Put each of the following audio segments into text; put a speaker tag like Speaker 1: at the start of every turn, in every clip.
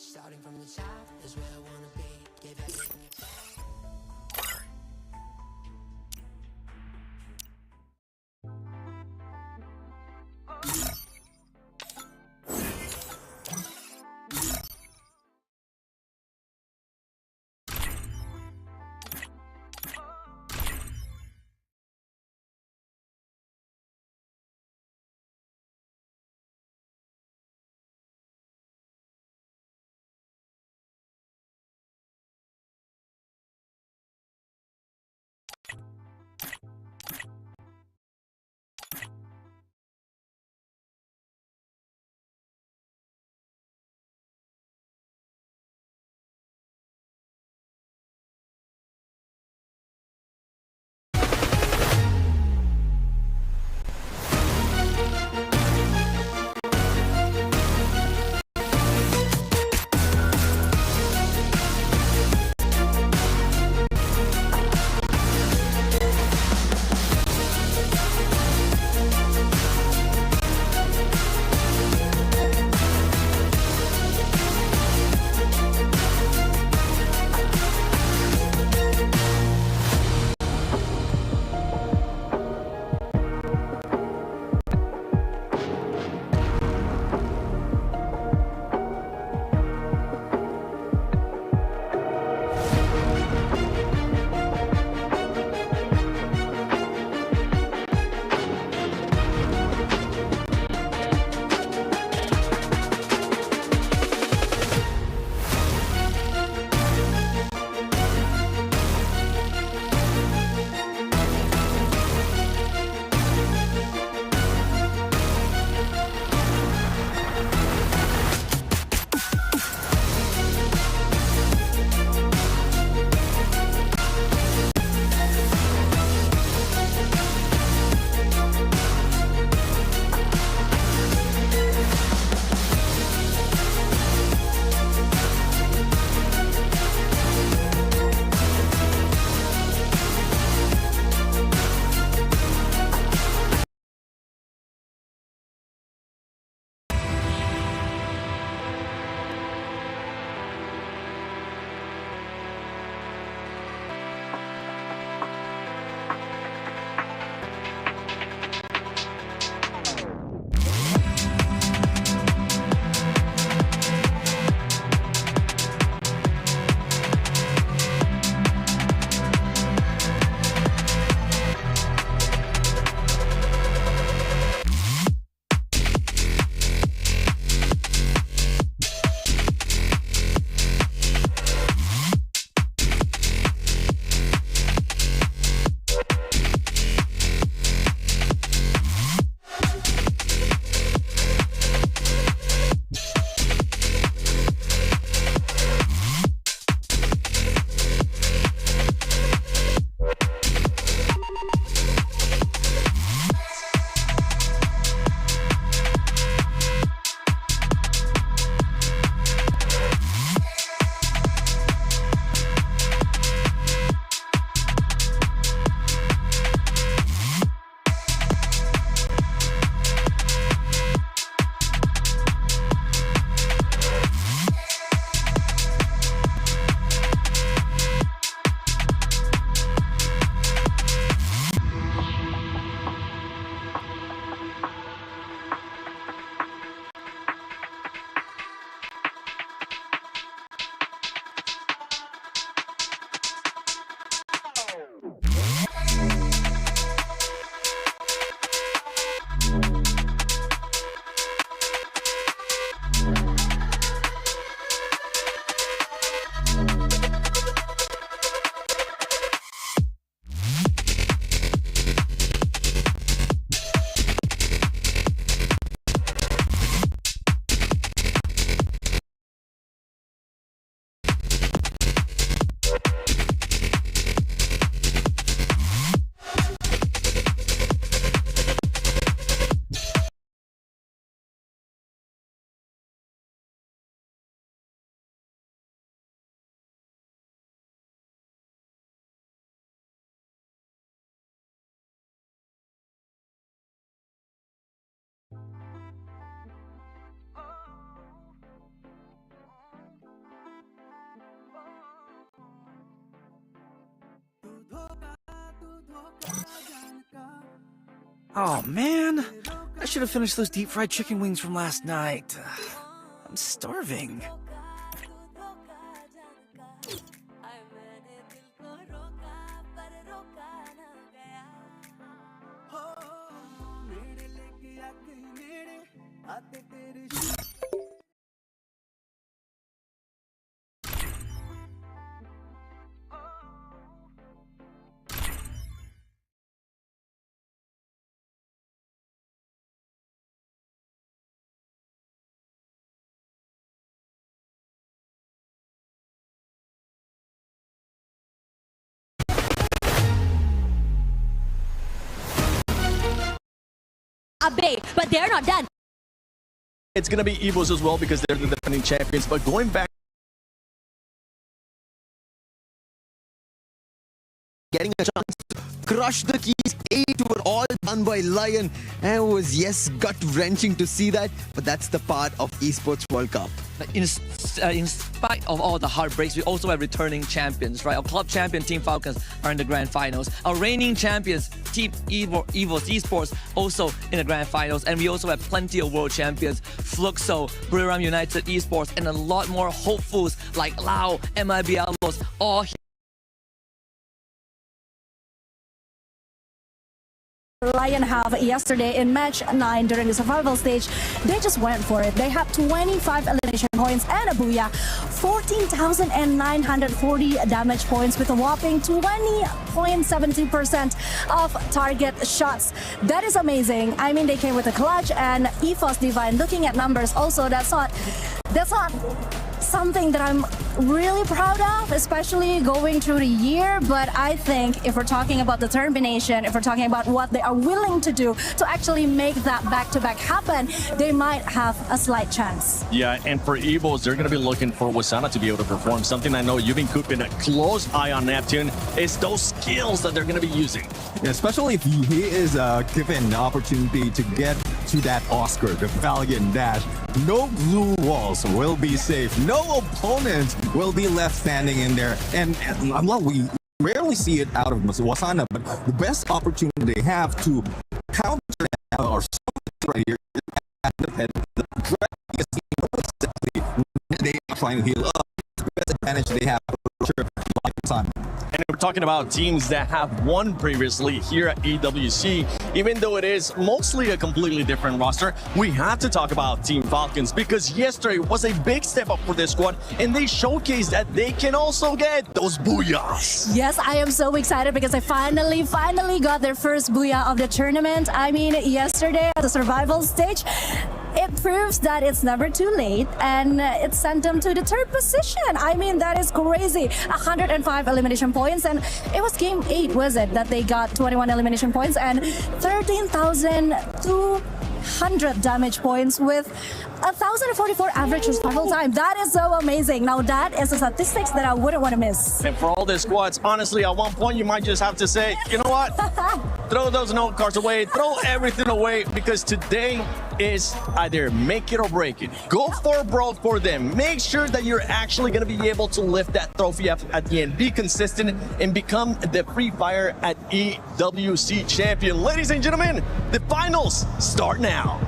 Speaker 1: Starting from the top is where I wanna be. Give everything you
Speaker 2: Oh man, I should have finished those deep fried chicken wings from last night. I'm starving.
Speaker 3: Abe, but they're not done.
Speaker 4: It's going to be Evos as well because they're the defending champions. But going back, getting a chance to crush the keys, 8 were all done by Lion. And it was, yes, gut-wrenching to see that. But that's the part of Esports World Cup.
Speaker 5: In spite of all the heartbreaks, we also have returning champions, right? Our club champion, Team Falcons, are in the grand finals. Our reigning champions, Team Evos Esports, also in the grand finals. And we also have plenty of world champions, Fluxo, Buriram United Esports, and a lot more hopefuls like Lau, MIB Alamos, all here.
Speaker 3: Lion have yesterday in match 9 during the survival stage. They just went for it. They have 25 elimination points and a booyah, 14,940 damage points with a whopping 20.72% of target shots. That is amazing. I mean, they came with a clutch, and Ethos Divine, looking at numbers also, that's not something that I'm really proud of, especially going through the year. But I think if we're talking about determination, if we're talking about what they are willing to do to actually make that back-to-back happen, they might have a slight chance.
Speaker 4: Yeah, and for Evos, they're going to be looking for Wasana to be able to perform. Something I know you've been keeping a close eye on Neptune is those skills that they're going to be using.
Speaker 6: Yeah, especially if he is given the opportunity to get to that Oscar, the Valiant Dash. No blue walls will be safe. No opponents will be left standing in there. And we rarely see it out of Wasana, but the best opportunity they have to counter that or something right here is at the head. The they are trying to heal up. The best advantage they have for sure, like Wasana.
Speaker 4: And we're talking about teams that have won previously here at EWC. Even though it is mostly a completely different roster, we have to talk about Team Falcons because yesterday was a big step up for this squad, and they showcased that they can also get those booyahs.
Speaker 3: Yes, I am so excited because they finally got their first booyah of the tournament. I mean, yesterday at the survival stage, it proves that it's never too late, and it sent them to the 3rd position. I mean, that is crazy. 105 elimination points, and it was game 8, was it, that they got 21 elimination points and 13,200 damage points with 1,044 average survival time. That is so amazing. Now, that is a statistics that I wouldn't want to miss.
Speaker 4: And for all the squads, honestly, at one point, you might just have to say, you know what? Throw those note cards away, throw everything away, because today is either make it or break it. Go for broke for them. Make sure that you're actually going to be able to lift that trophy up at the end. Be consistent and become the Free Fire at EWC champion. Ladies and gentlemen, the finals start now.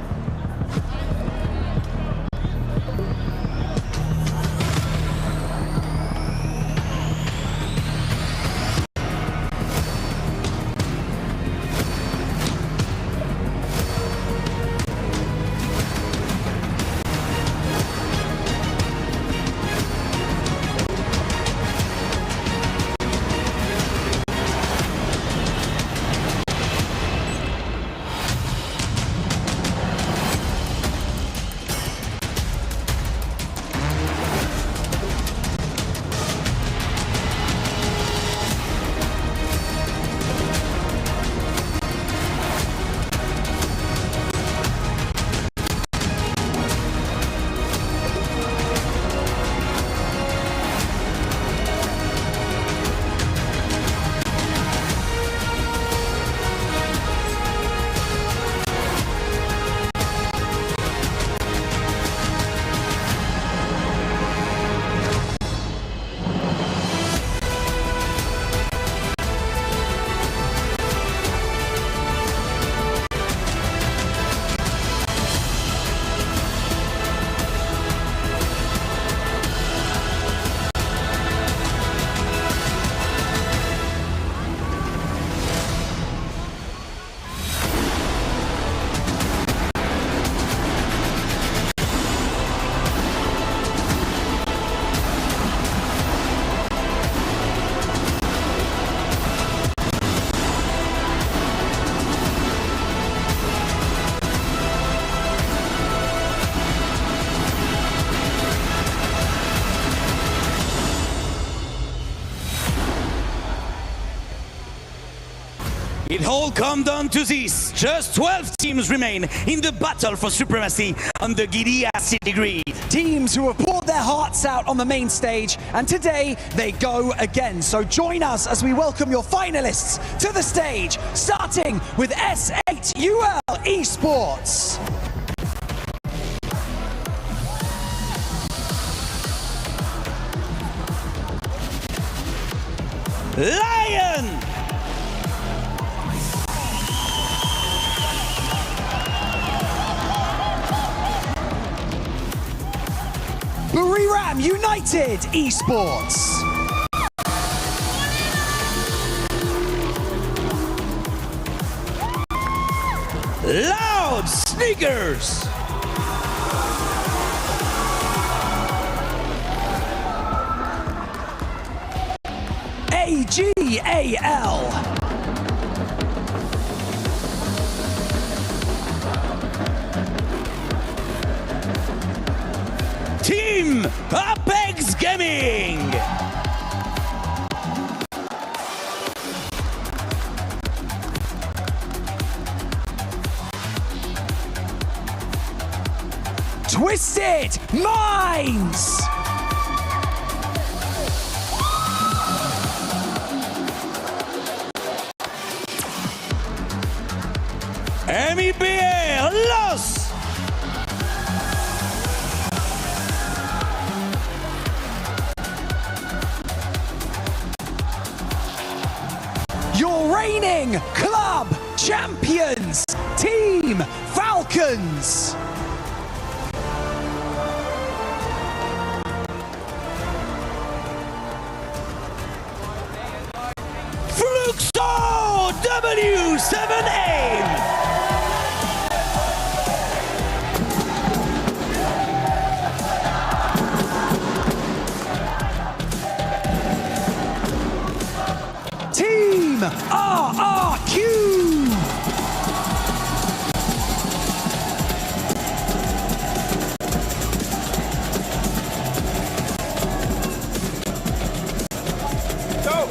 Speaker 7: It all comes down to this. Just 12 teams remain in the battle for supremacy on the Garena City Grid.
Speaker 8: Teams who have poured their hearts out on the main stage, and today they go again. So join us as we welcome your finalists to the stage, starting with S8UL Esports.
Speaker 7: Lion!
Speaker 8: Buriram United Esports.
Speaker 7: Loud Sneakers!
Speaker 8: AGAL.
Speaker 7: Team Apex Gaming!
Speaker 8: Twisted Minds.
Speaker 7: MEBA Los!
Speaker 8: Your reigning club champions, Team Falcons.
Speaker 7: Fluxo W7A!
Speaker 8: Team RRQ.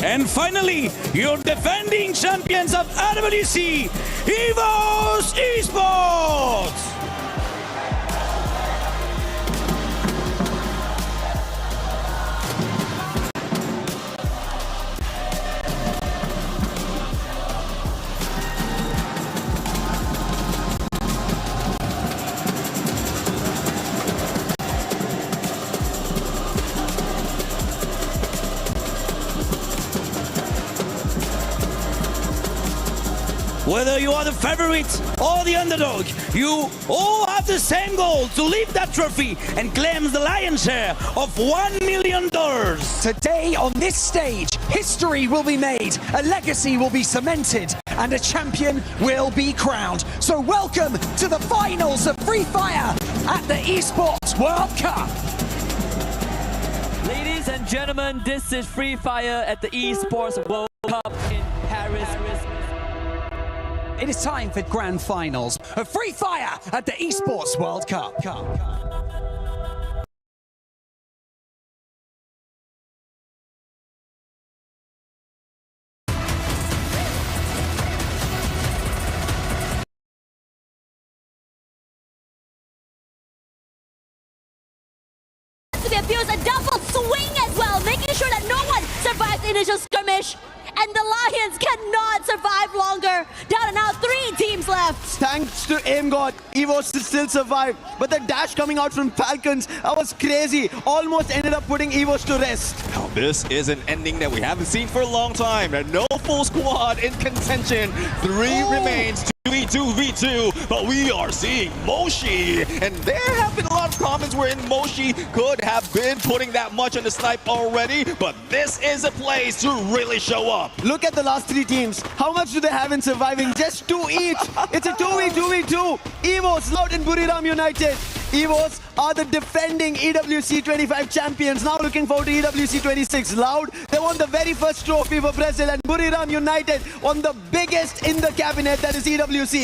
Speaker 7: And finally, your defending champions of AWC, EVOS Esports! Whether you are the favorite or the underdog, you all have the same goal: to lift that trophy and claim the lion's share of $1 million.
Speaker 8: Today on this stage, history will be made, a legacy will be cemented, and a champion will be crowned. So welcome to the finals of Free Fire at the Esports World Cup.
Speaker 5: Ladies and gentlemen, this is Free Fire at the Esports World Cup in Paris.
Speaker 8: It is time for grand finals of Free Fire at the Esports World Cup.
Speaker 9: To be abused, a double swing as well, making sure that no one survives the initial skirmish. And the Lions cannot survive longer. Down and out, 3 teams left.
Speaker 10: Thanks to Aim God, EVOS still survived. But the dash coming out from Falcons, that was crazy. Almost ended up putting EVOS to rest.
Speaker 6: Now, this is an ending that we haven't seen for a long time. And no full squad in contention. 3 remains. 2v2, but we are seeing Moshi, and there have been a lot of comments wherein Moshi could have been putting that much on the snipe already, but this is a place to really show up.
Speaker 10: Look at the last 3 teams. How much do they have in surviving? Just 2 each. It's a 2v2. EVOS, Loud and Buriram United. EVOS are the defending EWC 25 champions. Now looking forward to EWC 26. Loud, they won the very first trophy for Brazil, and Buriram United won the biggest in the cabinet, that is EWC.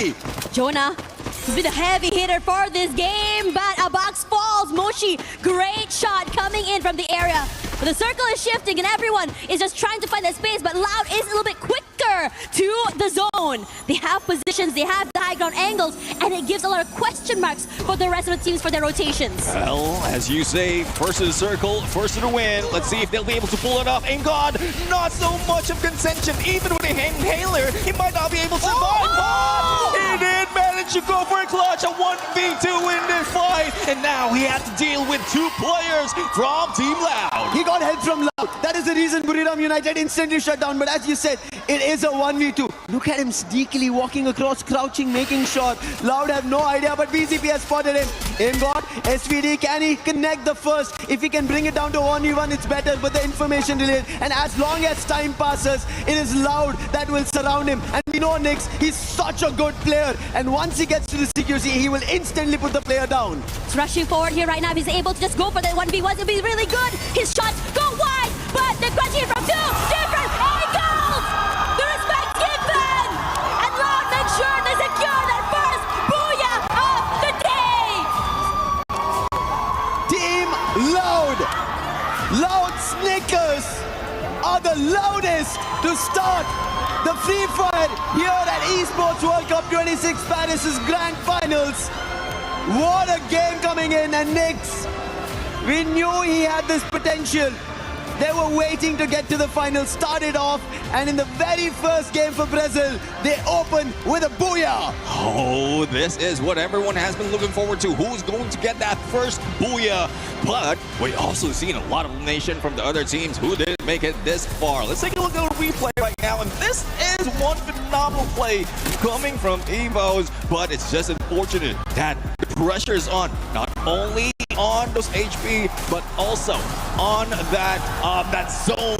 Speaker 9: Jonah has been a heavy hitter for this game, but a box falls. Moshi, great shot coming in from the area. But the circle is shifting and everyone is just trying to find that space, but Loud is a little bit quicker Oscar to the zone. They have positions, they have the high ground angles, and it gives a lot of question marks for the rest of the teams for their rotations.
Speaker 11: Well, as you say, first to the circle, first to the win. Let's see if they'll be able to pull it off. And God, not so much of contention. Even with a inhaler, he might not be able to survive. But he did manage to go for a clutch, a 1v2 in this fight. And now he has to deal with 2 players from Team Loud.
Speaker 10: He got help from Loud. That is the reason Buriram United instantly shut down. But as you said, it is a 1v2. Look at him sneakily walking across, crouching, making shot. Loud have no idea, but BCP has spotted him. Aimbot, SVD, can he connect the first? If he can bring it down to 1v1, it's better, but the information delayed. And as long as time passes, it is Loud that will surround him. And we know Nix, he's such a good player. And once he gets to the CQC, he will instantly put the player down.
Speaker 9: He's rushing forward here right now. He's able to just go for the 1v1. It'll be really good. His shots go wide, but they're crunching it from 2 different angles. The respect given. And Loud makes sure they secure that first booyah of the day.
Speaker 10: Team Loud. Loud Snickers are the loudest to start the Free Fire here at Esports World Cup 26 Paris' Grand Finals. What a game coming in, and Nix, we knew he had this potential. They were waiting to get to the final, started off, and in the very first game for Brazil, they opened with a booyah.
Speaker 11: Oh, this is what everyone has been looking forward to. Who's going to get that first booyah? But we also seen a lot of elimination from the other teams who didn't make it this far. Let's take a look at a replay right now, and this is one phenomenal play coming from Evos, but it's just unfortunate that the pressure's on, not only on those HP, but also on that zone.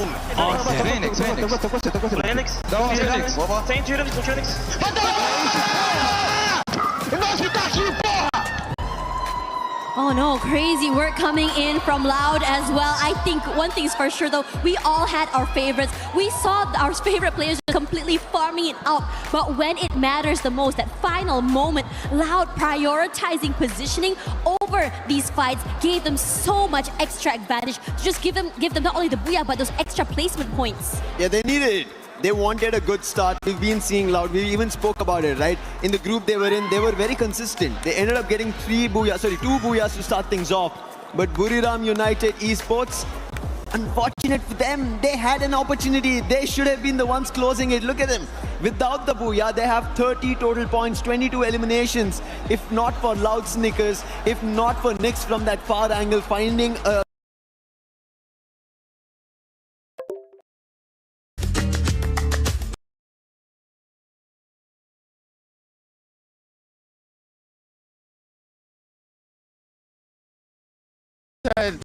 Speaker 9: Oh no, crazy work coming in from Loud as well. I think one thing's for sure though, we all had our favorites. We saw our favorite players completely farming it out. But when it matters the most, that final moment, Loud prioritizing positioning over these fights gave them so much extra advantage to just give them not only the booyah, but those extra placement points.
Speaker 10: Yeah, they needed it. They wanted a good start. We've been seeing Loud. We even spoke about it, right? In the group they were in, they were very consistent. They ended up getting 2 booyahs to start things off. But Buriram United Esports, unfortunate for them, they had an opportunity. They should have been the ones closing it. Look at them. Without the booyah, they have 30 total points, 22 eliminations. If not for Loud Snickers, if not for Nix from that far angle, finding a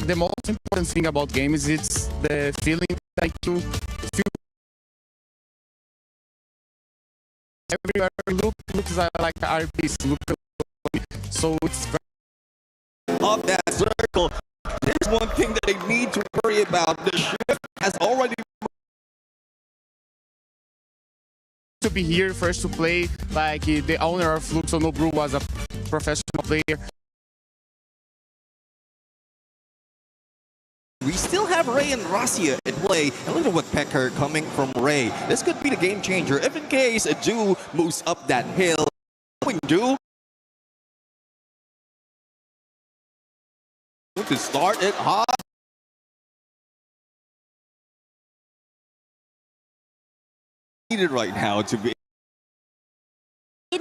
Speaker 12: the most important thing about games is the feeling that you feel everywhere looks like RPs, so it's very
Speaker 11: of that circle. There's one thing that they need to worry about. The shift has already
Speaker 12: to be here first to play. Like the owner of Luxo Nobru was a professional player.
Speaker 11: We still have Ray and Rasia at play. And look at what Pecker coming from Ray. This could be the game changer if in case a Ju moves up that hill. Do to start it hot. Needed right now to be.
Speaker 9: In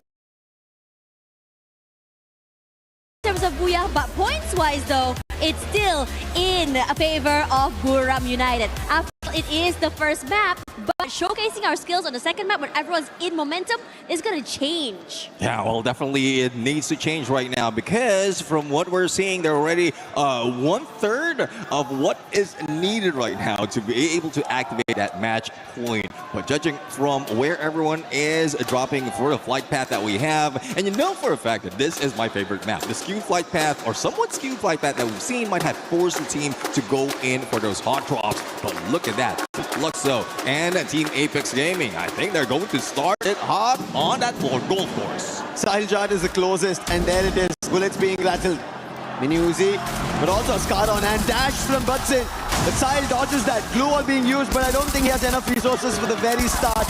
Speaker 9: terms of booyah, but points-wise though, it's still in favor of Buriram United. After all, it is the first map, but showcasing our skills on the second map when everyone's in momentum is going to change.
Speaker 11: Yeah, well, definitely it needs to change right now because from what we're seeing, they're already 1/3 of what is needed right now to be able to activate that match point. But judging from where everyone is dropping for the flight path that we have, and you know for a fact that this is my favorite map, the skewed flight path or somewhat skewed flight path that we've seen might have forced the team to go in for those hot drops. But look at that, Luxo and Team Apex Gaming, I think they're going to start it hot on that gold course.
Speaker 10: Sahiljad is the closest, and there it is. Bullets being rattled. Mini Uzi, but also Scar on and dash from Butson. But Sahil dodges that. Glue wall being used, but I don't think he has enough resources for the very start.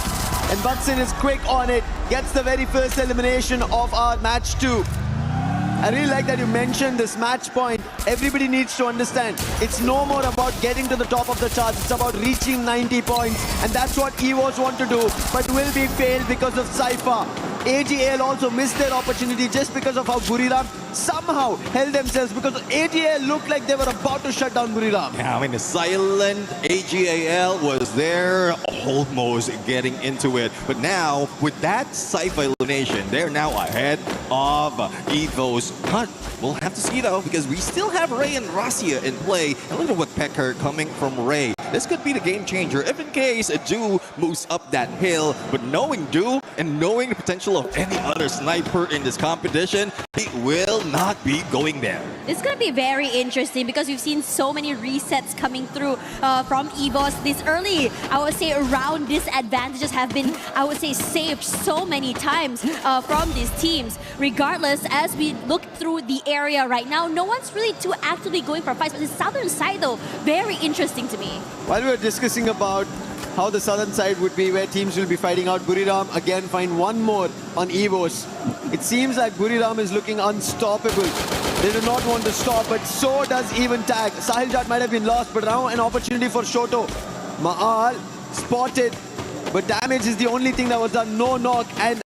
Speaker 10: And Buxton is quick on it, gets the very first elimination of our match 2. I really like that you mentioned this match point. Everybody needs to understand, it's no more about getting to the top of the charts, it's about reaching 90 points. And that's what EVOS want to do, but will be failed because of Cypher. AGL also missed their opportunity just because of how Buriram somehow held themselves, because AGL looked like they were about to shut down Buriram.
Speaker 11: Yeah, I mean, the silent AGAL was there, almost getting into it. But now, with that Cypher elimination, they're now ahead of EVOS. But we'll have to see, though, because we still have Ray and Rasia in play. And look at what Pecker coming from Ray. This could be the game changer if in case Du moves up that hill. But knowing Du and knowing the potential of any other sniper in this competition, he will not be going there.
Speaker 9: It's going to be very interesting because we've seen so many resets coming through from EVOS this early. I would say around disadvantages have been, I would say, saved so many times from these teams. Regardless, as we look through the area right now, no one's really too actively going for fights. But the southern side, though, very interesting to me.
Speaker 10: While we were discussing about how the southern side would be, where teams will be fighting out, Buriram again find one more on EVOS. It seems like Buriram is looking unstoppable. They do not want to stop, but so does even Tag. Sahil Jat might have been lost, but now an opportunity for Shoto. Ma'al spotted, but damage is the only thing that was done. No knock, and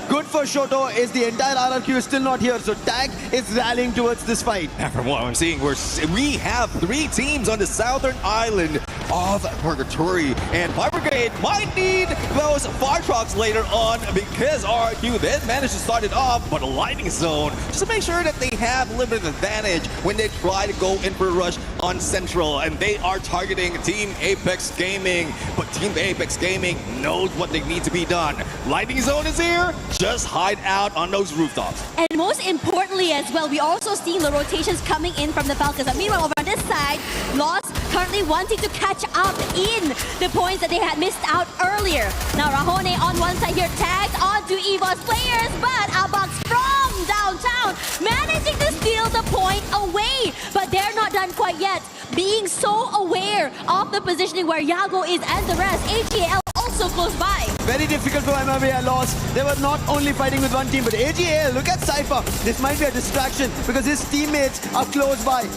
Speaker 10: good for Shoto is the entire RRQ is still not here, so Tag is rallying towards this fight.
Speaker 11: And from what I'm seeing, we have 3 teams on the southern island of Purgatory, and Fire Brigade might need those fire trucks later on because RRQ then managed to start it off, but a lightning zone just to make sure that they have limited advantage when they try to go in for a rush on Central, and they are targeting Team Apex Gaming, but Team Apex Gaming knows what they need to be done. Lightning zone is here, just hide out on those rooftops.
Speaker 9: And most importantly as well, we also seeing the rotations coming in from the Falcons. But meanwhile, over on this side, Lost currently wanting to catch up in the points that they had missed out earlier. Now Rahone on one side here, tagged onto EVOS players, but Abax from downtown managing to steal the point away. But they're not done quite yet, being so aware of the positioning where Yago is and the rest. AGL also close by.
Speaker 10: Very difficult for MRBI loss. They were not only fighting with one team, but AGL, look at Cypher. This might be a distraction because his teammates are close by.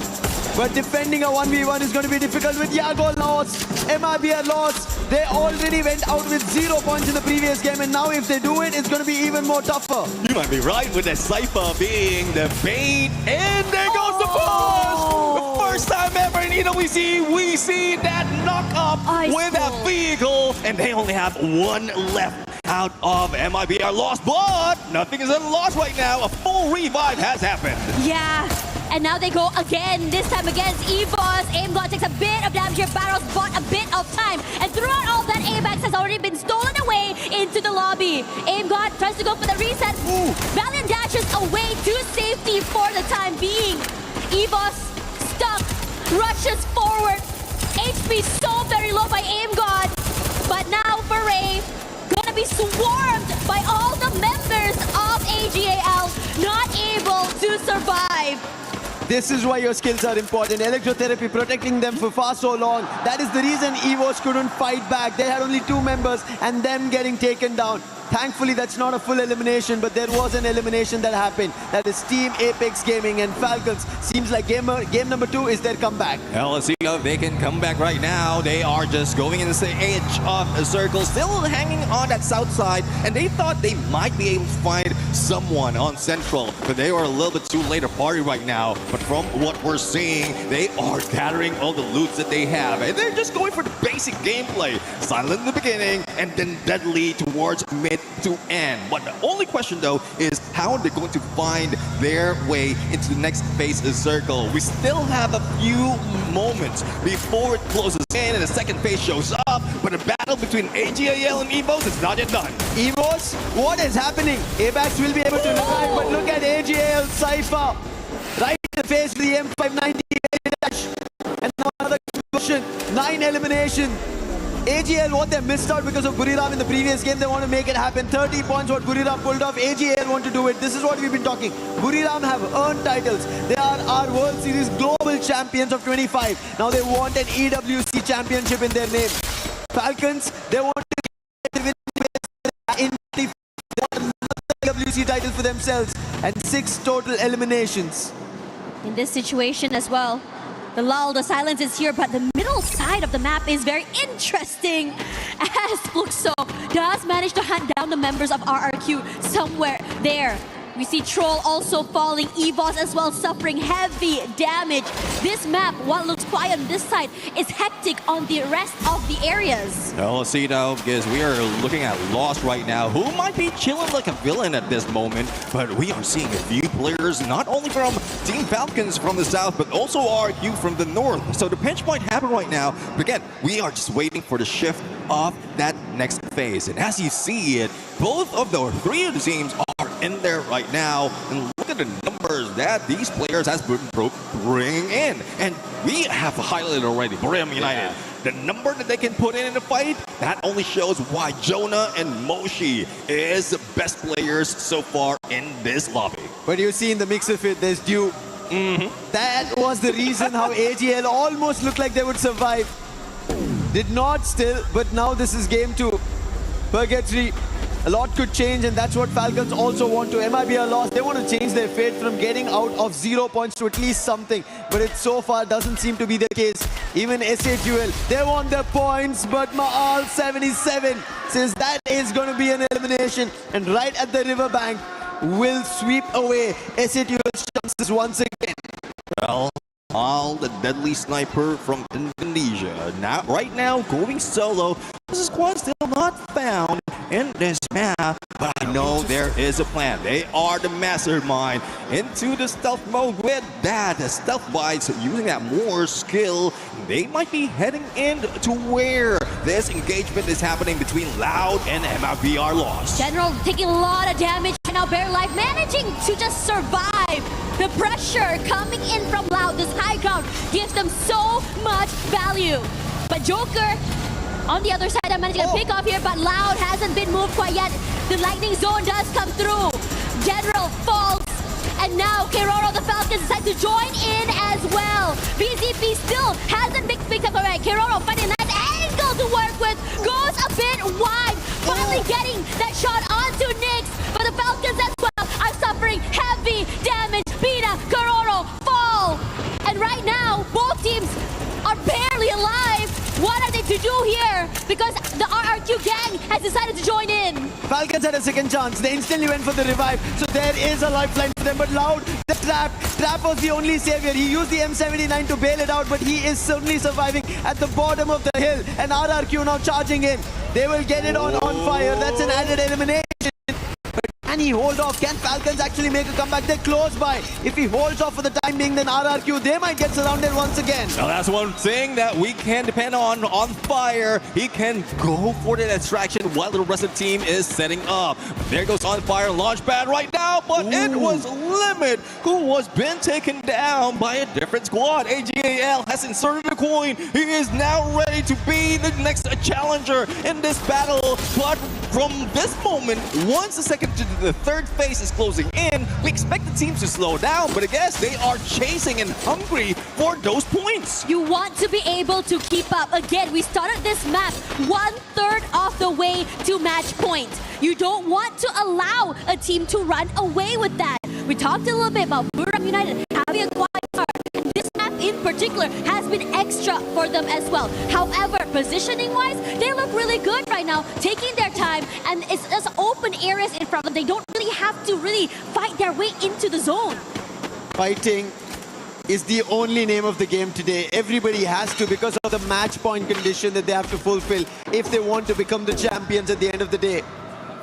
Speaker 10: But defending a 1v1 is going to be difficult with Yago lost. MRBI lost. They already went out with 0 points in the previous game, and now if they do it, it's going to be even more tougher.
Speaker 11: You might be right with that Cypher being the bait, and there goes the push! The first time ever in EWC, we see that knock up with that vehicle, and they only have 1 left out of MIBR lost, but nothing is lost right now. A full revive has happened.
Speaker 9: Yeah. And now they go again, this time against EVOS. AimGod takes a bit of damage here. Barros bought a bit of time. And throughout all that, AMAX has already been stolen away into the lobby. AimGod tries to go for the reset. Valiant dashes away to safety for the time being. EVOS stuck, rushes forward. HP so very low by AimGod. But now for Ray, gonna be swarmed by all the members of AGAL, not able to survive.
Speaker 10: This is why your skills are important. Electrotherapy protecting them for far so long. That is the reason EVOS couldn't fight back. They had only 2 members and them getting taken down. Thankfully, that's not a full elimination, but there was an elimination that happened. That is Team Apex Gaming and Falcons. Seems like game number 2 is their comeback.
Speaker 11: Well, let's see if they can come back right now. They are just going in the edge of a circle, still hanging on that south side, and they thought they might be able to find someone on Central, but they were a little bit too late to party right now. But from what we're seeing, they are gathering all the loots that they have, and they're just going for the basic gameplay. Silent in the beginning, and then deadly towards mid to end. But the only question though is how are they going to find their way into the next phase of circle? We still have a few moments before it closes in and the second phase shows up, but the battle between AGAL and EVOS is not yet done.
Speaker 10: EVOS, what is happening? ABAX will be able to revive, but look at AGAL Cypher. Right in the face of the M590 dash. And now another conversion, 9 elimination. AGL, what they missed out because of Buriram in the previous game, they want to make it happen. 30 points what Buriram pulled off. AGL want to do it. This is what we've been talking. Buriram have earned titles. They are our World Series global champions of 25. Now they want an EWC championship in their name. Falcons, they want to get the win title for themselves and 6 total eliminations.
Speaker 9: In this situation as well, the lull, the silence is here, but the middle side of the map is very interesting as Fluxo does manage to hunt down the members of RRQ somewhere there. We see Troll also falling, Evos as well suffering heavy damage. This map, what looks quiet on this side, is hectic on the rest of the areas.
Speaker 11: Well, let's see now, because we are looking at Lost right now, who might be chilling like a villain at this moment, but we are seeing a few players, not only from Team Falcons from the south, but also RQ from the north. So the pinch might happen right now, but again, we are just waiting for the shift of that next phase. And as you see it, both of the 3 of the teams are in there right now, and look at the numbers that these players has been bringing in. And we have highlighted already, Brim United. The number that they can put in the fight, that only shows why Jonah and Moshi is the best players so far in this lobby.
Speaker 10: But you see in the mix of it, there's Dew. That was the reason how AGL almost looked like they would survive. Did not still, but now this is game 2. Purgatory, a lot could change, and that's what Falcons also want to. MIB are lost. They want to change their fate from getting out of 0 points to at least something, but it so far doesn't seem to be the case. Even SAQL, they want their points, but Maal 77 says that is going to be an elimination, and right at the riverbank will sweep away SAQL's chances once again.
Speaker 11: Well, Maal, the deadly sniper from Indonesia, right now going solo. This squad still not found in this map, but I know there is a plan. They are the mastermind into the stealth mode. With that, the stealth wise, using that more skill, they might be heading in to where this engagement is happening between Loud and MIB are lost.
Speaker 9: General taking a lot of damage right now. Bare Life managing to just survive. The pressure coming in from Loud, this high ground, gives them so much value. But Joker, on the other side, I'm managing to pick off here, but Loud hasn't been moved quite yet. The lightning zone does come through. General falls, and now KYUEROX, the Falcons, decide to join in as well. BZP still hasn't picked up already. KYUEROX finding a nice angle to work with, goes a bit wide, finally getting that shot onto Nyx, but the Falcons as well are suffering heavy damage. Bina, KYUEROX fall, and right now, both teams are barely alive. What are they to do here? Because the RRQ gang has decided to join in.
Speaker 10: Falcons had a second chance. They instantly went for the revive. So there is a lifeline for them. But Loud, the trap. Trap was the only savior. He used the M79 to bail it out, but he is certainly surviving at the bottom of the hill. And RRQ now charging in. They will get it on fire. That's an added elimination. Can he hold off? Can Falcons actually make a comeback? They're close by. If he holds off for the time being, then RRQ, they might get surrounded once again.
Speaker 11: Now that's one thing that we can depend on Fire. He can go for the distraction while the rest of the team is setting up. But there goes On Fire, launch pad right now, but it was Limit who was been taken down by a different squad. AGAL has inserted a coin. He is now ready to be the next challenger in this battle. But from this moment, once the third phase is closing in, we expect the teams to slow down, but I guess they are chasing and hungry for those points.
Speaker 9: You want to be able to keep up. Again, we started this map 1/3 of the way to match point. You don't want to allow a team to run away with that. We talked a little bit about Buriram United having a quiet start. This map in particular has been extra for them as well. However, positioning-wise, they look really good right now, taking their time, and it's just open areas in front of them. They don't really have to really fight their way into the zone.
Speaker 10: Fighting is the only name of the game today. Everybody has to, because of the match point condition that they have to fulfill if they want to become the champions at the end of the day.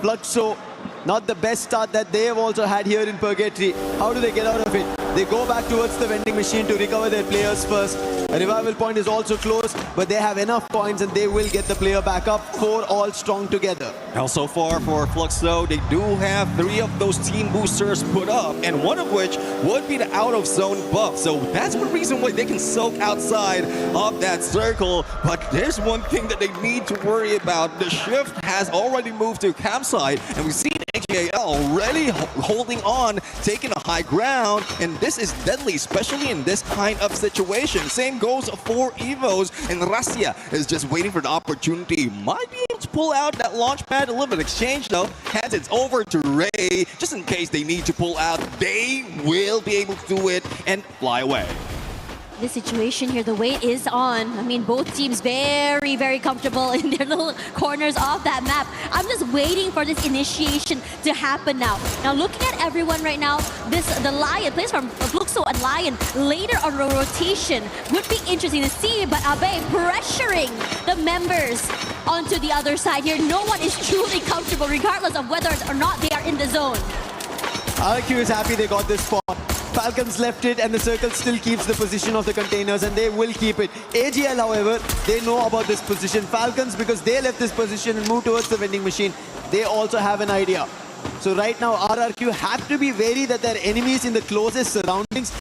Speaker 10: Fluxo, not the best start that they have also had here in Purgatory. How do they get out of it? They go back towards the vending machine to recover their players first. A revival point is also close, but they have enough points and they will get the player back up. 4 all strong together.
Speaker 11: Now so far for Fluxo, they do have 3 of those team boosters put up, and one of which would be the out of zone buff. So that's one reason why they can soak outside of that circle. But there's one thing that they need to worry about. The shift has already moved to campsite, and we've seen AGAL already holding on, taking a high ground, and this is deadly, especially in this kind of situation. Same goes for Evos, and Russia is just waiting for the opportunity. Might be able to pull out that launch pad. A little bit of exchange though. Hands it over to Ray, just in case they need to pull out. They will be able to do it and fly away.
Speaker 9: The situation here, the wait is on. I mean, both teams very, very comfortable in their little corners of that map. I'm just waiting for this initiation to happen now. Now, looking at everyone right now, the Lion, plays from Fluxo and Lion, later on rotation, would be interesting to see, but Abe pressuring the members onto the other side here. No one is truly comfortable, regardless of whether or not they are in the zone.
Speaker 10: RQ is happy they got this spot. Falcons left it and the circle still keeps the position of the containers and they will keep it. AGL, however, they know about this position. Falcons, because they left this position and moved towards the vending machine, they also have an idea. So right now, RRQ have to be wary that their enemies in the closest surroundings,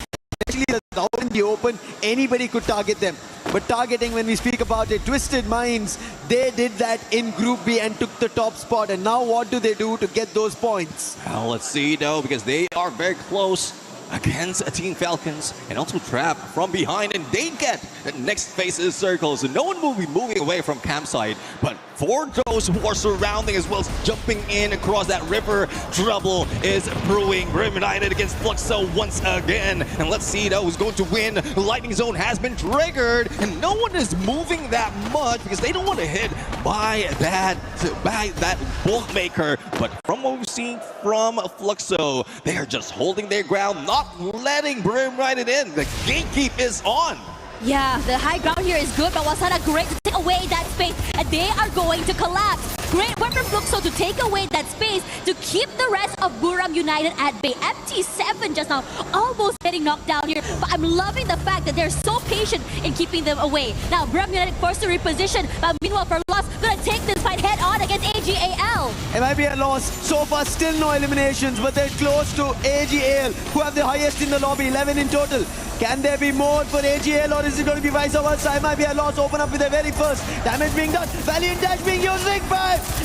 Speaker 10: especially out in the open, anybody could target them. But targeting, when we speak about it, Twisted Minds, they did that in Group B and took the top spot. And now what do they do to get those points?
Speaker 11: Well, let's see though, because they are very close against Team Falcons, and also Trap from behind, and they get the next phase of circle, so no one will be moving away from campsite. But for those who are surrounding as well as jumping in across that river, trouble is brewing. Grim United against Fluxo once again, and let's see though who's going to win. The Lightning Zone has been triggered, and no one is moving that much because they don't want to hit by that bolt maker. But from what we've seen from Fluxo, they are just holding their ground, not letting Brim ride it in. The gatekeep is on.
Speaker 9: Yeah, the high ground here is good, but Wasana great to take away that space, and they are going to collapse. Great work from Fluxo to take away that space to keep the rest of Buram United at bay. MT7 just now almost getting knocked down here, but I'm loving the fact that they're so patient in keeping them away. Now, Buram United forced to reposition, but meanwhile, for loss, gonna take this fight head on against AGAL.
Speaker 10: It might be a loss. So far, still no eliminations, but they're close to AGAL, who have the highest in the lobby, 11 in total. Can there be more for AGL, or is it going to be vice versa? It might be a loss. Open up with their very first. Damage being done. Valiant dash being used. Rigby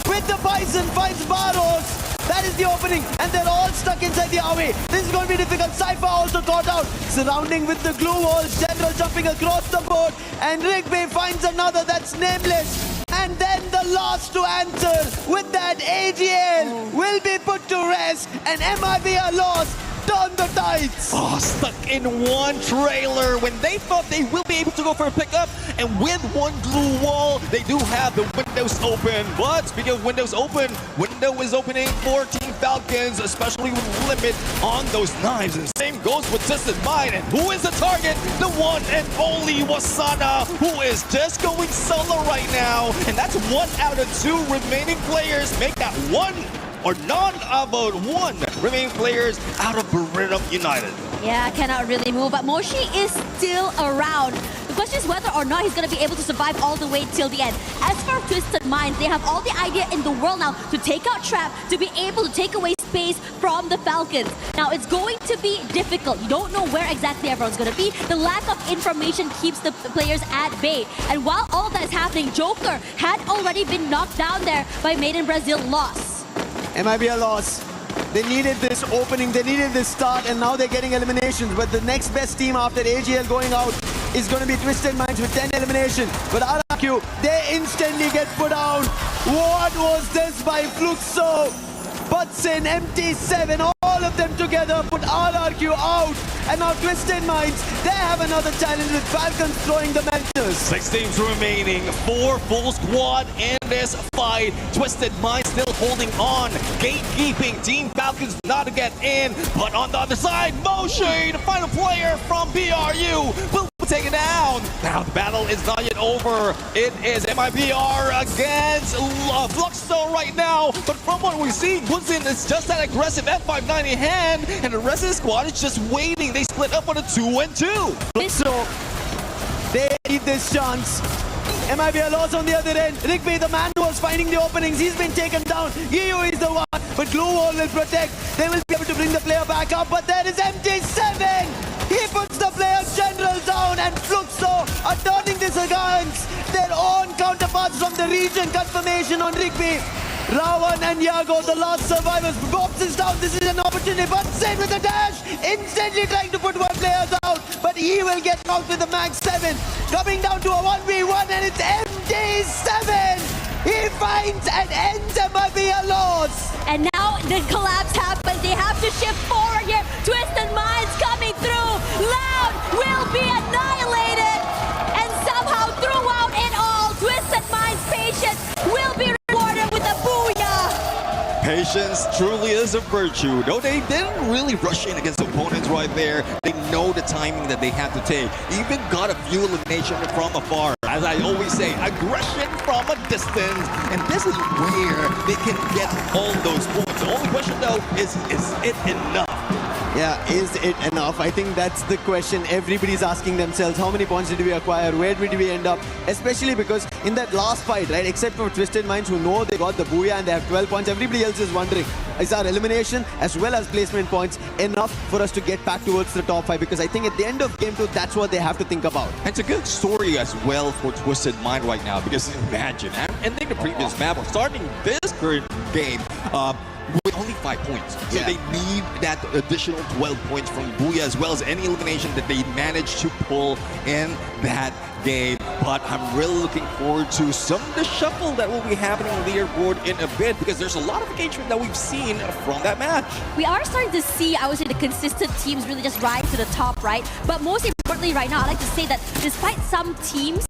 Speaker 10: with the Bison finds Barros. That is the opening, and they're all stuck inside the aaye. This is going to be difficult. Cypher also caught out. Surrounding with the glue walls. General jumping across the board, and Rigby finds another that's nameless. And then the last to answer with that AGL will be put to rest, and MIB a loss. Turn the tides.
Speaker 11: Oh, stuck in one trailer when they thought they will be able to go for a pickup, and with one glue wall, they do have the windows open. But speaking of windows open, window is opening for Team Falcons, especially with limit on those knives. And same goes with Twisted Mind. And who is the target? The one and only Wasana, who is just going solo right now. And that's 1 out of 2 remaining players. Make that one or none about 1 remaining players out of Buram United.
Speaker 9: Yeah, cannot really move, but Moshi is still around. The question is whether or not he's going to be able to survive all the way till the end. As for Twisted Minds, they have all the idea in the world now to take out Trap, to be able to take away space from the Falcons. Now, it's going to be difficult. You don't know where exactly everyone's going to be. The lack of information keeps the players at bay. And while all that is happening, Joker had already been knocked down there by Made in Brazil loss.
Speaker 10: It might be a loss. They needed this opening, they needed this start, and now they're getting eliminations. But the next best team after AGL going out is going to be Twisted Minds with 10 eliminations. But RRQ, they instantly get put down. What was this by Fluxo? Butson, MT7, all of them together put RRQ out. And now Twisted Minds, they have another challenge with Falcons throwing the mentors.
Speaker 11: 6 teams remaining, 4 full squad in this fight. Twisted Minds still holding on, gatekeeping Team Falcons not to get in. But on the other side, Moshe, the final player from BRU, will take it down. Now the battle is not yet over. It is MIBR against Fluxo right now. But from what we see, Bunsen is just that aggressive F590 hand, and the rest of the squad is just waiting. They split up on a 2-2.
Speaker 10: Fluxo, they need this chance. MIB a loss on the other end. Rigby, the man who was finding the openings, he's been taken down. Yu is the one, but Glue Wall will protect. They will be able to bring the player back up, but there is MT7. He puts the player General down, and Fluxo are turning this against their own counterparts from the region. Confirmation on Rigby. Ravan and Yago, the last survivors. Bobs is down. This is an opportunity. But Sen with a dash. Instantly trying to put one player out. But he will get out with the max 7. Coming down to a 1v1 and it's MD7. He finds and ends a Mafia loss.
Speaker 9: And now the collapse happens. They have to shift forward here. Twisted Minds coming through. Loud will be annihilated. And somehow throughout it all, Twisted Minds' patience will be rewarded with a booyah.
Speaker 11: Patience truly is a virtue. No, they didn't really rush in against opponents right there. They know the timing that they have to take. Even got a few elimination from afar. As I always say, aggression from a distance. And this is where they can get all those points. The only question though is it enough?
Speaker 10: Yeah, is it enough? I think that's the question everybody's asking themselves. How many points did we acquire? Where did we end up? Especially because in that last fight, right, except for Twisted Minds who know they got the booyah and they have 12 points, everybody else is wondering, is our elimination as well as placement points enough for us to get back towards the top 5? Because I think at the end of game 2, that's what they have to think about.
Speaker 11: And it's a good story as well for Twisted Mind right now, because imagine, ending the previous map or starting this current game, with only 5 points. So they need that additional 12 points from Booyah as well as any elimination that they managed to pull in that game. But I'm really looking forward to some of the shuffle that will be happening on the leaderboard in a bit, because there's a lot of engagement that we've seen from that match.
Speaker 9: We are starting to see, I would say, the consistent teams really just rise to the top, right? But most importantly right now, I'd like to say that despite some teams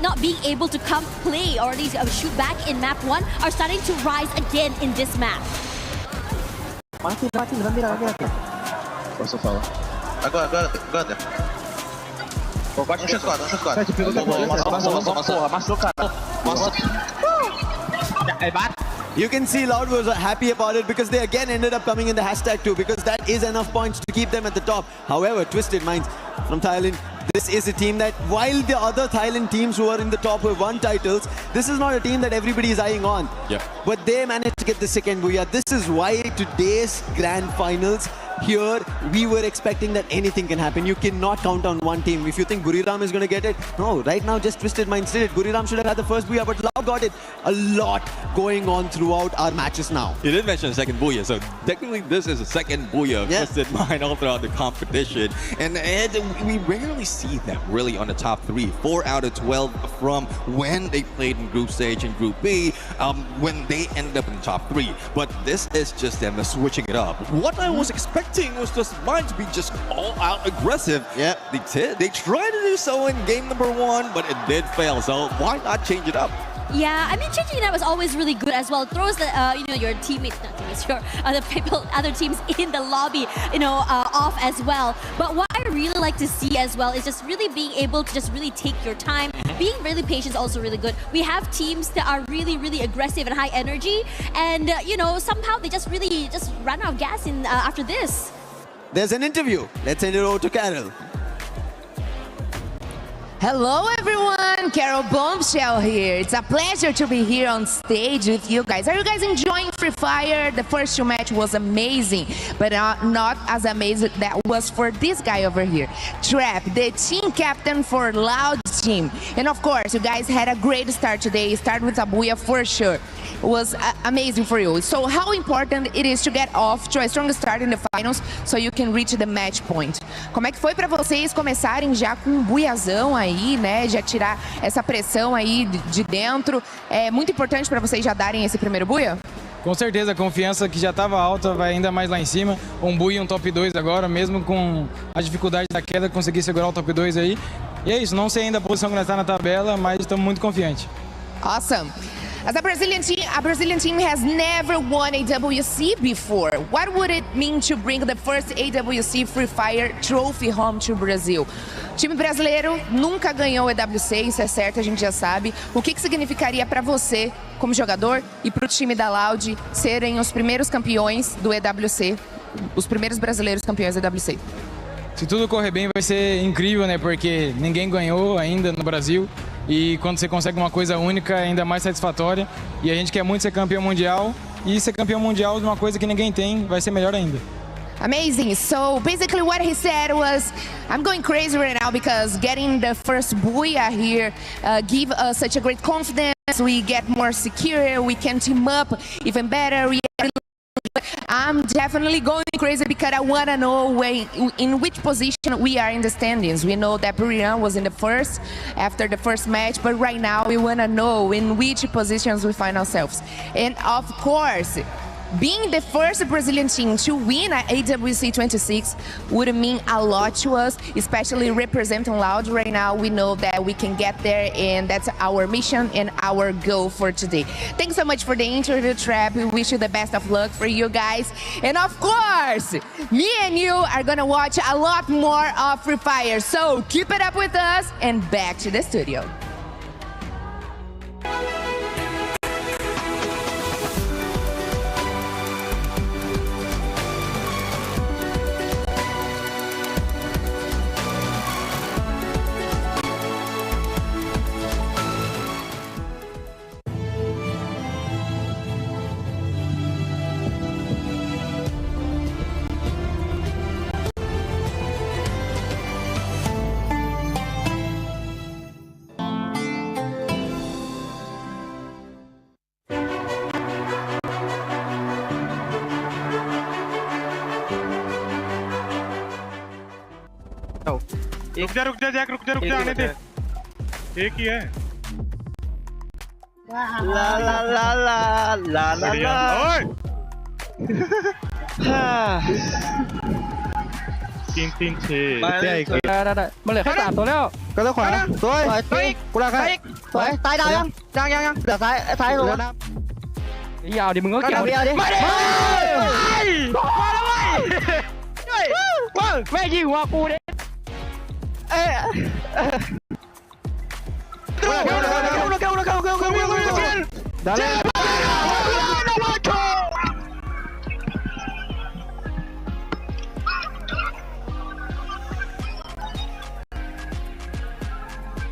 Speaker 9: not being able to come play or at least shoot back in map 1, are starting to rise again in this map.
Speaker 13: Posso falar? Agora. Pô, bate no X4,
Speaker 10: You can see Loud was happy about it because they again ended up coming in the hashtag 2, because that is enough points to keep them at the top. However, Twisted Minds from Thailand, this is a team that, while the other Thailand teams who are in the top who have won titles, this is not a team that everybody is eyeing on.
Speaker 11: Yeah.
Speaker 10: But they managed to get the second booyah. This is why today's grand finals, here we were expecting that anything can happen. You cannot count on one team. If you think Buriram is going to get it, no, right now just Twisted Minds did it. Buriram should have had the first booyah, but Lau got it. A lot going on throughout our matches now.
Speaker 11: You did mention a second booyah, so technically this is a second booyah of Twisted Mind all throughout the competition. And we rarely see them really on the top 3. 4 out of 12 from when they played in group stage and group B, when they ended up in the top 3. But this is just them switching it up. What I was expecting was just Mind to be just all out aggressive.
Speaker 10: Yeah,
Speaker 11: they tried to do so in game number 1, but it did fail. So why not change it up?
Speaker 9: Yeah, I mean, changing it up was always really good as well. It throws the, your teammates, not teammates, your other people, other teams in the lobby, off as well. But what I really like to see as well is just really being able to just really take your time. Being really patient is also really good. We have teams that are really, really aggressive and high energy, and somehow they just really just run out of gas in after this.
Speaker 10: There's an interview. Let's send it over to Carol.
Speaker 14: Hello everyone, Carol Bombshell here. It's a pleasure to be here on stage with you guys. Are you guys enjoying Free Fire? The first 2 matches was amazing, but not as amazing that was for this guy over here. Trap, the team captain for Loud team. And of course, you guys had a great start today. Start with a booyah for sure. It was amazing for you. So how important it is to get off to a strong start in the finals so you can reach the match point. Como é que foi para vocês começarem já com um buiazão aí, né? Já tirar essa pressão aí de dentro. É muito importante para vocês já darem esse primeiro buia?
Speaker 15: Com certeza, a confiança que já estava alta vai ainda mais lá em cima. Um bui e um top 2 agora, mesmo com a dificuldade da queda, conseguir segurar o top 2 aí. E é isso, não sei ainda a posição que nós está na tabela, mas estamos muito confiantes.
Speaker 14: Awesome. As a Brazilian team has never won AWC before. What would it mean to bring the first AWC Free Fire trophy home to Brazil? O time brasileiro nunca ganhou EWC, isso é certo, a gente já sabe. O que significaria para você, como jogador, e para o time da Loud serem os primeiros campeões do EWC, os primeiros brasileiros campeões do EWC?
Speaker 15: Se tudo correr bem, vai ser incrível, né? Porque ninguém ganhou ainda no Brasil. E quando você consegue uma coisa única, é ainda mais satisfatória. E a gente quer muito ser campeão mundial. E ser campeão mundial de uma coisa que ninguém tem, vai ser melhor ainda.
Speaker 14: Amazing. So basically what he said was, I'm going crazy right now because getting the first Booyah here give us such a great confidence. We get more secure. We can team up even better. I'm definitely going crazy because I want to know in which position we are in the standings. We know that Buriram was in the first after the first match, but right now we want to know in which positions we find ourselves. And of course, being the first Brazilian team to win at AWC 26 would mean a lot to us, especially representing Loud right now. We know that we can get there, and that's our mission and our goal for today. Thanks so much for the interview, Trap. We wish you the best of luck for you guys. And of course, me and you are gonna watch a lot more of Free Fire. So keep it up with us and back to the studio.
Speaker 16: रुक जा Jack रुक जा आने दे एक ही है
Speaker 10: ला ला ला ला ला ला ला
Speaker 16: ओए 3-3-6
Speaker 10: ได้
Speaker 8: มันเหลือแค่3ตัวแล้วก็ต้องขวาสวยกูรักให้สวยซ้ายดาวยังเหลือซ้ายลงนะยาวดิมึงก็เกี่ยวดิไม่ได้มาแล้วเว้ยแม่ยิงหัวกูดิDale.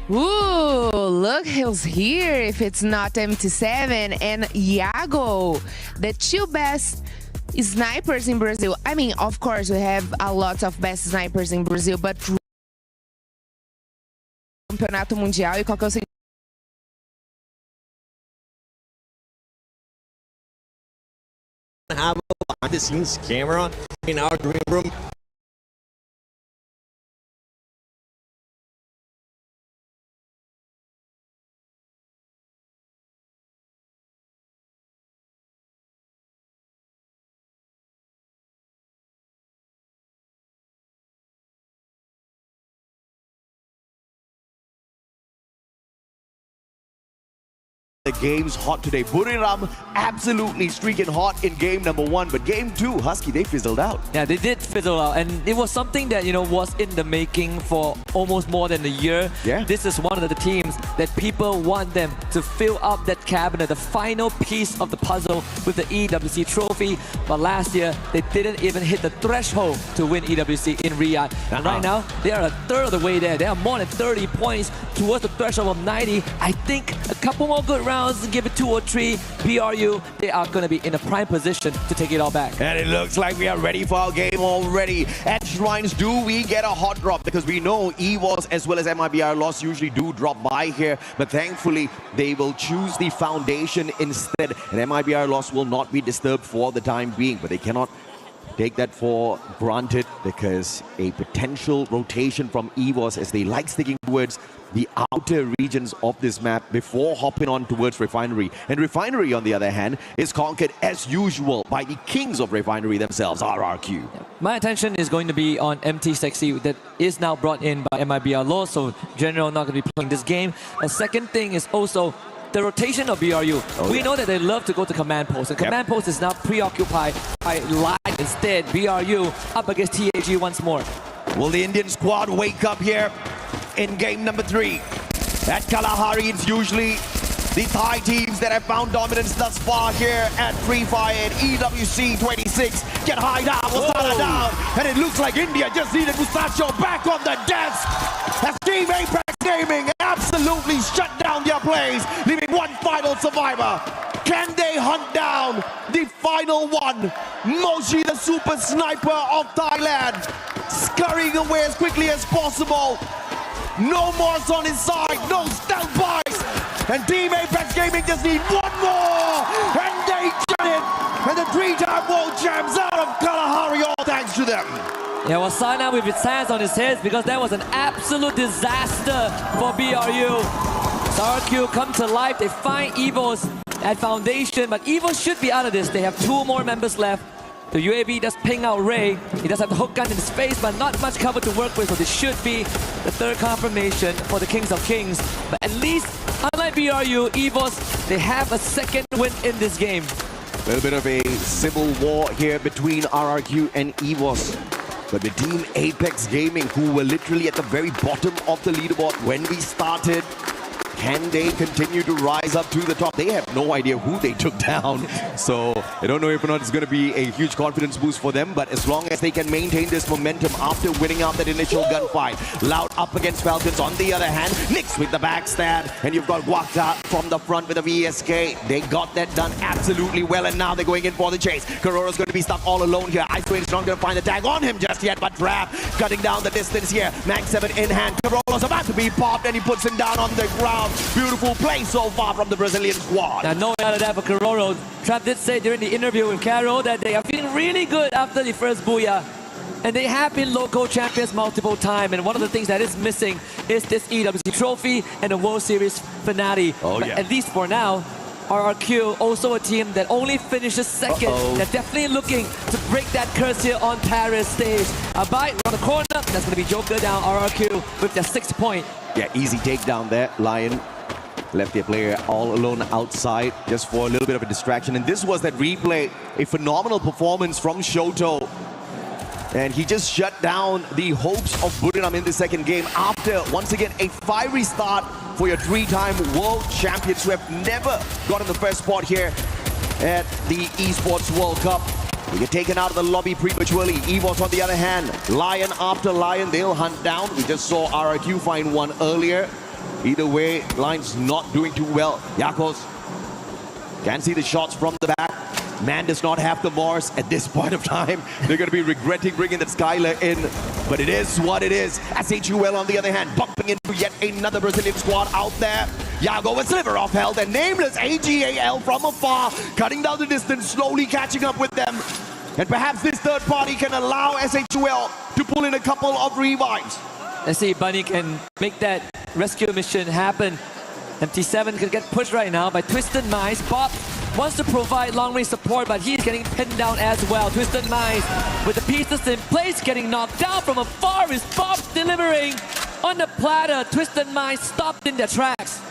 Speaker 14: Ooh, look who's here if it's not MT7 and Iago, the two best snipers in Brazil. I mean, of course, we have a lot of best snipers in Brazil, but Campeonato Mundial e qual que é o seguinte?
Speaker 4: Have a behind the scenes camera in our green room.
Speaker 17: The game's hot today. Buriram absolutely streaking hot in game number 1, but game 2, Husky, they fizzled out.
Speaker 5: Yeah, they did fizzle out, and it was something that, you know, was in the making for almost more than a year.
Speaker 17: Yeah.
Speaker 5: This is one of the teams that people want them to fill up that cabinet, the final piece of the puzzle with the EWC trophy. But last year, they didn't even hit the threshold to win EWC in Riyadh. And right now, they are a third of the way there. They are more than 30 points towards the threshold of 90. I think a couple more good rounds, give it 2 or 3, BRU, they are going to be in a prime position to take it all back.
Speaker 17: And it looks like we are ready for our game already. At Shrines, do we get a hot drop? Because we know EVOS as well as MIBR Loss usually do drop by here, but thankfully they will choose the foundation instead, and MIBR Loss will not be disturbed for the time being, but they cannot take that for granted because a potential rotation from EVOS, as they like sticking towards the outer regions of this map before hopping on towards Refinery. And Refinery, on the other hand, is conquered as usual by the kings of Refinery themselves, RRQ.
Speaker 5: My attention is going to be on MT Sexy, that is now brought in by MIBR Law, so General not going to be playing this game. A second thing is also the rotation of BRU. We know that they love to go to command post, and command post is now preoccupied by Live. Instead, BRU up against TAG once more.
Speaker 17: Will the Indian squad wake up here in game number 3? At Kalahari, it's usually the Thai teams that have found dominance thus far here at Free Fire and EWC 26. Get high down, Wasana down, and it looks like India just needed Musacho back on the desk as Team Apex Gaming absolutely shut down their plays, leaving one final survivor. Can they hunt down the final one? Moshi, the super sniper of Thailand, scurrying away as quickly as possible. No Morse on his side, no stealth buys. And Team Apex Gaming just need one more. And they get it. And the three-time world champs out of Kalahari, all thanks to them.
Speaker 5: Yeah, well, Sana with his hands on his head because that was an absolute disaster for BRU. So RRQ come to life. They find Evos at Foundation, but Evos should be out of this. They have 2 more members left. The UAV does ping out Ray. He does have the hook gun in his face, but not much cover to work with, so this should be the 3rd confirmation for the Kings of Kings. But at least, unlike BRU, Evos, they have a 2nd win in this game.
Speaker 17: A little bit of a civil war here between RRQ and Evos. But the Team Apex Gaming, who were literally at the very bottom of the leaderboard when we started, can they continue to rise up to the top? They have no idea who they took down. So I don't know if or not it's going to be a huge confidence boost for them. But as long as they can maintain this momentum after winning out that initial gunfight. Loud up against Falcons. On the other hand, Nix with the backstab. And you've got Wakta from the front with a VSK. They got that done absolutely well. And now they're going in for the chase. Karora's going to be stuck all alone here. Icewave's not going to find the tag on him just yet. But Trap cutting down the distance here. Max 7 in hand. Karora's about to be popped. And he puts him down on the ground. Beautiful play so far from the Brazilian squad.
Speaker 5: Now, no doubt of that for Karoro. Trap did say during the interview with Karo that they are feeling really good after the first booyah. And they have been local champions multiple times. And one of the things that is missing is this EWC trophy and the World Series finale.
Speaker 17: Oh,
Speaker 5: but
Speaker 17: yeah.
Speaker 5: at least for now, RRQ, also a team that only finishes 2nd. They're definitely looking to break that curse here on Paris stage. A bite around the corner. That's going to be Joker down RRQ with their 6th point.
Speaker 17: Yeah, easy takedown there. Lion left their player all alone outside just for a little bit of a distraction. And this was that replay, a phenomenal performance from Shoto. And he just shut down the hopes of Buriram in the 2nd game after, once again, a fiery start for your 3-time world champions who have never gotten the first spot here at the Esports World Cup. They get taken out of the lobby prematurely. Evos, on the other hand, Lion after Lion, they'll hunt down. We just saw RRQ find one earlier. Either way, Lion's not doing too well. Yakos can see the shots from the back. Man does not have the Morse at this point of time. They're going to be regretting bringing that Skylar in. But it is what it is. SHUL, on the other hand, bumping into yet another Brazilian squad out there. Yago with sliver of health and nameless AGAL from afar, cutting down the distance, slowly catching up with them. And perhaps this 3rd party can allow SHUL to pull in a couple of revives.
Speaker 5: Let's see if Bunny can make that rescue mission happen. MT7 could get pushed right now by Twisted Minds. Bob wants to provide long-range support, but he's getting pinned down as well. Twisted Minds with the pieces in place, getting knocked down from afar. Is Bob delivering on the platter? Twisted Minds stopped in their tracks.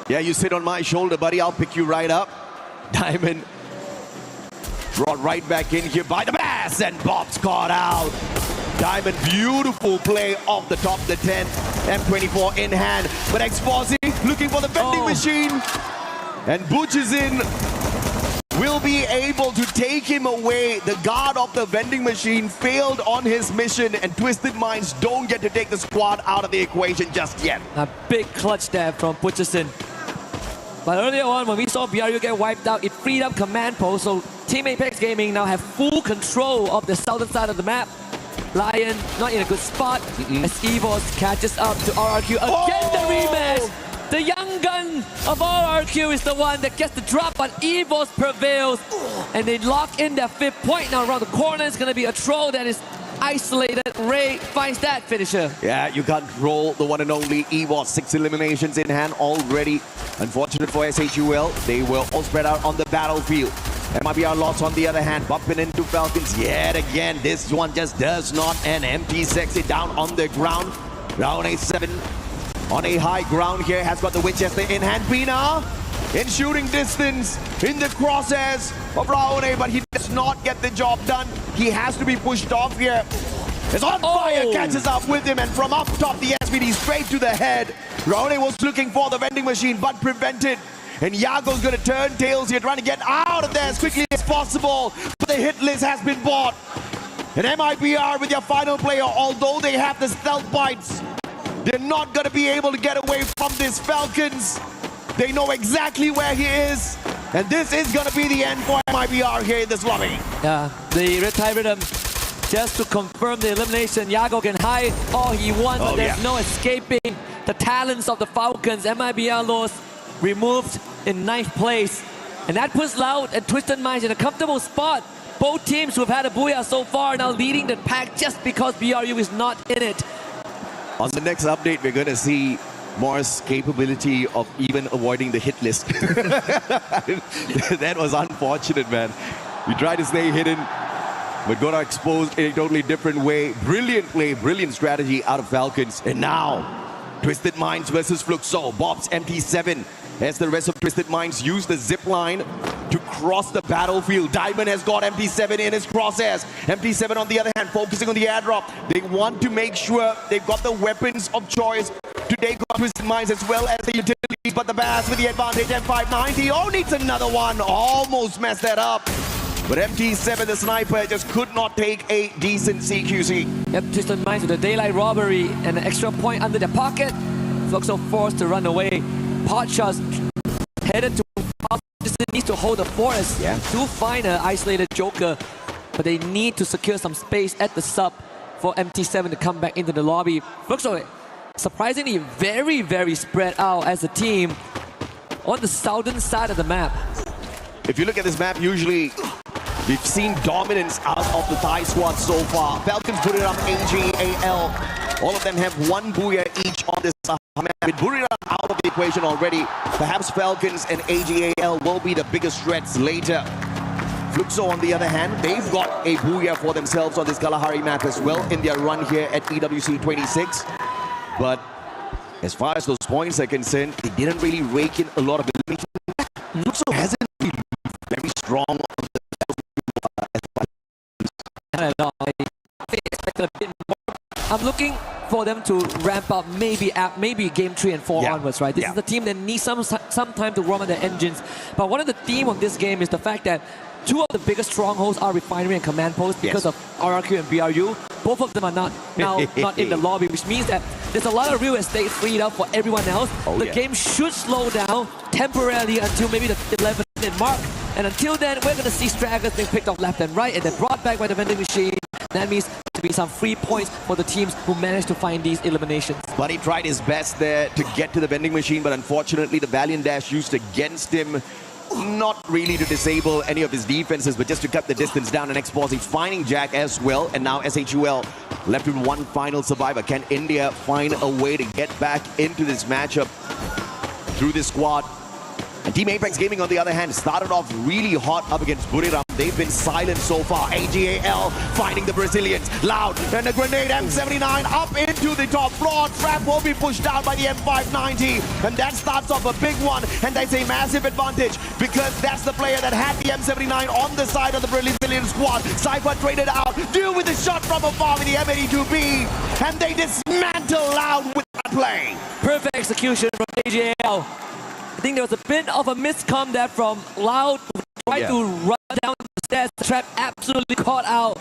Speaker 17: Yeah, you sit on my shoulder, buddy. I'll pick you right up. Diamond brought right back in here by the pass, and Bob's caught out. Diamond, beautiful play off the top of the 10. M24 in hand, but Exposi looking for the vending machine. And Butch is in. Will be able to take him away. The guard of the vending machine failed on his mission, and Twisted Minds don't get to take the squad out of the equation just yet.
Speaker 5: A big clutch there from Butcherson. But earlier on, when we saw BRU get wiped out, it freed up command post, so Team Apex Gaming now have full control of the southern side of the map. Lion not in a good spot as Evos catches up to RRQ. Again, the rematch! The young gun of RRQ is the one that gets the drop, but Evos prevails. And they lock in their 5th point. Now around the corner is going to be a troll that is isolated. Ray finds that finisher.
Speaker 17: Yeah, you can't roll the one and only Evos. 6 eliminations in hand already. Unfortunate for SHUL, they were all spread out on the battlefield. MIBR loss on the other hand, bumping into Falcons yet again. This one just does not end. Empty Sexy down on the ground. Round A7 on a high ground here, has got the Winchester in hand. Pina in shooting distance, in the crosshairs of Raone, but he does not get the job done. He has to be pushed off here. As on fire catches up with him, and from up top the SVD straight to the head. Raone was looking for the vending machine, but prevented. And Yago's going to turn tails here, trying to get out of there as quickly as possible. But the hit list has been bought. And MIBR with your final player, although they have the stealth bites, they're not going to be able to get away from this Falcons. They know exactly where he is. And this is going to be the end for MIBR here in this lobby.
Speaker 5: Yeah, the Red Tide Rhythm, just to confirm the elimination, Yago can hide all he wants, but there's no escaping the talents of the Falcons. MIBR lost, removed in 9th place. And that puts Loud and Twisted Minds in a comfortable spot. Both teams who have had a booyah so far now leading the pack just because BRU is not in it.
Speaker 17: On the next update, we're going to see Mars' capability of even avoiding the hit list. That was unfortunate, man. We tried to stay hidden, but got exposed in a totally different way. Brilliant play, brilliant strategy out of Falcons. And now, Twisted Minds versus Fluxo. Bob's MT7 as the rest of Twisted Minds use the zip line to cross the battlefield. Diamond has got MT7 in his crosshairs. MT7 on the other hand, focusing on the airdrop. They want to make sure they've got the weapons of choice to take on Twisted Minds as well as the utilities, but the Bass with the advantage. M590, oh, needs another one. Almost messed that up. But MT7, the sniper, just could not take a decent CQC.
Speaker 5: Yep, Twisted Minds with the daylight robbery and an extra point under their pocket. Fluxo forced to run away. Potshots headed to needs to hold the forest to find an isolated Joker, but they need to secure some space at the sub for MT7 to come back into the lobby. Fluxo surprisingly very, very spread out as a team on the southern side of the map.
Speaker 17: If you look at this map, usually we've seen dominance out of the Thai squad so far. Falcons put it up AGAL. All of them have one booyah each on this map. With Buriram out of the equation already, perhaps Falcons and AGAL will be the biggest threats later. Fluxo, on the other hand, they've got a booyah for themselves on this Kalahari map as well in their run here at EWC 26. But as far as those points are concerned, they didn't really rake in a lot of elimination. Fluxo hasn't been very strong on the
Speaker 5: I don't know. I expected a bit more. I'm looking for them to ramp up maybe game 3 and 4 onwards, right? This is the team that needs some time to warm up their engines. But one of the theme of this game is the fact that two of the biggest strongholds are Refinery and Command Post because of RRQ and BRU. Both of them are not in the lobby, which means that there's a lot of real estate freed up for everyone else. The game should slow down temporarily until maybe the 11th mark. And until then, we're going to see stragglers being picked off left and right and then brought back by the vending machine. That means to be some free points for the teams who managed to find these eliminations.
Speaker 17: But he tried his best there to get to the vending machine, but unfortunately the Valiant Dash used against him, not really to disable any of his defenses, but just to cut the distance down. And Exposy finding Jack as well, and now SHUL left with one final survivor. Can India find a way to get back into this matchup through this squad? And Team Apex Gaming, on the other hand, started off really hot up against Buriram. They've been silent so far. AGAL finding the Brazilians. Loud, and a grenade M79 up into the top floor. Trap will be pushed down by the M590. And that starts off a big one. And that's a massive advantage because that's the player that had the M79 on the side of the Brazilian squad. Cypher traded out. Deal with the shot from afar with the M82B. And they dismantle Loud with that play.
Speaker 5: Perfect execution from AGAL. I think there was a bit of a miscom there from Loud, tried to run down the stairs. The trap absolutely caught out.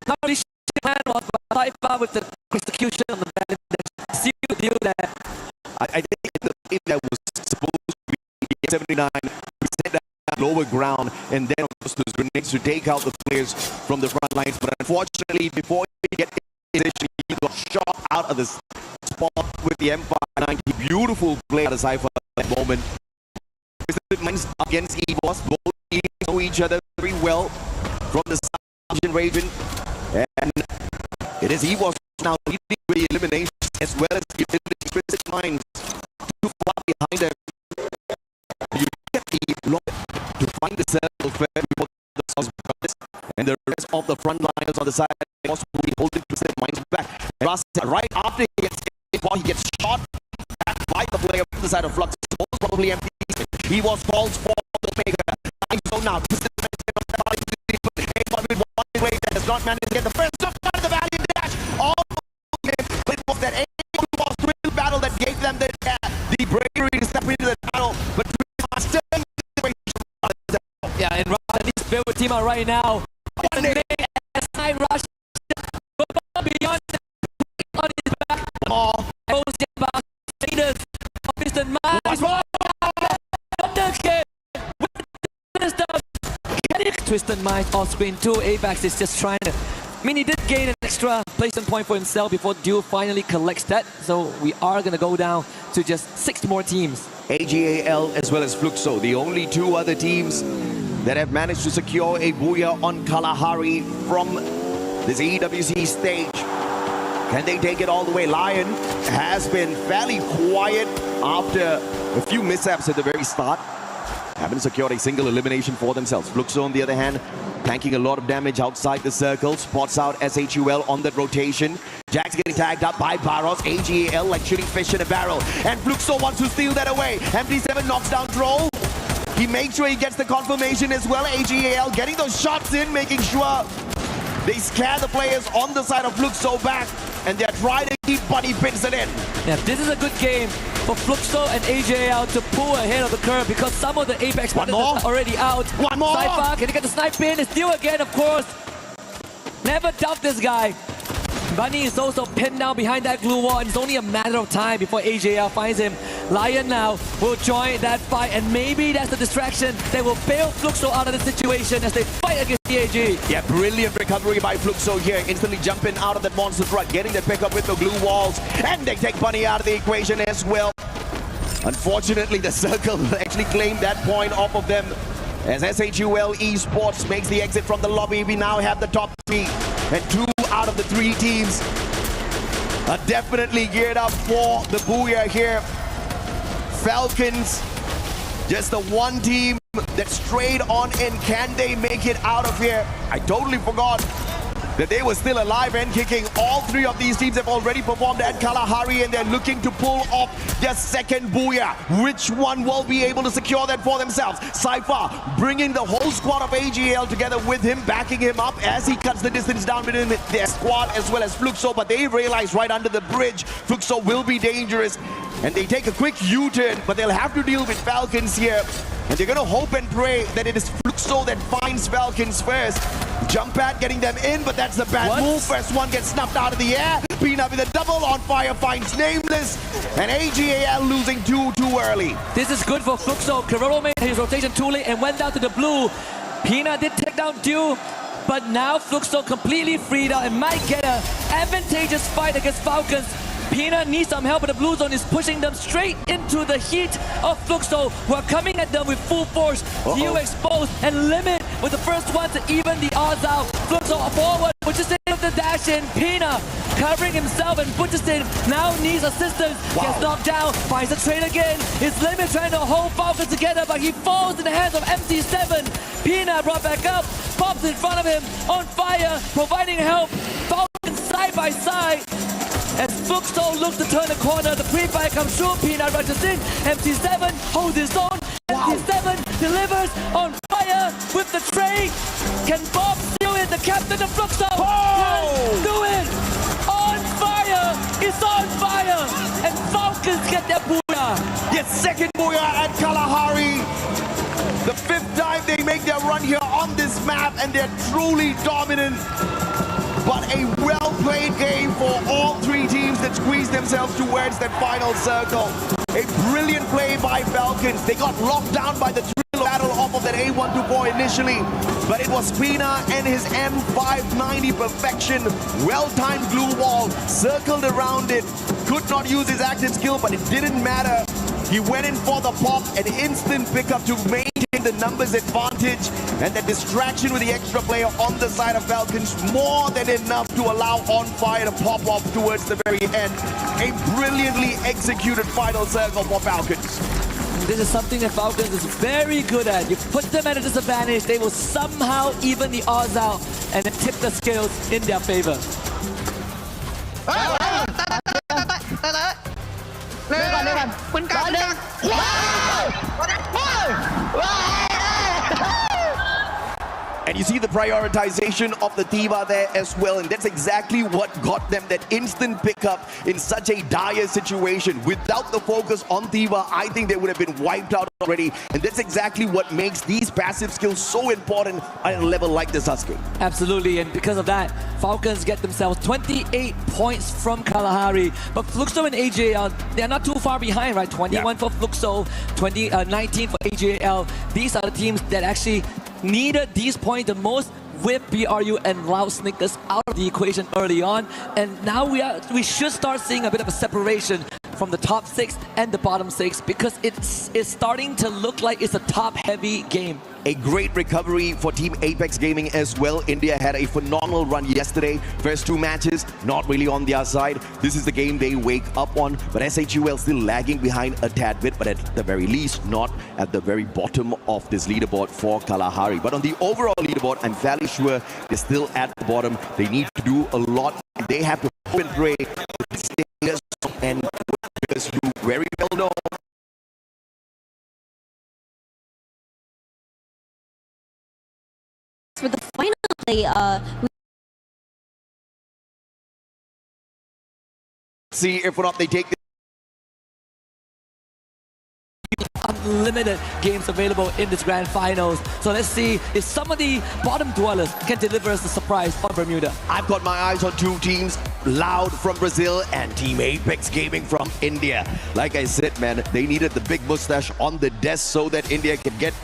Speaker 5: Not really sure the plan was, but Cypher with the execution on the back, see you deal there.
Speaker 17: I think the play that was supposed to be 79, we set that lower ground, and then of course those grenades to take out the players from the front lines. But unfortunately, before he get in position, he got shot out of the spot with the M590. Beautiful play out of Cypher at that moment. Against EVOS, both teams know each other very well from the South region, and it is EVOS now leading with the eliminations as well as the Twisted Minds too far behind them. You get the block to find the circle fair before the South brothers and the rest of the front liners on the side will be holding Twisted Minds back. Right after he gets shot by the player on the side of Flux, most probably empty. He was called for the maker. So now, Twisted Minds with one play that does not manage to get the first stop out of the Valiant Dash. All but it was that was real battle that gave them the bravery to step into the battle. But still
Speaker 5: and Rush needs to build a team out right now. Night Rush beyond on his back. Goes about Twisted Minds. Twisted Minds off screen too. Apex is just trying to... I mean, he did gain an extra placement point for himself before Duel finally collects that. So we are going to go down to just 6 more teams.
Speaker 17: AGAL as well as Fluxo, the only 2 other teams that have managed to secure a booyah on Kalahari from this EWC stage. Can they take it all the way? Lion has been fairly quiet after a few mishaps at the very start. Haven't secured a single elimination for themselves. Fluxo, on the other hand, tanking a lot of damage outside the circle. Spots out SHUL on that rotation. Jack's getting tagged up by Barros. AGAL like shooting fish in a barrel. And Fluxo wants to steal that away. MT7 knocks down Troll. He makes sure he gets the confirmation as well. AGAL getting those shots in, making sure they scare the players on the side of Fluxo back. And they're trying to keep Buddy Pinson in.
Speaker 5: Yeah, this is a good game for Fluxo and AJL to pull ahead of the curve because some of the Apex players are already out.
Speaker 17: One more!
Speaker 5: Cypher, can he get the snipe in? It's Steal again, of course. Never doubt this guy. Bunny is also pinned down behind that glue wall, and it's only a matter of time before AJL finds him. Lion now will join that fight, and maybe that's the distraction that will bail Fluxo out of the situation as they fight against DAG.
Speaker 17: Yeah, brilliant recovery by Fluxo here, instantly jumping out of that monster truck, getting the pickup with the glue walls, and they take Bunny out of the equation as well. Unfortunately, the circle actually claimed that point off of them. As SHUL Esports makes the exit from the lobby, we now have the top 3, and 2 out of the 3 teams are definitely geared up for the booyah here. Falcons, just the one team that strayed on in. Can they make it out of here? I totally forgot that they were still alive and kicking. All 3 of these teams have already performed at Kalahari, and they're looking to pull off their second booyah. Which one will be able to secure that for themselves? Cypher bringing the whole squad of AGL together with him, backing him up as he cuts the distance down between their squad as well as Fluxo. But they realize right under the bridge, Fluxo will be dangerous. And they take a quick U-turn, but they'll have to deal with Falcons here. And they're going to hope and pray that it is Fluxo that finds Falcons first. Jump pad getting them in, but that's a bad move. First one gets snuffed out of the air. Pina with a double on fire finds Nameless. And AGAL losing 2 too early.
Speaker 5: This is good for Fluxo. Karo made his rotation too late and went down to the blue. Pina did take down Dew, but now Fluxo completely freed out and might get an advantageous fight against Falcons. Pina needs some help, but the blue zone is pushing them straight into the heat of Fluxo, who are coming at them with full force. You expose and limit with the first one to even the odds out. Fluxo forward, Butcherson with the dash in. Pina covering himself, and Butcherson now needs assistance. Gets knocked down, finds the trade again. His limit trying to hold Falcons together, but he falls in the hands of MT7. Pina brought back up, pops in front of him, on fire, providing help. Falcons side by side. As Fluxo looks to turn the corner, the pre-fire comes through, Peanut rushes in, MT7 holds his own, MT7 delivers on fire with the trade. Can Bob steal it? The captain of Fluxo can do it! On fire! It's on fire! And Falcons get their booyah!
Speaker 17: Yes, second booyah at Kalahari. The 5th time they make their run here on this map, and they're truly dominant. But a well-played game for all 3 teams that squeeze themselves towards that final circle. A brilliant play by Falcons. They got locked down by the drill battle off of that A124 initially, but it was Pina and his M590 perfection. Well-timed glue wall, circled around it. Could not use his active skill, but it didn't matter. He went in for the pop, an instant pickup to maintain the numbers advantage, and the distraction with the extra player on the side of Falcons more than enough to allow On Fire to pop off towards the very end. A brilliantly executed final circle for Falcons.
Speaker 5: This is something that Falcons is very good at. You put them at a disadvantage, they will somehow even the odds out and then tip the scales in their favor.
Speaker 17: And you see the prioritization of the Diva there as well, and that's exactly what got them that instant pickup in such a dire situation. Without the focus on Diva, I think they would have been wiped out already, and that's exactly what makes these passive skills so important at a level like this, Husky.
Speaker 5: Absolutely, and because of that, Falcons get themselves 28 points from Kalahari, but Fluxo and AJL, they're not too far behind, right? 21 for Fluxo, 19 for AJL. These are the teams that actually needed these points the most with BRU and Loud Snickers out of the equation early on, and now we should start seeing a bit of a separation from the top 6 and the bottom 6 because it's starting to look like it's a top-heavy game.
Speaker 17: A great recovery for Team Apex Gaming as well. India had a phenomenal run yesterday. First 2 matches, not really on their side. This is the game they wake up on, but SHUL still lagging behind a tad bit, but at the very least, not at the very bottom of this leaderboard for Kalahari. But on the overall leaderboard, I'm fairly sure they're still at the bottom. They need to do a lot. They have to hope and pray and because you very well know
Speaker 9: for the final play,
Speaker 17: see if or not they take
Speaker 5: unlimited games available in this grand finals. So let's see if some of the bottom dwellers can deliver us a surprise on Bermuda.
Speaker 17: I've got my eyes on 2 teams, Loud from Brazil and Team Apex Gaming from India. Like I said, man, they needed the big mustache on the desk so that India can get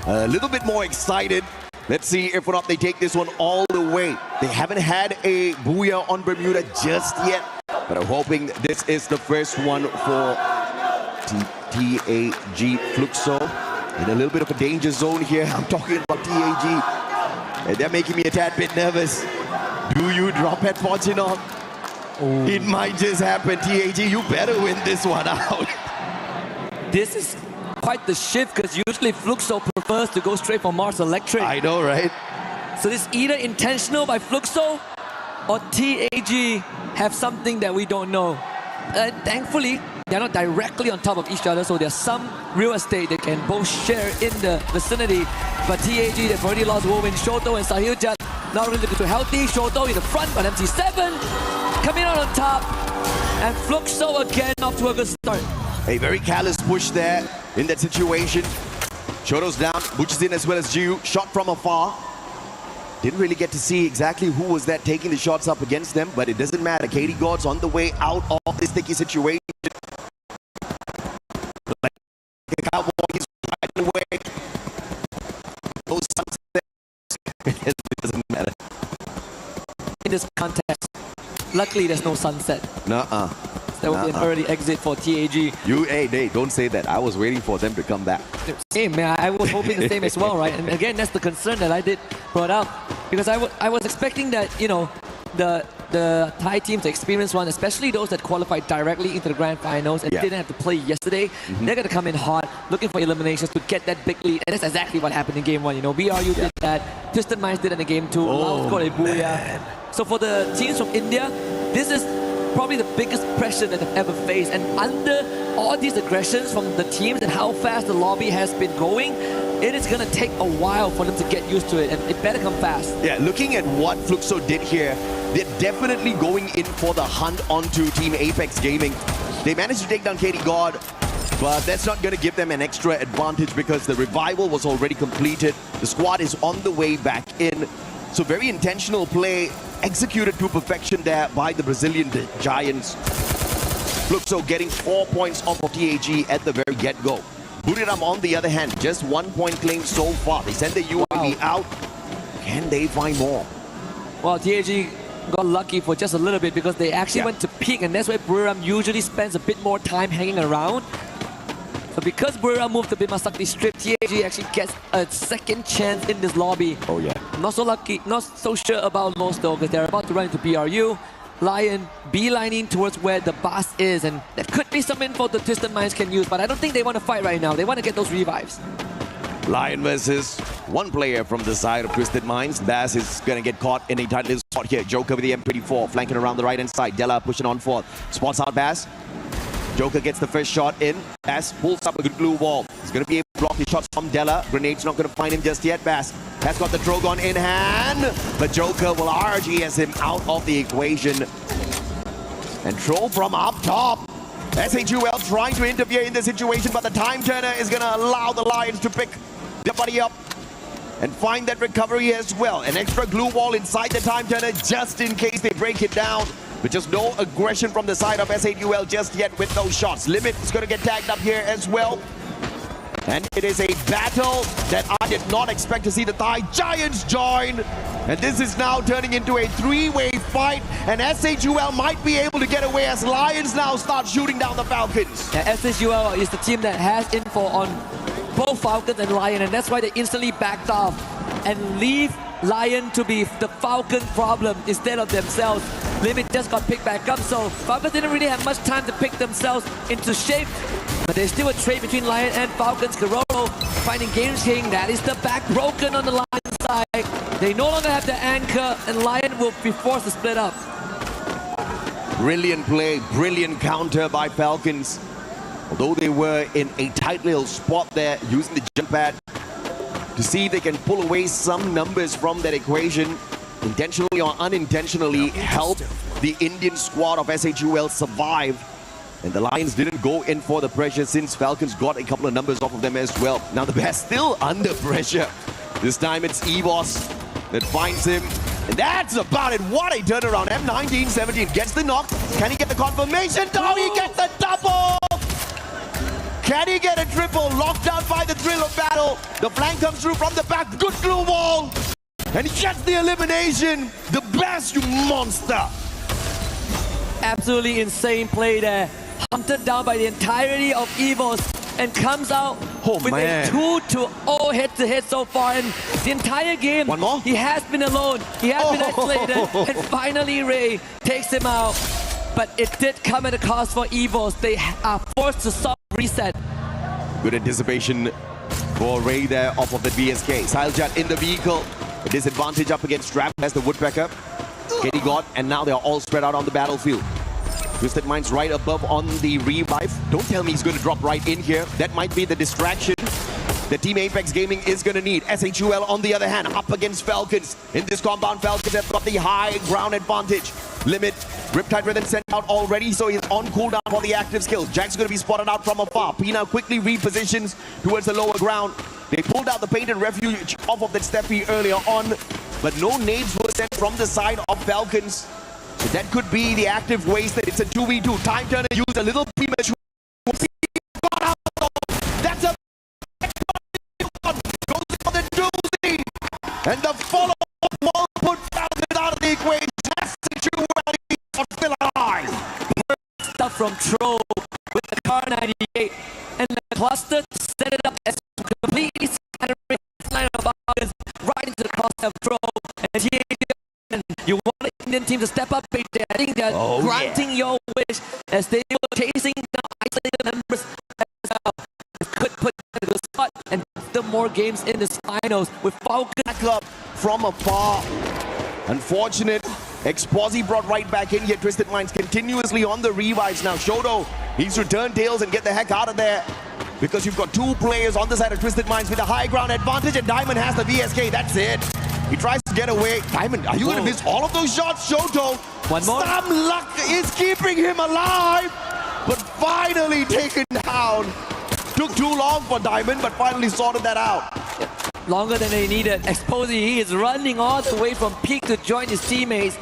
Speaker 17: a little bit more excited. Let's see if or not they take this one all the way. They haven't had a booyah on Bermuda just yet, but I'm hoping this is the first one for TAG Fluxo. In a little bit of a danger zone here. I'm talking about TAG. And they're making me a tad bit nervous. Do you drop at Fortunov? It might just happen. TAG, you better win this one out.
Speaker 5: This is quite the shift because usually Fluxo prefers to go straight for Mars Electric.
Speaker 17: I know, right?
Speaker 5: So this either intentional by Fluxo or TAG have something that we don't know. Thankfully, they're not directly on top of each other, so there's some real estate they can both share in the vicinity. But TAG, they've already lost Woven, Shoto and Sahil Jat. Not really looking too healthy. Shoto in the front, but MT7 coming out on top. And Fluxo again off to a good start.
Speaker 17: A very callous push there in that situation. Shoto's down, Butch is in as well as Jiu. Shot from afar. Didn't really get to see exactly who was that taking the shots up against them, but it doesn't matter. Katie God's on the way out of this sticky situation. Like a cowboy, he's right away. No sunset. It doesn't matter.
Speaker 5: In this context, luckily there's no sunset.
Speaker 17: Nuh-uh.
Speaker 5: There will be an early exit for TAG.
Speaker 17: Hey, don't say that. I was waiting for them to come back.
Speaker 5: Same, man. I was hoping the same as well, right? And again, that's the concern that I did brought up. Because I was expecting that, you know, the Thai teams, the experienced one, especially those that qualified directly into the grand finals and didn't have to play yesterday, they're going to come in hot, looking for eliminations to get that big lead. And that's exactly what happened in game 1. You know, BRU did that, Twisted Minds did it in game 2, Laos got a booyah. So for the teams from India, this is probably the biggest pressure that they've ever faced. And under all these aggressions from the teams and how fast the lobby has been going, it is going to take a while for them to get used to it, and it better come fast.
Speaker 17: Yeah, looking at what Fluxo did here, they're definitely going in for the hunt onto Team Apex Gaming. They managed to take down Katie God, but that's not going to give them an extra advantage because the revival was already completed. The squad is on the way back in. So very intentional play, executed to perfection there by the Brazilian Giants. Fluxo getting 4 points off of TAG at the very get-go. Buriram, on the other hand, just 1 point claim so far. They send the UAV out. Can they find more?
Speaker 5: Well, TAG got lucky for just a little bit because they actually went to peak, and that's where Buriram usually spends a bit more time hanging around. So because Buriram moved to Bimasakti Strip, TAG actually gets a second chance in this lobby.
Speaker 17: Oh yeah.
Speaker 5: Not so lucky, not so sure about most though, because they're about to run into BRU. Lion beelining towards where the boss is, and that could be some info the Twisted Minds can use, but I don't think they want to fight right now. They want to get those revives.
Speaker 17: Lion versus one player from the side of Twisted Minds. Bass is going to get caught in a tight little spot here. Joker with the M24 flanking around the right-hand side. Della pushing on forth. Spots out Bass. Joker gets the first shot in. Bass pulls up a good blue wall. He's going to be able to block the shots from Della. Grenade's not going to find him just yet. Bass has got the Drogon in hand. But Joker will RGS him out of the equation. And Troll from up top. SHUL trying to interfere in the situation, but the time turner is going to allow the Lions to pick their buddy up and find that recovery as well. An extra glue wall inside the time turner just in case they break it down. But just no aggression from the side of SHUL just yet with those shots. Limit is going to get tagged up here as well. And it is a battle that I did not expect to see the Thai Giants join. And this is now turning into a three-way fight. And SHUL might be able to get away as Lions now start shooting down the Falcons.
Speaker 5: Yeah, SHUL is the team that has info on both Falcons and Lion, and that's why they instantly backed off and leave Lion to be the Falcon problem instead of themselves. Limit just got picked back up, so Falcons didn't really have much time to pick themselves into shape. But there's still a trade between Lion and Falcons. Karo finding Game King. That is the back broken on the Lion side. They no longer have the anchor, and Lion will be forced to split up.
Speaker 17: Brilliant play, brilliant counter by Falcons. Although they were in a tight little spot there, using the jump pad to see if they can pull away some numbers from that equation, intentionally or unintentionally help the Indian squad of SHUL survive. And the Lions didn't go in for the pressure since Falcons got a couple of numbers off of them as well. Now the Bears still under pressure. This time it's EVOS that finds him. And that's about it. What a turnaround. M1917 gets the knock. Can he get the confirmation? No, he gets the double! Can he get a triple? Locked down by the thrill of battle. The flank comes through from the back. Good glue wall. And he gets the elimination. The best, you monster.
Speaker 5: Absolutely insane play there. Hunted down by the entirety of EVOS and comes out with a 2-0 head-to-head so far. And the entire game,
Speaker 17: one more?
Speaker 5: He has been alone. He has been isolated. And finally Ray takes him out. But it did come at a cost for EVOS. They are forced to soft reset.
Speaker 17: Good anticipation for Ray there off of the BSK. Silejet in the vehicle. A disadvantage up against Strap as the Woodpecker. Kenny got, and now they're all spread out on the battlefield. Twisted Minds right above on the revive. Don't tell me he's going to drop right in here. That might be the distraction that Team Apex Gaming is going to need. SHUL on the other hand, up against Falcons. In this compound, Falcons have got the high ground advantage. Limit, Riptide Rhythm sent out already, so he's on cooldown for the active skills. Jack's going to be spotted out from afar. Pina quickly repositions towards the lower ground. They pulled out the Painted Refuge off of that Steffi earlier on, but no nades were sent from the side of Falcons. So that could be the active wasted. It's a 2v2. Time Turner used a little premature. That's a goes for the doozy. And the follow-up will put Falcons out of the equation. SHUL still alive.
Speaker 5: Stuff from Tro with the Car 98 and the cluster to set it up as completely scattering line of Falcons right into the cross of Tro. And you want the Indian team to step up. I think they're granting your wish as they were chasing down isolated members as well. It could put them in the spot and the more games in the finals with Falcon.
Speaker 17: Club from afar. Unfortunate. Exposi brought right back in here. Twisted Minds continuously on the revives now. Shoto, he's returned tails and get the heck out of there. Because you've got two players on the side of Twisted Minds with a high ground advantage, and Diamond has the VSK. That's it. He tries to get away. Diamond, are you going to miss all of those shots? Shoto,
Speaker 5: one more.
Speaker 17: Some luck is keeping him alive, but finally taken down. Took too long for Diamond, but finally sorted that out.
Speaker 5: Longer than they needed. Exposi, he is running all the way from peak to join his teammates.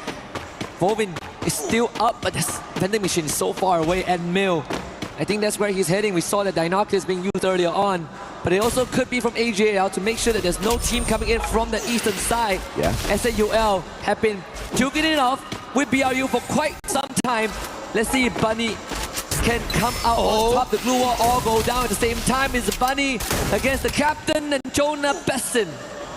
Speaker 5: Vovin is still up, but this vending machine is so far away. And Mill, I think that's where he's heading. We saw the Dinoculus being used earlier on, but it also could be from AJL to make sure that there's no team coming in from the eastern side.
Speaker 17: Yeah.
Speaker 5: SAUL have been duking it off with BRU for quite some time. Let's see if Bunny can come out on top. The glue wall all go down at the same time. Is Bunny against the captain and Jonah Besson.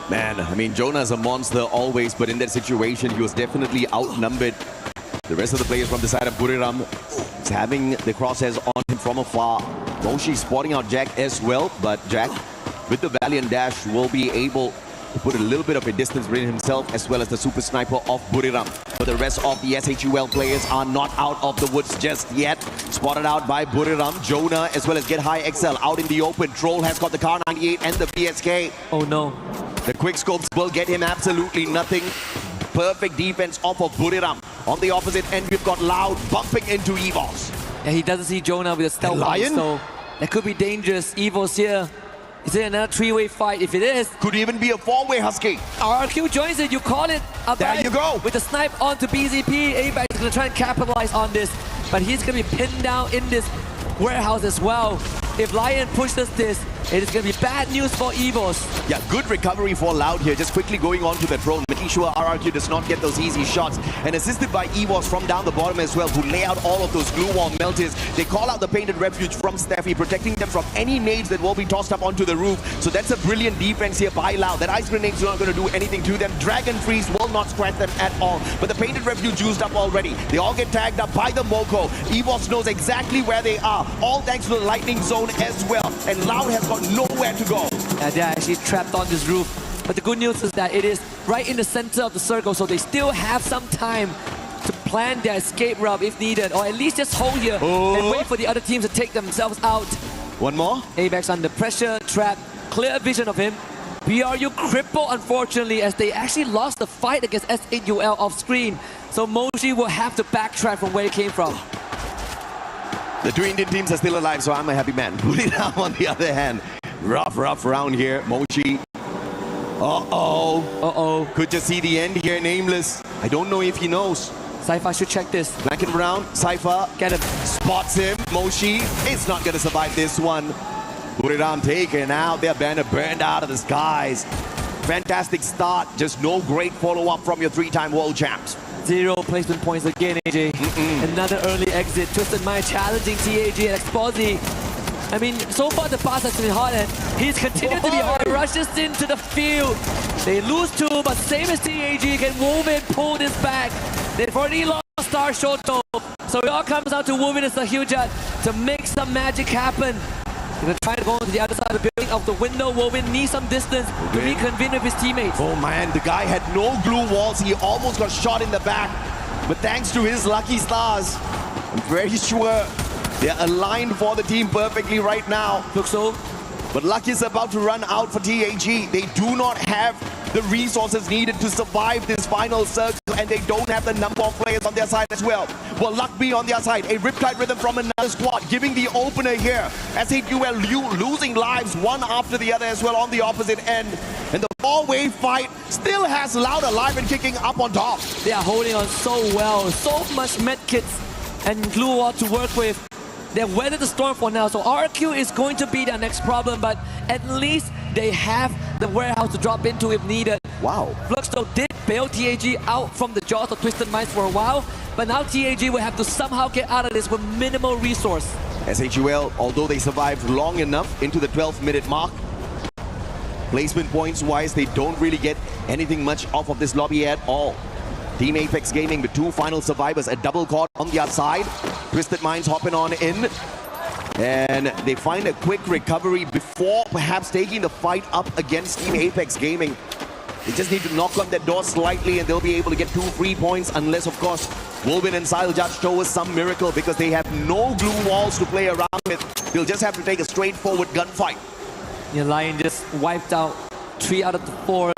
Speaker 17: Man, I mean, Jonah's a monster always, but in that situation, he was definitely outnumbered. The rest of the players from the side of Buriram is having the crosshairs on him from afar. Moshi spotting out Jack as well, but Jack, with the Valiant Dash, will be able to put a little bit of a distance between himself as well as the Super Sniper of Buriram. But the rest of the SHUL players are not out of the woods just yet. Spotted out by Buriram, Jonah, as well as Get High XL out in the open. Troll has got the Car 98 and the VSK.
Speaker 5: Oh no.
Speaker 17: The quick scopes will get him absolutely nothing. Perfect defense off of Buriram. On the opposite end, we've got Loud bumping into EVOS.
Speaker 5: Yeah, he doesn't see Jonah with a stealth
Speaker 17: Lion,
Speaker 5: so that could be dangerous. EVOS here. Is it another three-way fight? If it is,
Speaker 17: could even be a four-way Husky.
Speaker 5: RQ joins it. You call it.
Speaker 17: There you go.
Speaker 5: With the snipe onto BZP. Abax is going to try and capitalize on this, but he's going to be pinned down in this warehouse as well. If Lion pushes this, it is going to be bad news for Evos.
Speaker 17: Yeah, good recovery for Loud here. Just quickly going on to the drone, making sure RRQ does not get those easy shots. And assisted by Evos from down the bottom as well, who lay out all of those glue wall melters. They call out the painted refuge from Steffi, protecting them from any nades that will be tossed up onto the roof. So that's a brilliant defense here by Loud. That ice grenade's not going to do anything to them. Dragon Freeze will not scratch them at all. But the painted refuge used up already. They all get tagged up by the Moko. Evos knows exactly where they are, all thanks to the lightning zone as well. And Loud has got nowhere to go.
Speaker 5: They're actually trapped on this roof. But the good news is that it is right in the center of the circle, so they still have some time to plan their escape route if needed, or at least just hold here and wait for the other teams to take themselves out.
Speaker 17: One more.
Speaker 5: Apex under pressure, trap, clear vision of him. BRU crippled, unfortunately, as they actually lost the fight against SEUL off screen. So Moji will have to backtrack from where he came from.
Speaker 17: The two Indian teams are still alive, so I'm a happy man. Buridam on the other hand, rough round here. Moji. Could just see the end here, Nameless. I don't know if he knows.
Speaker 5: Cypher should check this.
Speaker 17: Black and brown, Cypher.
Speaker 5: Get him.
Speaker 17: Spots him. Moshi is not going to survive this one. Buridam taken out. Their banner burned out of the skies. Fantastic start. Just no great follow-up from your three-time world champs.
Speaker 5: 0 placement points again, AJ. Another early exit. Twisted Mind challenging TAG and Exposi. I mean, so far the pass has been hot and he's continued to be hot. Rushes into the field. They lose 2, but same as TAG, can Woven pull this back? They've already lost Star Shoto. So it all comes down to Woven as a huge to make some magic happen. They're trying to go to the other side of the building of the window. Woven needs some distance to reconvene with his teammates.
Speaker 17: Oh man, the guy had no glue walls. He almost got shot in the back. But thanks to his lucky stars, I'm very sure they're aligned for the team perfectly right now.
Speaker 5: Looks so.
Speaker 17: But luck is about to run out for TAG. They do not have the resources needed to survive this final circle, and they don't have the number of players on their side as well. Will luck be on their side? A Riptide Rhythm from another squad, giving the opener here. SEUL losing lives one after the other as well on the opposite end. And the four-way fight still has Loud alive and kicking up on top.
Speaker 5: They are holding on so well. So much medkits and glue wall to work with. They've weathered the storm for now, so RQ is going to be their next problem, but at least they have the warehouse to drop into if needed.
Speaker 17: Wow.
Speaker 5: Fluxto did bail TAG out from the jaws of Twisted Minds for a while, but now TAG will have to somehow get out of this with minimal resource.
Speaker 17: SHUL, although they survived long enough into the 12-minute mark, placement points-wise, they don't really get anything much off of this lobby at all. Team Apex Gaming with 2 final survivors, a double caught on the outside. Twisted Minds hopping on in. And they find a quick recovery before perhaps taking the fight up against Team Apex Gaming. They just need to knock on that door slightly and they'll be able to get 2 free points, unless, of course, Wolvin and Siljat show us some miracle because they have no glue walls to play around with. They'll just have to take a straightforward gunfight.
Speaker 5: The Lion just wiped out 3 out of the 4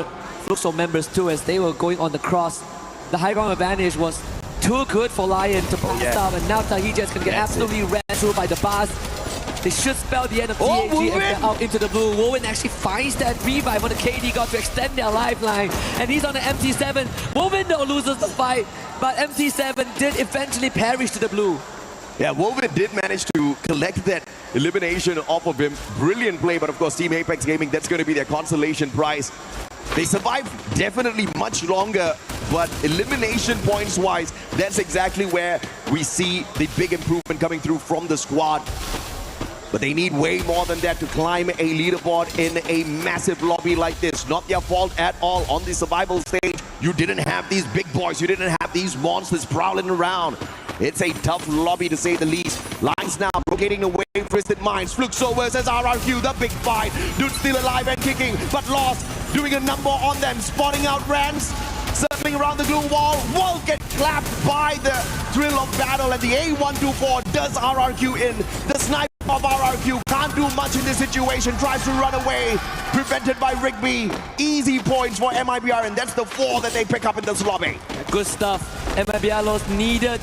Speaker 5: Fluxo members too as they were going on the cross. The high ground advantage was too good for Lion to pass up, and now Tahija can get absolutely ran through by the bars. They should spell the end of TAG and they're out into the blue. Woven actually finds that revive on the KD God to extend their lifeline, and he's on the MT7. Woven though loses the fight, but MT7 did eventually perish to the blue.
Speaker 17: Yeah, Woven did manage to collect that elimination off of him. Brilliant play, but of course Team Apex Gaming, that's going to be their consolation prize. They survived definitely much longer, but elimination points-wise, that's exactly where we see the big improvement coming through from the squad. But they need way more than that to climb a leaderboard in a massive lobby like this. Not their fault at all. On the survival stage, you didn't have these big boys. You didn't have these monsters prowling around. It's a tough lobby to say the least. Lines now rotating away, Twisted Minds. Fluxo versus RRQ, the big fight. Dude still alive and kicking, but lost. Doing a number on them, spotting out Rams. Circling around the glue wall, will get clapped by the thrill of battle, and the A124 does RRQ in. The sniper of RRQ can't do much in this situation, tries to run away, prevented by Rigby. Easy points for MIBR, and that's the 4 that they pick up in this lobby.
Speaker 5: Good stuff. MIBR needed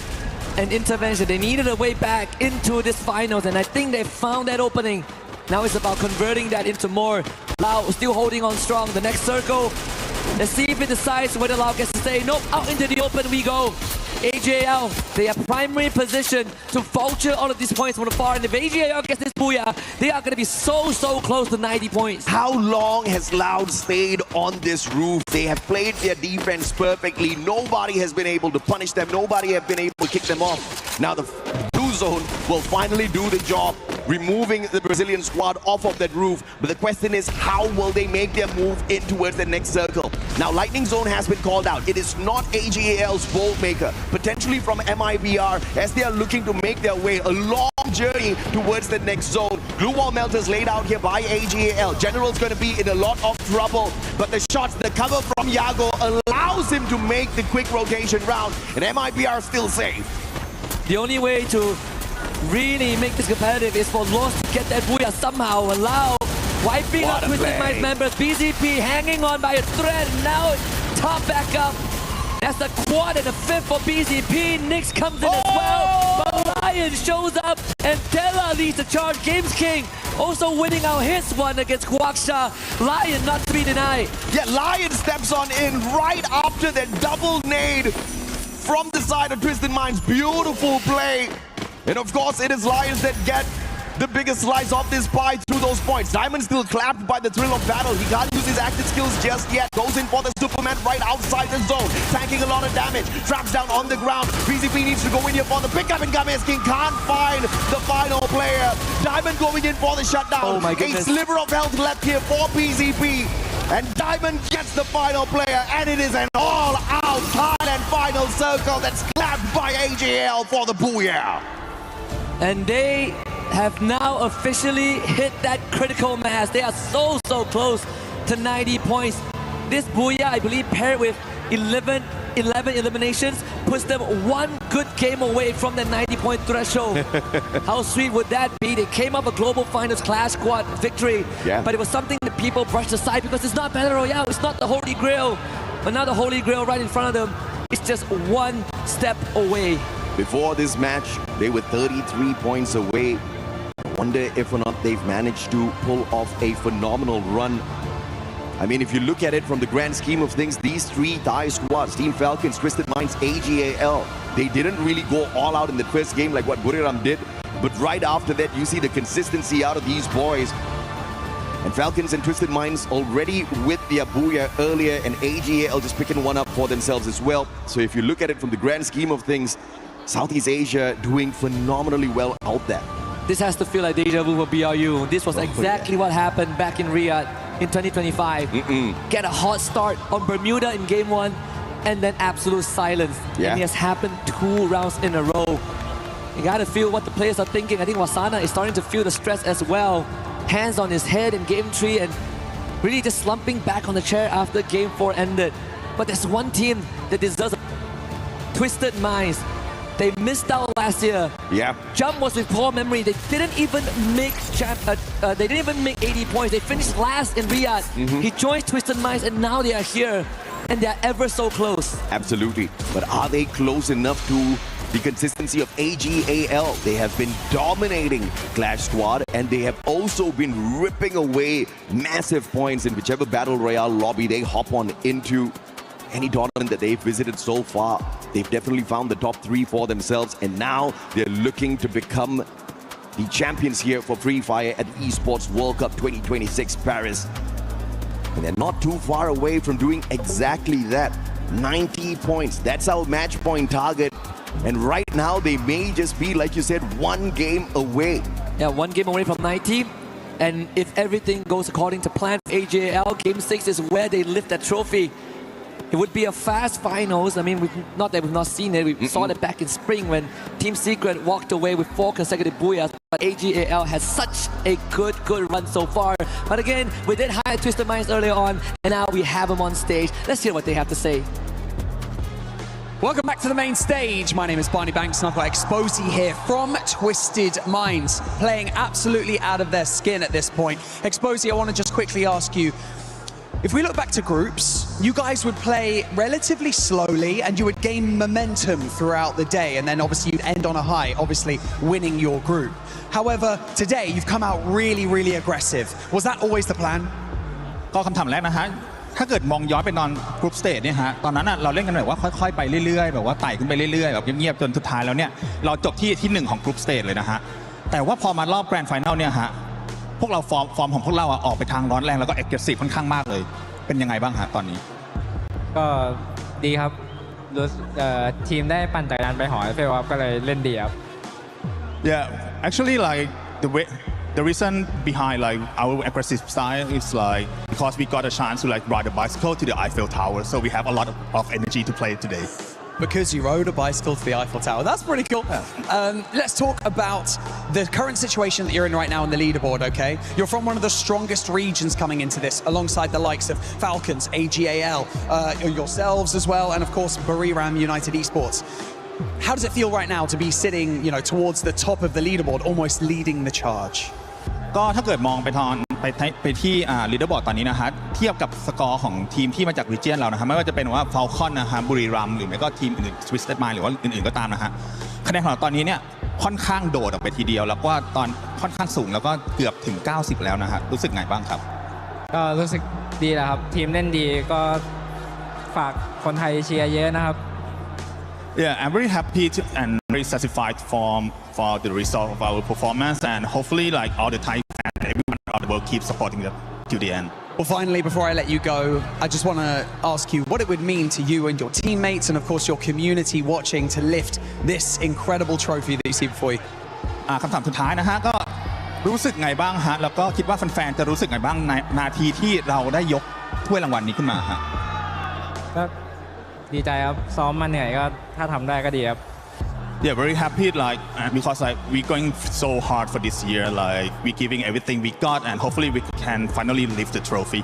Speaker 5: an intervention. They needed a way back into this finals, and I think they found that opening. Now it's about converting that into more. Lau still holding on strong. The next circle, let's see if it decides whether Lau gets to say, nope, out into the open we go. AGL, they have primary position to vulture all of these points from the far. And if AGL gets this booyah, they are going to be so close to 90 points.
Speaker 17: How long has Loud stayed on this roof? They have played their defense perfectly. Nobody has been able to punish them. Nobody has been able to kick them off. Now the blue zone will finally do the job, removing the Brazilian squad off of that roof. But the question is, how will they make their move in towards the next circle? Now, Lightning Zone has been called out. It is not AGAL's bolt maker, potentially from MIBR, as they are looking to make their way a long journey towards the next zone. Glue wall melters laid out here by AGAL. General's going to be in a lot of trouble, but the shots, the cover from Yago allows him to make the quick rotation round, and MIBR still safe.
Speaker 5: The only way to really make this competitive is for Lost to get that booyah somehow. Allow wiping out Twisted Minds members. BZP hanging on by a thread. Now top back up. That's the quad and the fifth for BZP. Nix comes in as well. But Lion shows up and Della leads the charge. Games King also winning out his one against Guaksha. Lion not to be denied.
Speaker 17: Yeah, Lion steps on in right after that double nade from the side of Twisted Minds. Beautiful play. And of course, it is Lions that get the biggest slice of this pie through those points. Diamond still clapped by the thrill of battle. He can't use his active skills just yet. Goes in for the Superman right outside the zone, tanking a lot of damage. Traps down on the ground. BZP needs to go in here for the pickup, and Games King can't find the final player. Diamond going in for the shutdown.
Speaker 5: Oh my goodness.
Speaker 17: A sliver of health left here for BZP. And Diamond gets the final player, and it is an all-out Thailand final circle that's clapped by AGL for the booyah.
Speaker 5: And they have now officially hit that critical mass. They are so close to 90 points. This booyah, I believe, paired with 11 eliminations, puts them one good game away from the 90-point threshold. How sweet would that be? They came up a global finals Clash Squad victory, but it was something that people brushed aside because it's not Battle Royale, it's not the Holy Grail. But now the Holy Grail right in front of them, it's just one step away.
Speaker 17: Before this match, they were 33 points away. I wonder if or not they've managed to pull off a phenomenal run. I mean, if you look at it from the grand scheme of things, these three Thai squads, Team Falcons, Twisted Minds, AGAL, they didn't really go all out in the first game like what Buriram did. But right after that, you see the consistency out of these boys. And Falcons and Twisted Minds already with their booyah earlier, and AGAL just picking one up for themselves as well. So if you look at it from the grand scheme of things, Southeast Asia doing phenomenally well out there.
Speaker 5: This has to feel like deja vu for BRU. This was exactly what happened back in Riyadh in 2025. Get a hot start on Bermuda in game one, and then absolute silence. And it has happened 2 rounds in a row. You gotta feel what the players are thinking. I think Wasana is starting to feel the stress as well. Hands on his head in game 3 and really just slumping back on the chair after game 4 ended. But there's one team that deserves a Twisted Minds. They missed out last year. Jump was with poor memory. They didn't even make 80 points. They finished last in Riyadh. He joined Twisted Minds, and now they are here, and they are ever so close.
Speaker 17: Absolutely. But are they close enough to the consistency of AGAL? They have been dominating Clash Squad, and they have also been ripping away massive points in whichever Battle Royale lobby they hop on into. Any tournament that they've visited so far, they've definitely found the top 3 for themselves, and now they're looking to become the champions here for Free Fire at the Esports World Cup 2026 Paris. And they're not too far away from doing exactly that. 90 points, that's our match point target. And right now they may just be, like you said, 1 game away.
Speaker 5: Yeah, 1 game away from 90. And if everything goes according to plan for AJL, Game 6 is where they lift that trophy. It would be a fast finals. I mean, not that we've not seen it. We saw it back in spring when Team Secret walked away with 4 consecutive booyahs. But AGAL has such a good run so far. But again, we did hire Twisted Minds earlier on, and now we have them on stage. Let's hear what they have to say.
Speaker 8: Welcome back to the main stage. My name is Barney Banks, and I've got Exposy here from Twisted Minds, playing absolutely out of their skin at this point. Exposy, I want to just quickly ask you, if we look back to groups, you guys would play relatively slowly and you would gain momentum throughout the day, and then obviously you'd end on a high, obviously winning your group. However, today you've come out really aggressive. Was that always the plan?
Speaker 18: ก็คำถามแรกนะฮะ ถ้าเกิดมองย้อนไปนอนกรุ๊ปสเตจเนี่ยฮะตอนนั้นเราเล่นกันแบบว่าค่อยๆไปเรื่อยๆแบบว่าไต่ขึ้นไปเรื่อยๆแบบเงียบๆจนสุดท้ายแล้วเนี่ยเราจบที่1ของกรุ๊ปสเตจเลยนะฮะแต่ว่าพอมารอบแกรนด์ไฟนอลเนี่ยฮะพวกเราฟอร์มของพวกเราออกไปทางร้อนแรงแล้วก็ aggressive ค่อนข้างมากเลยเป็นยังไงบ้างฮะตอนนี้
Speaker 15: ก็ดีครับทีมได้ปั่นจักรยานไปหอเฟลก็เลยเล่นดีครับ
Speaker 18: Yeah actually like the reason behind like our aggressive style is like because we got a chance to like ride a bicycle to the Eiffel Tower so we have a lot of energy to play today
Speaker 8: because you rode a bicycle to the Eiffel Tower. That's pretty cool. Let's talk about the current situation that you're in right now on the leaderboard, okay? You're from one of the strongest regions coming into this, alongside the likes of Falcons, AGAL, yourselves as well, and of course, Buriram United Esports. How does it feel right now to be sitting, towards the top of the leaderboard, almost leading the charge?
Speaker 18: ก็ถ้าเกิดมองไปที่ลีดเดอร์บอร์ดตอนนี้นะฮะเทียบกับสกอร์ของทีมที่มาจากรีเจียนเรานะฮะไม่ว่าจะเป็นว่าฟาลคอนนะฮะบุรีรัมย์หรือไม่ก็ทีมอื่นสวิสเตอร์มายหรือว่าอื่นๆก็ตามนะฮะคะแนนของเราตอนนี้เนี่ยค่อนข้างโดดออกไปทีเดียวแล้วก็ตอนค่อนข้างสูงแล้วก็เกือบถึง90แล้วนะฮะรู้สึกไงบ้างครับ
Speaker 15: ก็รู้สึกดีแล้วครับทีมเล่นดีก็ฝากคนไทยเชียร์เยอะนะครับ
Speaker 18: Yeah, I'm very happy and very satisfied for the result of our performance and hopefully like all the Thai fans and everyone around the world keep supporting them to the end.
Speaker 8: Well, finally, before I let you go, I just want to ask you what it would mean to you and your teammates and of course your community watching to lift this incredible trophy that you see before you.
Speaker 18: คำถามสุดท้ายนะฮะก็รู้สึกไงบ้างฮะแล้วก็คิดว่าแฟนๆจะรู้สึกไงบ้างในนาทีที่เราได้ยกถ้วยรางวัลนี้ขึ้นมาฮะ
Speaker 15: ดีใจครับซ้อมมาเหนื่อยก็ถ้าทำได้ก็ดีครับ
Speaker 18: Yeah, very happy like because like we going so hard for this year like we giving everything we got and hopefully we can finally lift the trophy.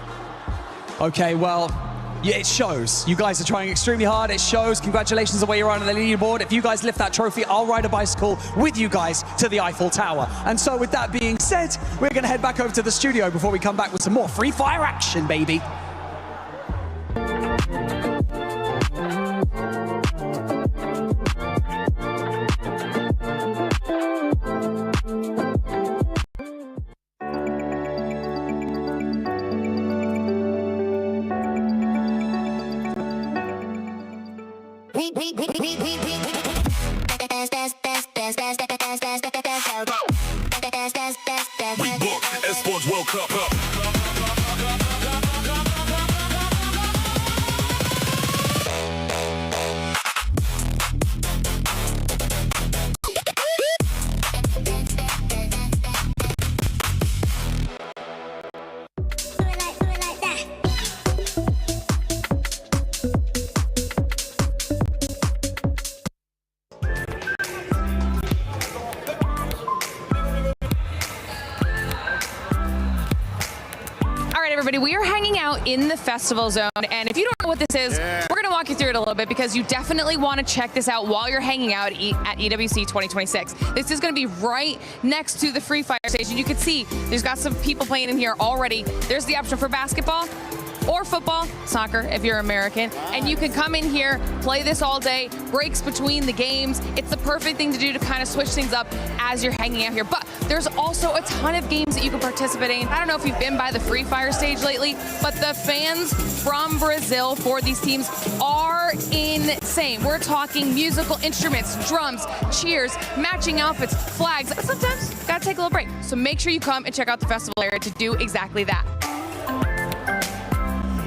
Speaker 8: Okay, well, yeah, it shows. You guys are trying extremely hard. It shows. Congratulations on where you're on the leaderboard. If you guys lift that trophy, I'll ride a bicycle with you guys to the Eiffel Tower. And so with that being said, we're going to head back over to the studio before we come back with some more free fire action, baby.
Speaker 19: Esports World Cup.
Speaker 14: Everybody, we are hanging out in the festival zone, and if you don't know what this is, we're going to walk you through it a little bit because you definitely want to check this out while you're hanging out at EWC 2026. This is going to be right next to the Free Fire station. You can see there's got some people playing in here already. There's the option for basketball or football, soccer if you're American, and you can come in here, play this all day, breaks between the games. It's the perfect thing to do to kind of switch things up as you're hanging out here. But there's also a ton of games that you can participate in. I don't know if you've been by the Free Fire stage lately, but the fans from Brazil for these teams are insane. We're talking musical instruments, drums, cheers, matching outfits, flags. Sometimes gotta take a little break. So make sure you come and check out the festival area to do exactly that.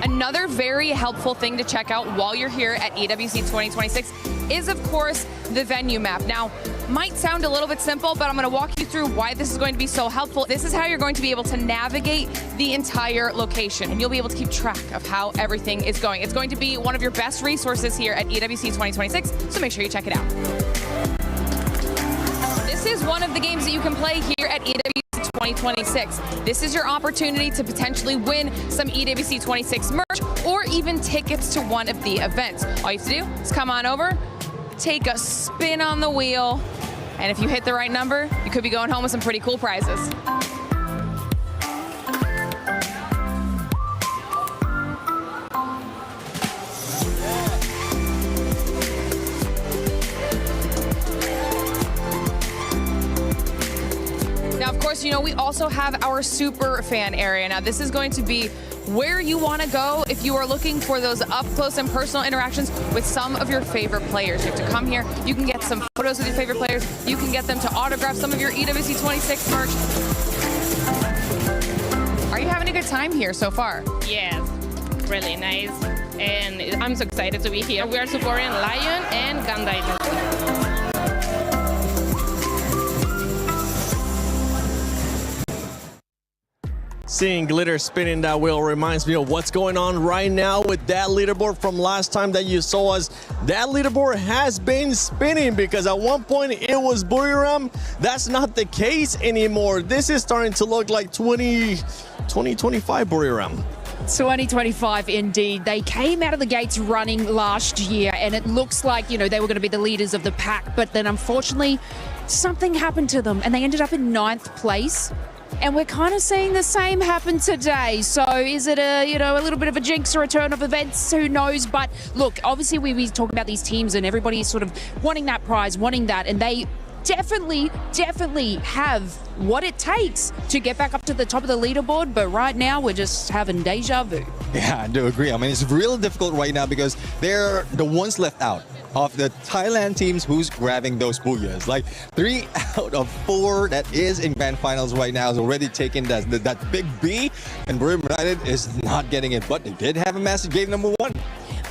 Speaker 14: Another very helpful thing to check out while you're here at EWC 2026 is, of course, the venue map. Now, might sound a little bit simple, but I'm going to walk you through why this is going to be so helpful. This is how you're going to be able to navigate the entire location, and you'll be able to keep track of how everything is going. It's going to be one of your best resources here at EWC 2026, so make sure you check it out. This is one of the games that you can play here at EWC 2026. This is your opportunity to potentially win some EWC 26 merch or even tickets to one of the events. All you have to do is come on over, take a spin on the wheel, and if you hit the right number, you could be going home with some pretty cool prizes. Now, of course, you know, we also have our super fan area. Now, this is going to be
Speaker 20: where you want to go if you are looking for those up close and personal interactions with some of your favorite players. You have to come here. You can get some photos with your favorite players. You can get them to autograph some of your EWC 26 merch. Are you having a good time here so far?
Speaker 21: Yes, really nice. And I'm so excited to be here. We are supporting Lion and Gandai.
Speaker 4: Seeing glitter spinning that wheel reminds me of what's going on right now with that leaderboard from last time that you saw us. That leaderboard has been spinning because at one point it was Buriram. That's not the case anymore. This is starting to look like 2025 Buriram.
Speaker 22: 2025 indeed. They came out of the gates running last year and it looks like, you know, they were going to be the leaders of the pack, but then unfortunately something happened to them and they ended up in 9th place. And we're kind of seeing the same happen today. So is it a little bit of a jinx or a turn of events? Who knows? But look, obviously we talk about these teams and everybody's sort of wanting that prize, wanting that, and they definitely have what it takes to get back up to the top of the leaderboard. But right now we're just having deja vu.
Speaker 6: Yeah, I do agree. I mean, it's real difficult right now because they're the ones left out of the Thailand teams who's grabbing those booyahs. Like 3 out of 4 that is in grand finals right now is already taking that big B, and Buriram United is not getting it, but they did have a massive game number 1.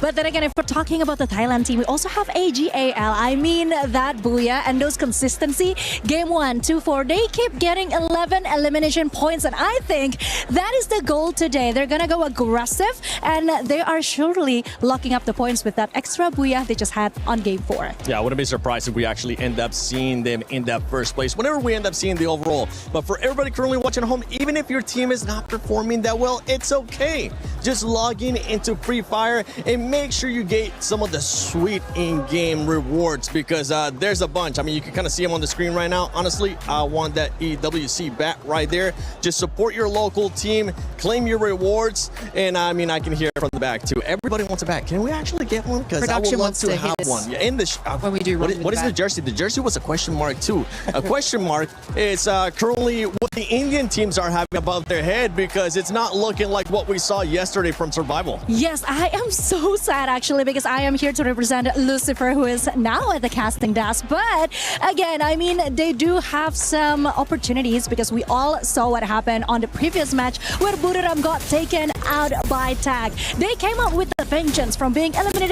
Speaker 3: But then again, if we're talking about the Thailand team, we also have AGAL. I mean, that booyah and those consistency. Game 1, 2, 4, they keep getting 11 elimination points. And I think that is the goal today. They're going to go aggressive and they are surely locking up the points with that extra booyah they just had on Game 4.
Speaker 4: Yeah, I wouldn't be surprised if we actually end up seeing them in that first place whenever we end up seeing the overall. But for everybody currently watching at home, even if your team is not performing that well, it's okay. Just log into Free Fire and make sure you get some of the sweet in-game rewards because there's a bunch. I mean, you can kind of see them on the screen right now. Honestly, I want that EWC bat right there. Just support your local team, claim your rewards, and I mean, I can hear it from the back too. Everybody wants a bat. Can we actually get one? Because I would love to have one. Yeah, in the
Speaker 22: when we do.
Speaker 4: What is the jersey? The jersey was a question mark too. A question mark is currently what the Indian teams are having above their head because it's not looking like what we saw yesterday from Survival.
Speaker 3: Yes, I am so sad actually because I am here to represent Lucifer, who is now at the casting desk. But again, I mean, they do have some opportunities because we all saw what happened on the previous match where Buriram got taken out by tag. They came up with a vengeance from being eliminated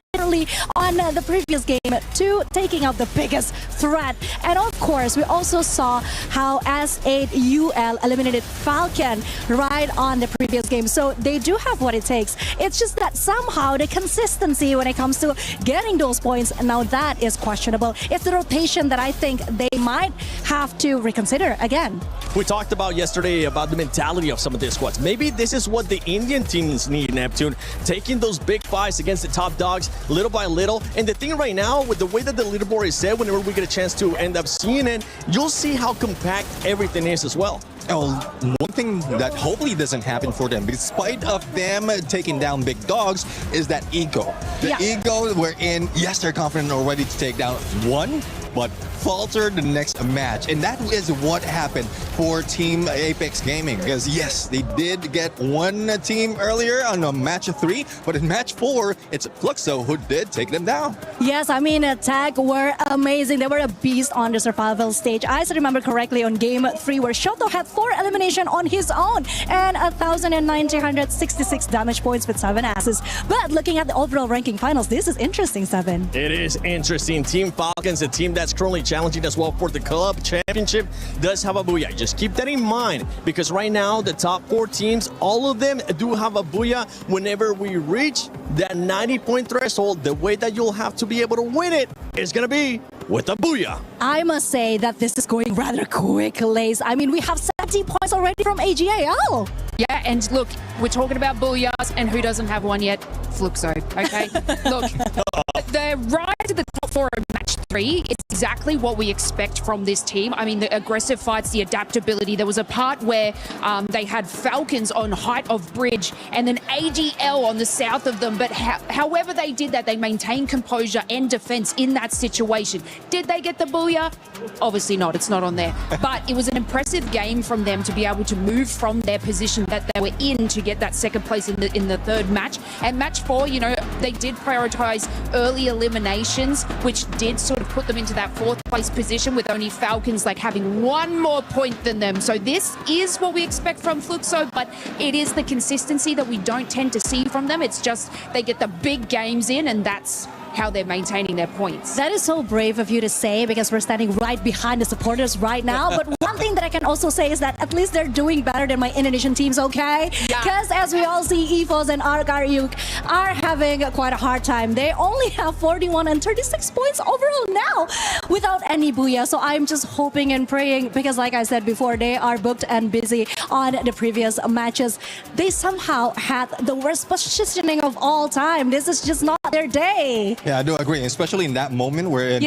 Speaker 3: on the previous game to taking out the biggest threat. And of course, we also saw how S8UL eliminated Falcon right on the previous game. So they do have what it takes. It's just that somehow the consistency when it comes to getting those points, now that is questionable. It's the rotation that I think they might have to reconsider again.
Speaker 4: We talked about yesterday about the mentality of some of these squads. Maybe this is what the Indian teams need, Neptune. Taking those big fights against the top dogs little by little. And the thing right now, with the way that the leaderboard is set, whenever we get a chance to end up seeing it, you'll see how compact everything is as well.
Speaker 6: Oh, one thing that hopefully doesn't happen for them, despite of them taking down big dogs, is that ego. The ego wherein, yes, they're confident already to take down one, but falter the next match. And that is what happened for Team Apex Gaming. Because yes, they did get one team earlier on a match of 3, but in match 4, it's Fluxo who did take them down.
Speaker 3: Yes, I mean, Tag were amazing. They were a beast on the survival stage. I still remember correctly on Game 3 where Shoto had 4 elimination on his own and 1,966 damage points with 7 assists. But looking at the overall ranking finals, this is interesting, 7.
Speaker 4: It is interesting. Team Falcons, a team that's currently challenging as well for the club championship, does have a booyah. Just keep that in mind because right now the top 4 teams, all of them do have a booyah. Whenever we reach that 90-point threshold, the way that you'll have to be able to win it is going to be with a booyah.
Speaker 3: I must say that this is going rather quick, Lace. I mean, we have 70 points already from AGAL.
Speaker 22: Yeah, and look, we're talking about booyahs, and who doesn't have one yet? Fluxo, okay? Look, the rise to the top 4 in match 3 is exactly what we expect from this team. I mean, the aggressive fights, the adaptability. There was a part where they had Falcons on height of bridge and then AGL on the south of them. But however they did that, they maintained composure and defense in that situation. Did they get the booyah? Obviously not. It's not on there. But it was an impressive game from them to be able to move from their position that they were in to get get that second place in the third match. And match 4, you know, they did prioritize early eliminations, which did sort of put them into that 4th place position, with only Falcons like having 1 more point than them. So this is what we expect from Fluxo, but it is the consistency that we don't tend to see from them. It's just they get the big games in, and that's how they're maintaining their points.
Speaker 3: That is so brave of you to say, because we're standing right behind the supporters right now. But one thing that I can also say is that at least they're doing better than my Indonesian teams, okay? Because as we all see, EVOS and Agar are having quite a hard time. They only have 41 and 36 points overall now without any Booyah. So I'm just hoping and praying, because like I said before, they are booked and busy on the previous matches. They somehow had the worst positioning of all time. This is just not their day.
Speaker 6: Yeah, I do agree, especially in that moment where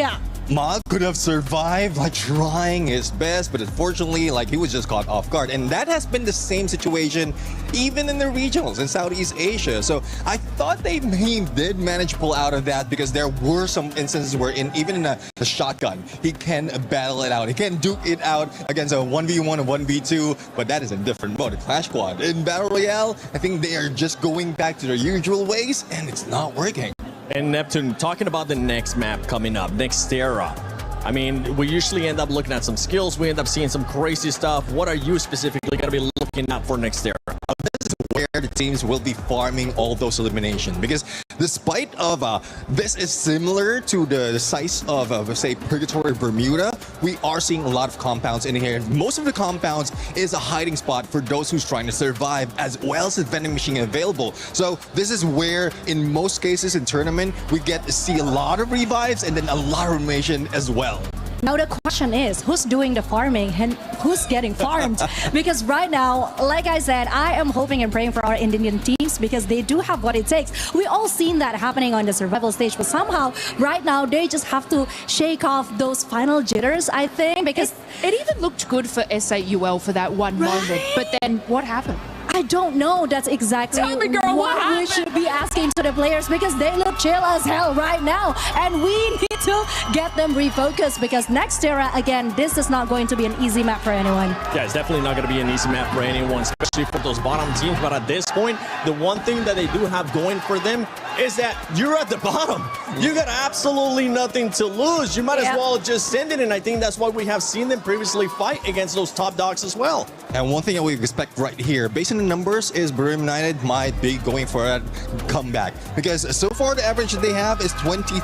Speaker 6: Ma could have survived, like trying his best, but unfortunately, like he was just caught off guard. And that has been the same situation even in the regionals in Southeast Asia. So I thought they did manage to pull out of that, because there were some instances where even in a shotgun, he can battle it out. He can duke it out against a 1v1 or 1v2, but that is a different mode, a Clash Squad. In Battle Royale, I think they are just going back to their usual ways, and it's not working.
Speaker 4: And Neptune, talking about the next map coming up, Nextera. I mean, we usually end up looking at some skills. We end up seeing some crazy stuff. What are you specifically going to be looking at for Nextera?
Speaker 6: This is where the teams will be farming all those eliminations, because despite of this is similar to the size of say Purgatory Bermuda, we are seeing a lot of compounds in here. Most of the compounds is a hiding spot for those who's trying to survive, as well as a vending machine available. So this is where in most cases in tournament we get to see a lot of revives and then a lot of elimination as well.
Speaker 3: Now the question is, who's doing the farming and who's getting farmed? Because right now, like I said, I am hoping and praying for our Indian teams, because they do have what it takes. We all seen that happening on the survival stage, but somehow right now they just have to shake off those final jitters, I think, because
Speaker 22: it even looked good for SAUL for that one moment. But then what happened?
Speaker 3: I don't know. That's exactly
Speaker 22: Tell me, girl, what
Speaker 3: we should be asking to the players, because they look chill as hell right now, and we need to get them refocused, because Nextera, again, this is not going to be an easy map for anyone.
Speaker 4: Yeah, it's definitely not going to be an easy map for anyone, especially for those bottom teams. But at this point, the one thing that they do have going for them is that you're at the bottom. You got absolutely nothing to lose. You might as well just send it, and I think that's why we have seen them previously fight against those top dogs as well.
Speaker 6: And one thing that we expect right here, based on the numbers, is Burim United might be going for a comeback, because so far the average that they have is 20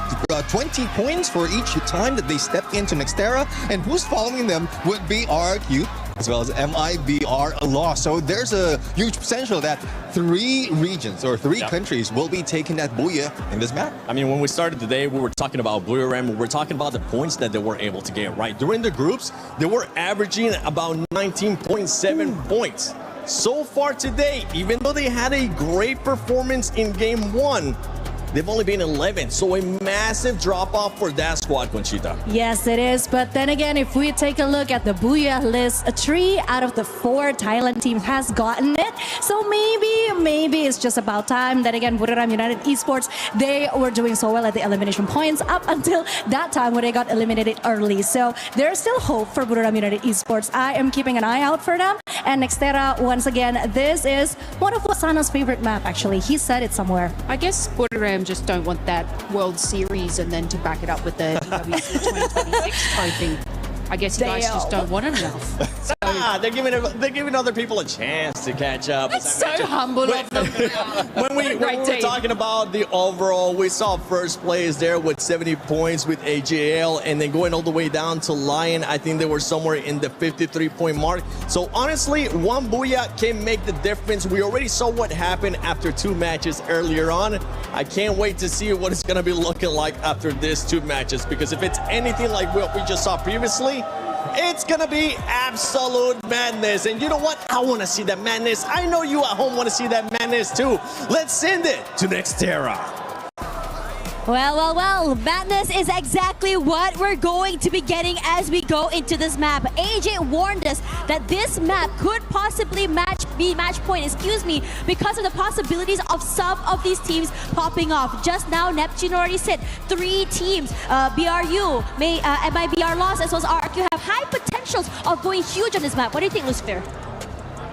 Speaker 6: points for each time that they step into Nextera, and who's following them would be RQ as well as MIBR loss. So there's a huge potential that 3 regions or 3 countries will be taking that Booyah in this map.
Speaker 4: I mean, when we started today, we were talking about Booyah Ram. We were talking about the points that they were able to get, right? During the groups, they were averaging about 19.7 points. So far today, even though they had a great performance in game 1, they've only been 11, so a massive drop-off for that squad, Conchita.
Speaker 3: Yes, it is. But then again, if we take a look at the Booyah list, 3 out of the 4 Thailand teams has gotten it. So maybe it's just about time. Then again, Buriram United Esports, they were doing so well at the elimination points up until that time when they got eliminated early. So there's still hope for Buriram United Esports. I am keeping an eye out for them. And Nextera, once again, this is one of Wasana's favorite map, actually. He said it somewhere.
Speaker 22: I guess Buriram just don't want that World Series and then to back it up with the EWC 2026 trophy. I guess you guys just don't want it enough. So,
Speaker 4: they're giving other people a chance to catch up.
Speaker 22: That's so humble of them.
Speaker 4: When we were talking about the overall, we saw first place there with 70 points with AJL, and then going all the way down to Lion, I think they were somewhere in the 53-point mark. So honestly, one Booyah can make the difference. We already saw what happened after 2 matches earlier on. I can't wait to see what it's going to be looking like after these 2 matches, because if it's anything like what we just saw previously, it's gonna be absolute madness. And you know what? I want to see that madness. I know you at home want to see that madness too. Let's send it to Nextera.
Speaker 9: Well, madness is exactly what we're going to be getting as we go into this map. AJ warned us that this map could possibly be match point, because of the possibilities of some of these teams popping off. Just now, Neptune already said 3 teams, BRU, MIBR loss, as well as RQ have high potentials of going huge on this map. What do you think, Lucifer?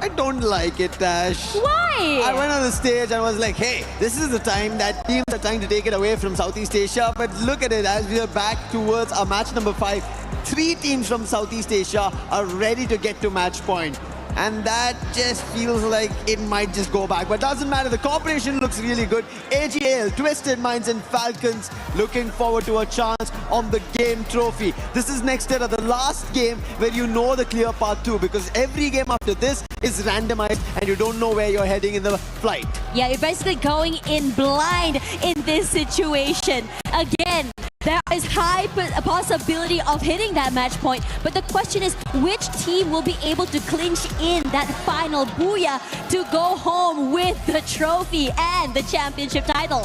Speaker 10: I don't like it, Tash.
Speaker 9: Why?
Speaker 10: I went on the stage and was like, hey, this is the time that teams are trying to take it away from Southeast Asia. But look at it, as we are back towards our match number 5, 3 teams from Southeast Asia are ready to get to match point. And that just feels like it might just go back. But doesn't matter, the cooperation looks really good. AGL, Twisted Minds and Falcons looking forward to a chance on the game trophy. This is next year, the last game where you know the clear path to, because every game after this is randomized and you don't know where you're heading in the flight.
Speaker 9: Yeah, you're basically going in blind in this situation. Again, there is high possibility of hitting that match point, but the question is which team will be able to clinch in that final booyah to go home with the trophy and the championship title.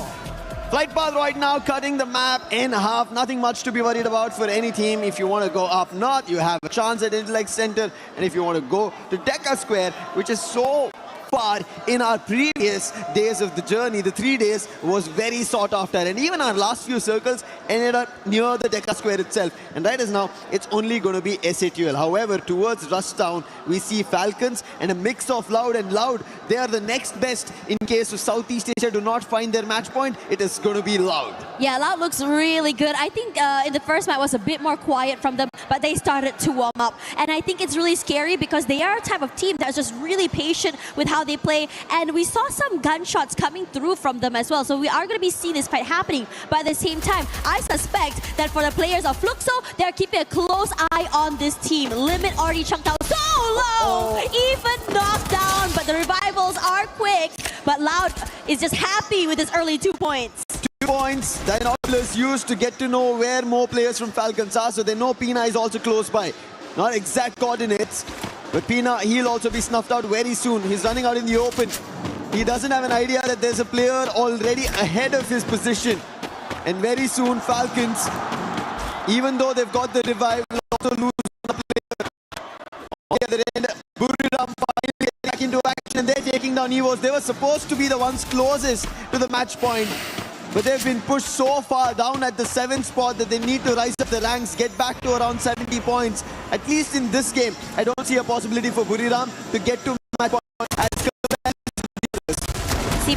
Speaker 10: Flight path right now, cutting the map in half. Nothing much to be worried about for any team. If you want to go up north, you have a chance at Intellect Center. And if you want to go to Deca Square, which is so far in our previous days of the journey, the 3 days was very sought after. And even our last few circles ended up near the Deca Square itself. And right as now, it's only going to be SATL. However, towards Rush Town, we see Falcons and a mix of Loud and Loud. They are the next best in case of Southeast Asia do not find their match point. It is going to be Loud.
Speaker 9: Yeah, Loud looks really good. I think in the first match was a bit more quiet from them, but they started to warm up. And I think it's really scary because they are a type of team that's just really patient with how they play. And we saw some gunshots coming through from them as well. So we are going to be seeing this fight happening. But at the same time, I suspect that for the players of Fluxo, they're keeping a close eye on this team. Limit already chunked out so low, even knocked down. But the revivals are quick. But Loud is just happy with his early 2 points.
Speaker 10: 2 points that Nautilus used to get to know where more players from Falcons are, so they know Pina is also close by. Not exact coordinates, but Pina, he'll also be snuffed out very soon. He's running out in the open. He doesn't have an idea that there's a player already ahead of his position. And very soon, Falcons, even though they've got the revive, will also lose one player. On the other end, Buriram finally back into action, and they're taking down Evos. They were supposed to be the ones closest to the match point, but they've been pushed so far down at the 7th spot that they need to rise up the ranks, get back to around 70 points. At least in this game, I don't see a possibility for Buriram to get to match point as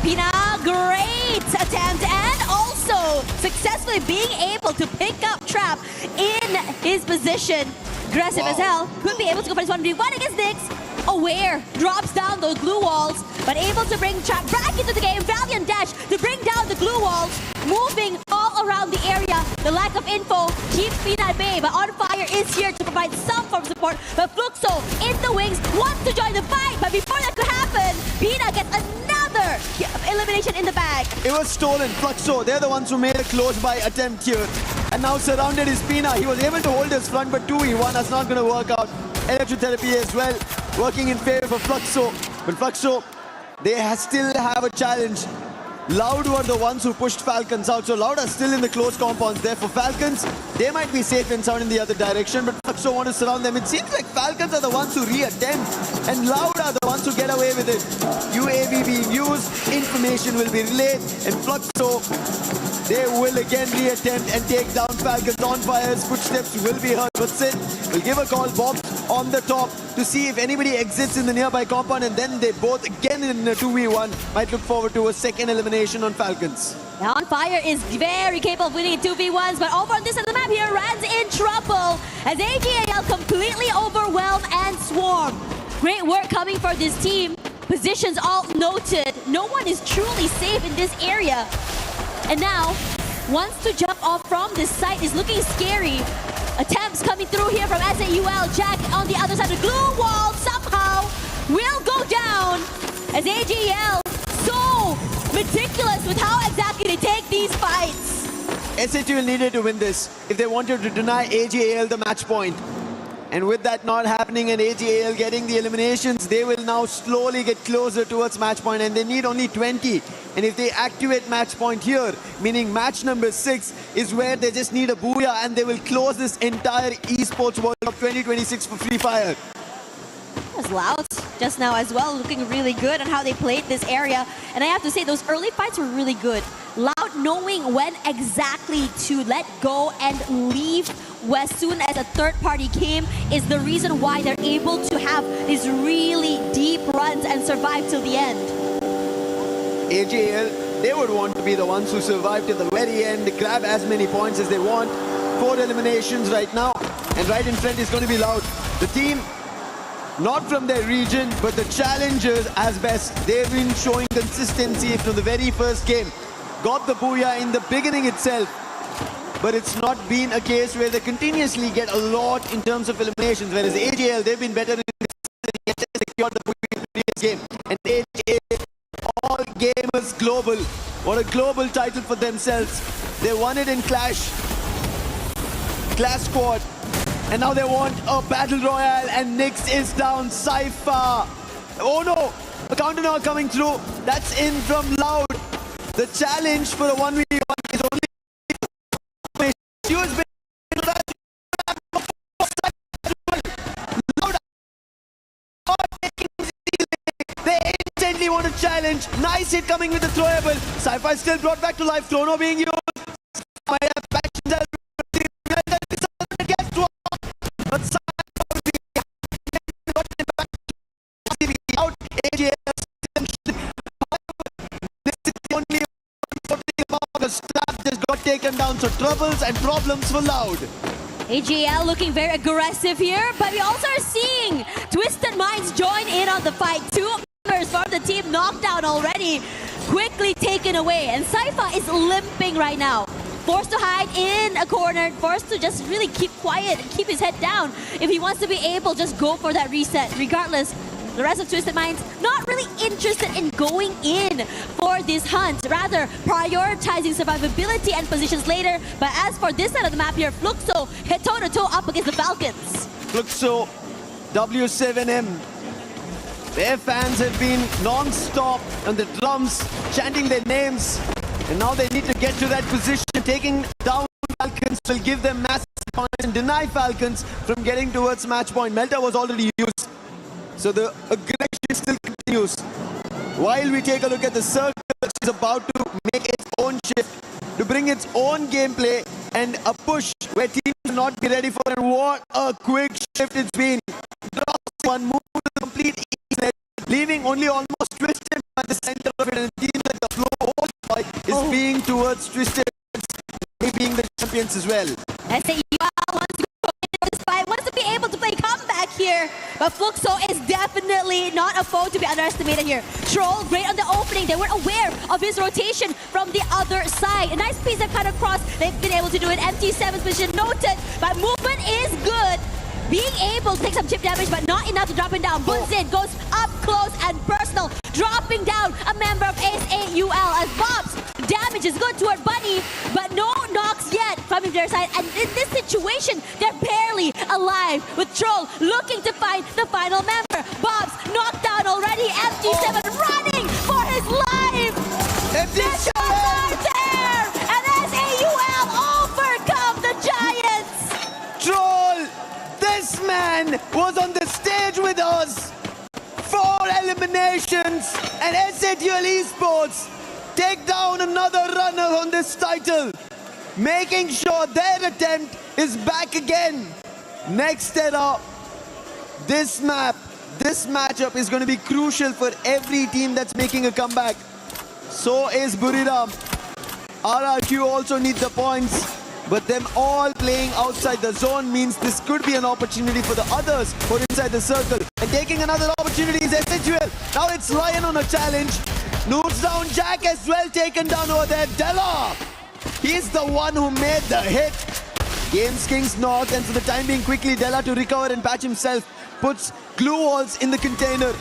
Speaker 9: Pina, great attempt, and also successfully being able to pick up Trap in his position. Aggressive as hell, could be able to go for his 1v1 against Nyx. Aware, drops down those glue walls, but able to bring Trap back into the game. Valiant dash to bring down the glue walls, moving all around the area. The lack of info keeps Pina at bay, but On Fire is here to provide some form of support. But Fluxo in the wings wants to join the fight, but before that could happen, Pina gets another elimination in the bag.
Speaker 10: It was stolen. Fluxo, they're the ones who made a close-by attempt here. And now surrounded is Pina. He was able to hold his front, but 2v1 that's not going to work out. Electrotherapy as well, working in favor for Fluxo. But Fluxo, they still have a challenge. Loud were the ones who pushed Falcons out, so Loud are still in the close compounds there. For Falcons, they might be safe and sound in the other direction, but Fluxo want to surround them. It seems like Falcons are the ones who re-attempt, and Loud are the ones who get away with it. UAV being used, information will be relayed, and Fluxo, they will again re-attempt and take down Falcons. On Fire's footsteps will be heard, but Sid will give a call, Bob, on the top to see if anybody exits in the nearby compound, and then they both again in a 2v1 might look forward to a second elimination on Falcons.
Speaker 9: Now On Fire is very capable of winning 2v1s, but over on this side of the map here, Rand's in trouble as AGAL completely overwhelmed and swarm. Great work coming for this team. Positions all noted. No one is truly safe in this area. And now, wants to jump off from this site is looking scary. Attempts coming through here from SAUL. Jack on the other side. The glue wall somehow will go down as AGL so meticulous with how exactly they take these fights.
Speaker 10: SATL needed to win this if they wanted to deny AGAL the match point. And with that not happening and AGAL getting the eliminations, they will now slowly get closer towards match point, and they need only 20. And if they activate match point here, meaning match number 6 is where they just need a booyah and they will close this entire esports World Cup 2026 for Free Fire.
Speaker 9: Was Loud just now as well, looking really good on how they played this area. And I have to say, those early fights were really good. Loud knowing when exactly to let go and leave as soon as a third party came, is the reason why they're able to have these really deep runs and survive till the end.
Speaker 10: AJL, they would want to be the ones who survive to the very end, grab as many points as they want. 4 eliminations right now, and right in front is going to be Loud. The team, not from their region, but the challengers as best. They've been showing consistency from the very first game. Got the booyah in the beginning itself, but it's not been a case where they continuously get a lot in terms of eliminations, whereas AJL, they've been better in secured the booyah in the previous game. And AJL, all gamers global. What a global title for themselves. They won it in Clash Squad. And now they want a Battle Royale, and Nyx is down. Cypher. Oh no! A counter now coming through. That's in from Loud. The challenge for a 1v1 is only... She was They instantly want to challenge. Nice hit coming with the throwable. Cypher is still brought back to life. Chrono being used. Taken down, so troubles and problems for Loud.
Speaker 9: AJL looking very aggressive here, but we also are seeing Twisted Minds join in on the fight. 2 members from the team knocked down already, quickly taken away, and Cypher is limping right now. Forced to hide in a corner, forced to just really keep quiet and keep his head down. If he wants to be able, just go for that reset. Regardless, the rest of Twisted Minds not really interested in going in for this hunt, rather prioritizing survivability and positions later. But as for this side of the map here, Fluxo hit toe-to-toe up against the Falcons.
Speaker 10: Fluxo, W7M. Their fans have been non-stop on the drums, chanting their names. And now they need to get to that position. Taking down Falcons will give them massive points and deny Falcons from getting towards match point. Melta was already used, so the aggression still continues. While we take a look at the circle, which is about to make its own shift, to bring its own gameplay and a push where teams will not be ready for it. What a quick shift it's been. Drops one, move to the complete east, leaving only almost Twisted at the center of it, and a team like the Flow is being towards Twisted, they being the champions as well.
Speaker 9: SEO wants to go into this fight, wants to be able to play comeback here, but Fluxo is definitely not a foe to be underestimated here. Troll, great on the opening. They were aware of his rotation from the other side. A nice piece of cut across. They've been able to do it. MT7's position noted, but movement is good. Being able to take some chip damage, but not enough to drop him down. Bunzin goes up close and personal, dropping down a member of SAUL as Bob's damage is good toward Bunny, but no knocks yet from their side. And in this situation, they're barely alive, with Troll looking to find the final member. Bob's knocked down already. MT7 running for his life.
Speaker 10: MT7
Speaker 9: are there, and SAUL overcome the Giants.
Speaker 10: Troll, this man was on the stage with us. 4 eliminations, and SAUL Esports take down another runner on this title, making sure their attempt is back again. Next era, this matchup is going to be crucial for every team that's making a comeback. So is Buriram. RRQ also need the points, but them all playing outside the zone means this could be an opportunity for the others who are inside the circle. And taking another opportunity is SHUL. Now it's Lion on a challenge. Noobs down, Jack as well taken down over there. Della, he's the one who made the hit. Games Kings North, and for the time being quickly Della to recover and patch himself. Puts glue walls in the container.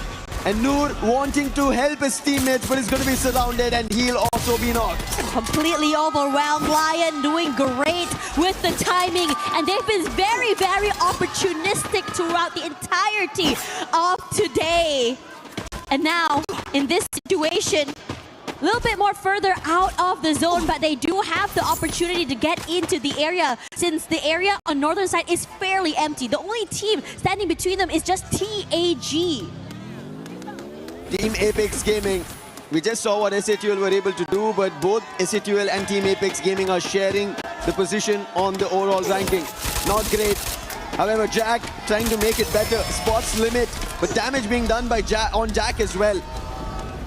Speaker 10: And Noor wanting to help his teammates, but he's going to be surrounded and he'll also be knocked.
Speaker 9: Completely overwhelmed. Lion doing great with the timing, and they've been very, very opportunistic throughout the entirety of today. And now, in this situation, a little bit more further out of the zone, but they do have the opportunity to get into the area, since the area on northern side is fairly empty. The only team standing between them is just TAG.
Speaker 10: Team Apex Gaming. We just saw what SAUL were able to do, but both SAUL and Team Apex Gaming are sharing the position on the overall ranking. not great. However, Jack trying to make it better. Spots limit, but damage being done by Jack as well.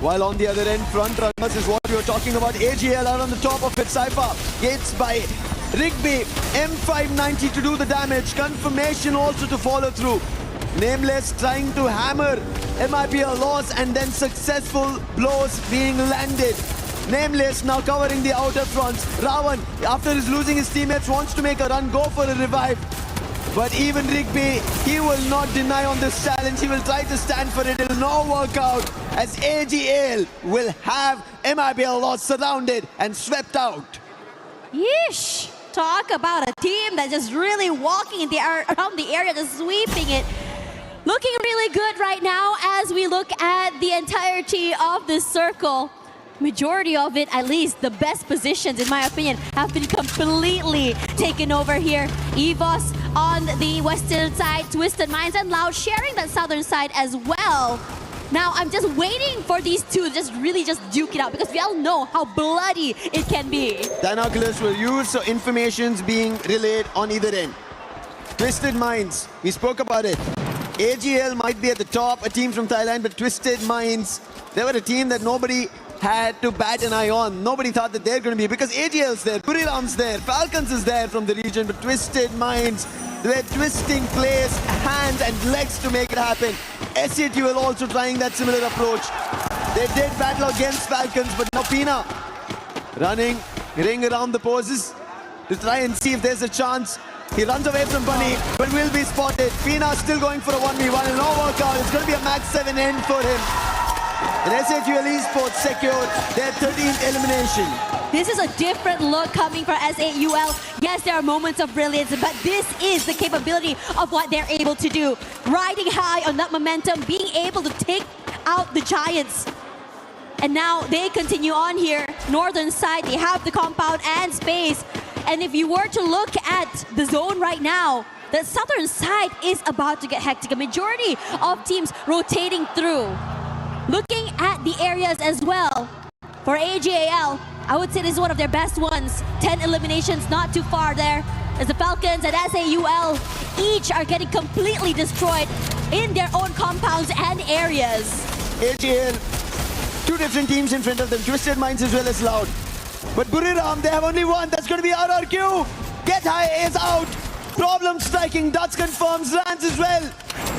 Speaker 10: While on the other end, front runners is what we were talking about. AGL are on the top of it. Cypher gates by Rigby. M590 to do the damage. Confirmation also to follow through. Nameless trying to hammer MIPL loss and then successful blows being landed. Nameless now covering the outer fronts. Ravan, after his losing his teammates, wants to make a run, go for a revive. But even Rigby, he will not deny on this challenge. He will try to stand for it. It will not work out as AGL will have MIPL loss surrounded and swept out.
Speaker 9: Yeesh! Talk about a team that's just really walking in the around the area, just sweeping it. Looking really good right now as we look at the entirety of this circle. Majority of it, at least the best positions in my opinion, have been completely taken over here. EVOS on the western side, Twisted Minds and Loud sharing that southern side as well. Now I'm just waiting for these two to just really duke it out because we all know how bloody it can be.
Speaker 10: Binoculars were used, so information's being relayed on either end. Twisted Minds, we spoke about it. AGL might be at the top, a team from Thailand, but Twisted Minds, they were a team that nobody had to bat an eye on. Nobody thought that they're going to be, because AGL's there, Buriram's there, Falcons is there from the region, but Twisted Minds, they're twisting plays, hands and legs to make it happen. SEO also trying that similar approach. They did battle against Falcons, but now Pina running, ring around the poses to try and see if there's a chance. He runs away from Bunny, but will be spotted. Pina still going for a 1v1, it'll not work out. It's going to be a max 7 end for him. And SEO Esports secured their 13th elimination.
Speaker 9: This is a different look coming from SAUL. Yes, there are moments of brilliance, but this is the capability of what they're able to do. Riding high on that momentum, being able to take out the Giants. And now they continue on here. Northern side, they have the compound and space. And if you were to look at the zone right now, the southern side is about to get hectic. A majority of teams rotating through. Looking at the areas as well, for AGAL, I would say this is one of their best ones. 10 eliminations, not too far there. As the Falcons and SAUL each are getting completely destroyed in their own compounds and areas.
Speaker 10: AGL, two different teams in front of them, Twisted Minds as well as Loud. But Buriram, they have only one, that's going to be RRQ. Get High is out. Problem striking, Dutch confirms, Lance as well.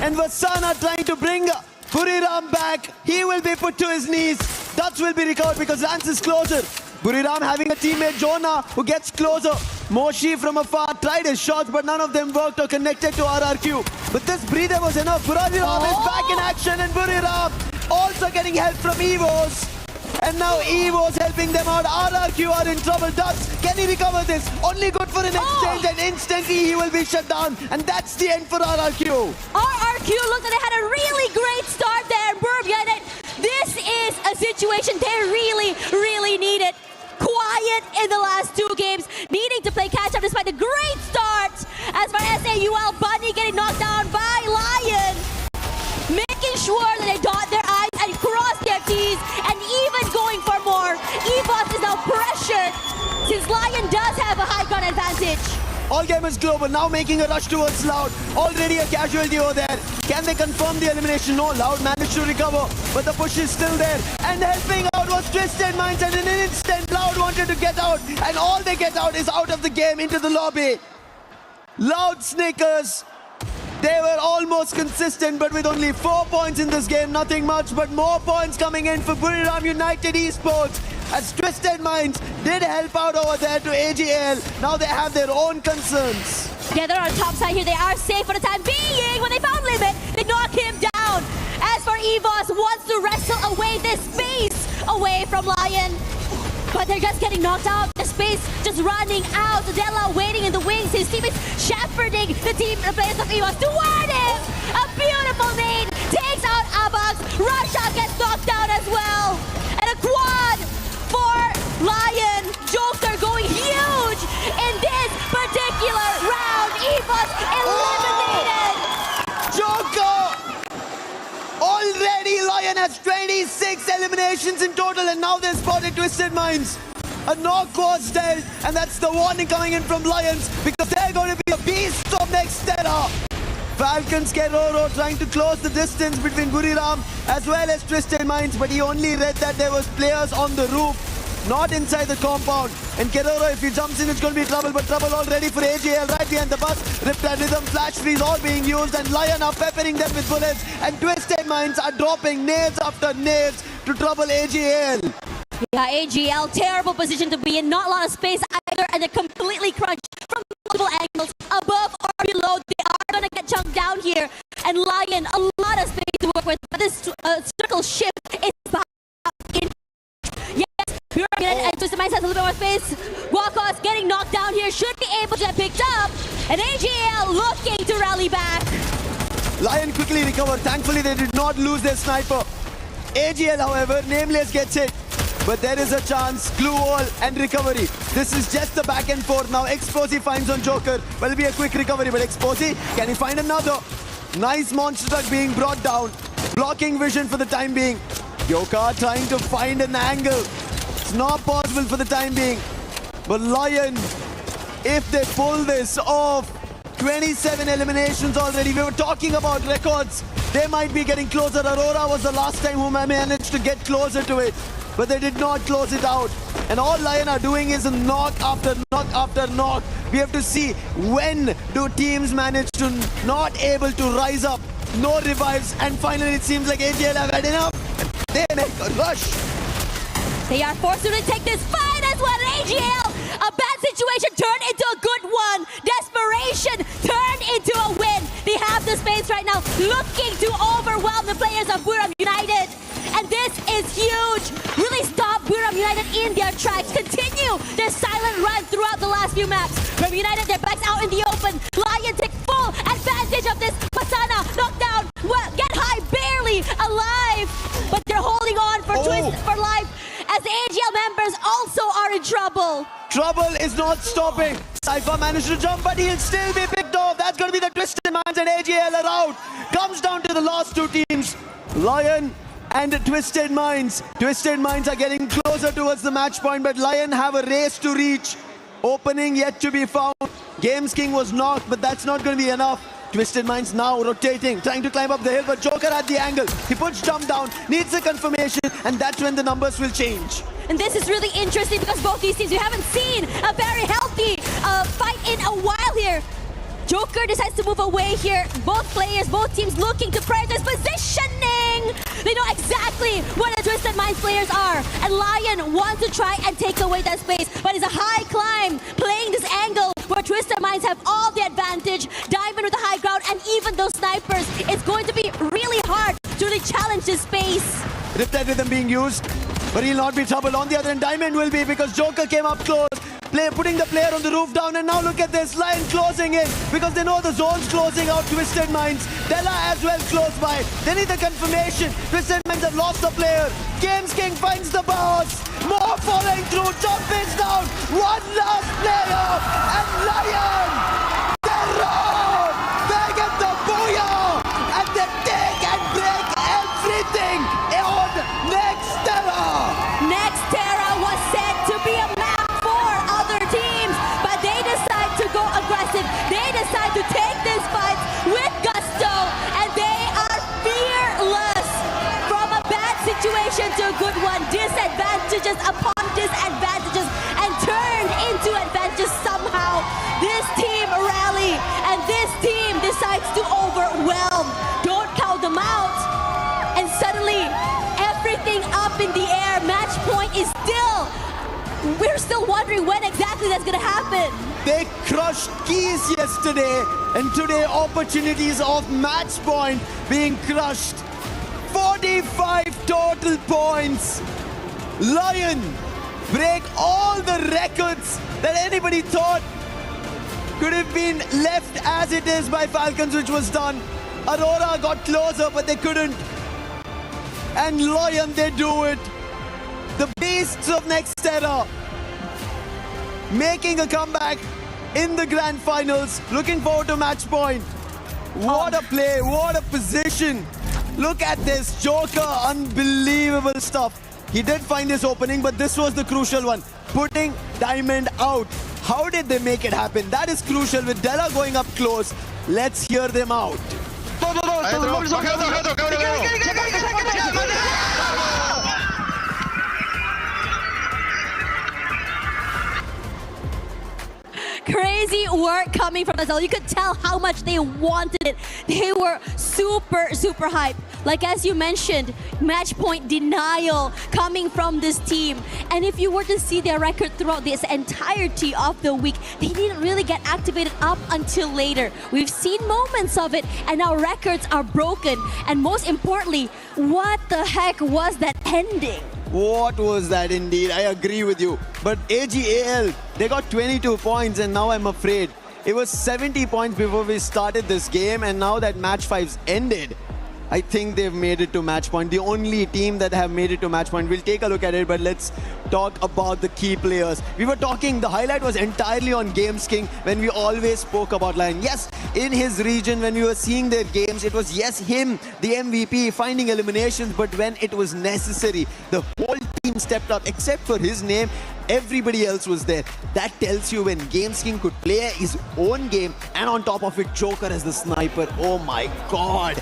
Speaker 10: And Vasana trying to bring Buriram back. He will be put to his knees. Dutch will be recovered because Lance is closer. Buriram having a teammate, Jonah, who gets closer. Moshi from afar tried his shots, but none of them worked or connected to RRQ. But this breather was enough. Buriram is back in action, and Buriram also getting help from EVOS. And now EVOS helping them out. RRQ are in trouble. Dutch, can he recover this? Only good for an exchange, and instantly he will be shut down. And that's the end for RRQ.
Speaker 9: RRQ looked like they had a really great start there. Burbia, this is a situation they really needed. Quiet in the last two games, needing to play catch up despite the great start. As for SAUL, Bunny getting knocked down by Lion. Making sure that they dot their I's and cross their T's, and even going for more. EVOS is now pressured since Lion does have a high ground advantage.
Speaker 10: All Gamers Global now making a rush towards Loud. Already a casualty over there. Can they confirm the elimination? No, Loud managed to recover, but the push is still there. And helping out was Twisted Minds, and in an instant, Loud wanted to get out, and all they get out is out of the game into the lobby. Loud Snickers. They were almost consistent, but with only 4 points in this game, nothing much, but more points coming in for Buriram United Esports as Twisted Minds did help out over there to AGL. Now they have their own concerns.
Speaker 9: Yeah, they're on top side here. They are safe for the time being. When they found Limit, they knock him down. As for EVOS, wants to wrestle away this space away from Lion. But they're just getting knocked out. The space just running out. Della waiting in the wings. His teammates shepherding the players of EVOS toward him. A beautiful nade. Takes out Abax. Russia gets knocked down as well. And a quad for Lion. Joker going huge in this particular round. EVOS eliminated.
Speaker 10: Joker! Already Lion has 26 eliminations in total, and now they've spotted Twisted Minds. A knock was dealt, and that's the warning coming in from Lions, because they're going to be a beasts of Nextera. Falcons KYUEROX trying to close the distance between Buriram as well as Twisted Minds, but he only read that there was players on the roof, not inside the compound. And KYUEROX, if he jumps in, it's going to be trouble, but trouble already for AGL right behind the bus. Riptide Rhythm, Flash Freeze all being used, and Lion are peppering them with bullets, and Twisted Minds are dropping nades after nades to trouble AGL.
Speaker 9: Yeah, AGL, terrible position to be in. Not a lot of space either, and they're completely crunched from multiple angles, above or below. They are going to get chunked down here. And Lion, a lot of space to work with. But this circle shift is back in. Yes, Pure and Twisted Minds has a little bit more space. Walkos getting knocked down here, should be able to get picked up. And AGL looking to rally back.
Speaker 10: Lion quickly recovered. Thankfully, they did not lose their sniper. AGL, however, Nameless gets hit. But there is a chance, glue wall and recovery. This is just the back and forth now. Explosive finds on Joker. Will be a quick recovery, but Explosive, can he find another? Nice monster truck being brought down. Blocking vision for the time being. Joker trying to find an angle. It's not possible for the time being. But Lion, if they pull this off, 27 eliminations already. We were talking about records. They might be getting closer. Aurora was the last time whom I managed to get closer to it. But they did not close it out. And all Lion are doing is knock after knock after knock. We have to see when do teams manage to not able to rise up. No revives. And finally it seems like AGL have had enough. They make a rush.
Speaker 9: They are forced to take this fight as well. AGL, a bad situation turned into a good one. Desperation turned into a win. They have the space right now, looking to overwhelm the players of Buriram United. And this is huge. Really stop Buriram United in their tracks. Continue their silent run throughout the last few maps. Buriram United, their backs out in the open. Lion takes full advantage of this. Pasana knocked down. Well, get high, barely alive. But they're holding on for for life as the AGL members also are in trouble.
Speaker 10: Trouble is not stopping. Cypher managed to jump, but he'll still be picked off. That's going to be the Twisted Minds, and AGL are out. Comes down to the last two teams. Lion and Twisted Minds. Twisted Minds are getting closer towards the match point, but Lion have a race to reach. Opening yet to be found. Games King was knocked, but that's not going to be enough. Twisted Minds now rotating, trying to climb up the hill, but Joker at the angle. He puts jump down, needs a confirmation, and that's when the numbers will change.
Speaker 9: And this is really interesting because both these teams, we haven't seen a very healthy fight in a while here. Joker decides to move away here. Both players, both teams looking to prioritize positioning. They know exactly where the Twisted Minds players are. And Lion wants to try and take away that space. But it's a high climb, playing this angle where Twisted Minds have all the advantage. Diamond with the high ground, and even those snipers. It's going to be really hard to really challenge this space.
Speaker 10: Riptide Rhythm being used, but he'll not be troubled. On the other end, Diamond will be, because Joker came up close. Putting the player on the roof down, and now look at this, Lion closing in because they know the zone's closing out. Twisted Minds, Della as well close by. They need the confirmation. Twisted Minds have lost the player. Games King finds the boss. More following through. Jump is down. One last player, and Lion, they run. They get the booyah, and they take and break everything on Nextera.
Speaker 9: Nextera was said to be a map for other teams, but they decide to go aggressive. They decide to take this fight with gusto, and they are fearless. From a bad situation to a good one, disadvantages upon disadvantages, and turned into advantages somehow. This team rally, and this team decides to overwhelm. Don't count them out. And suddenly, everything up in the air. Match point is still, we're still wondering when exactly that's gonna happen.
Speaker 10: They crushed keys yesterday, and today opportunities of match point being crushed. 45 total points. Lion break all the records that anybody thought could have been left as it is by Falcons, which was done. Aurora got closer, but they couldn't. And Lion, they do it. The beasts of Nextera making a comeback in the grand finals. Looking forward to match point. What a play, what a position. Look at this, Joker, unbelievable stuff. He did find his opening, but this was the crucial one. Putting Diamond out. How did they make it happen? That is crucial with Della going up close. Let's hear them out.
Speaker 9: Crazy work coming from Azal. You could tell how much they wanted it. They were super, super hyped. Like as you mentioned, match point denial coming from this team. And if you were to see their record throughout this entirety of the week, they didn't really get activated up until later. We've seen moments of it, and our records are broken. And most importantly, what the heck was that ending?
Speaker 10: What was that indeed? I agree with you. But AGAL, they got 22 points, and now I'm afraid. It was 70 points before we started this game, and now that match 5's ended, I think they've made it to match point. The only team that have made it to match point. We'll take a look at it, but let's talk about the key players. We were talking, the highlight was entirely on Games King when we always spoke about Lion. Yes, in his region, when we were seeing their games, it was, yes, him, the MVP, finding eliminations, but when it was necessary, the whole team stepped up, except for his name. Everybody else was there. That tells you when Games King could play his own game, and on top of it, Joker as the sniper. Oh my God.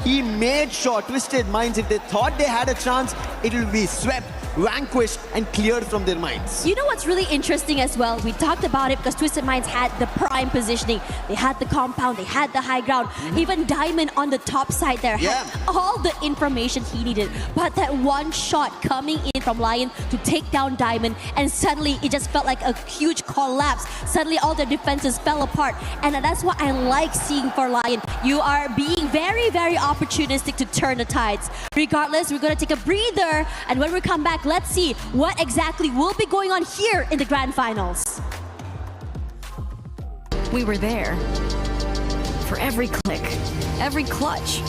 Speaker 10: He made sure Twisted Minds, if they thought they had a chance, it will be swept, vanquished, and cleared from their minds.
Speaker 9: You know what's really interesting as well? We talked about it because Twisted Minds had the prime positioning. They had the compound, they had the high ground. Even Diamond on the top side there had all the information he needed. But that one shot coming in from Lion to take down Diamond, and suddenly it just felt like a huge collapse. Suddenly all their defenses fell apart. And that's what I like seeing for Lion. You are being very, very opportunistic to turn the tides. Regardless, we're going to take a breather, and when we come back, let's see what exactly will be going on here in the Grand Finals.
Speaker 1: We were there for every click, every clutch,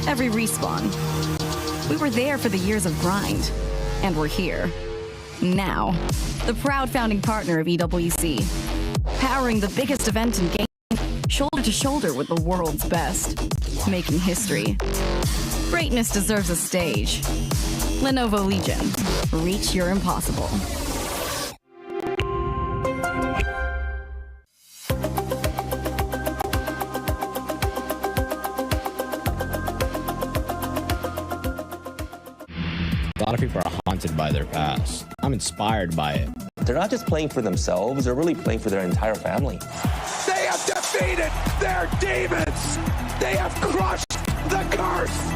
Speaker 1: every respawn. We were there for the years of grind, and we're here now. The proud founding partner of EWC, powering the biggest event in gaming, shoulder to shoulder with the world's best, making history. Greatness deserves a stage. Lenovo Legion, reach your impossible.
Speaker 2: A lot of people are haunted by their past. I'm inspired by it.
Speaker 23: They're not just playing for themselves, they're really playing for their entire family.
Speaker 24: They have defeated their demons! They have crushed the curse!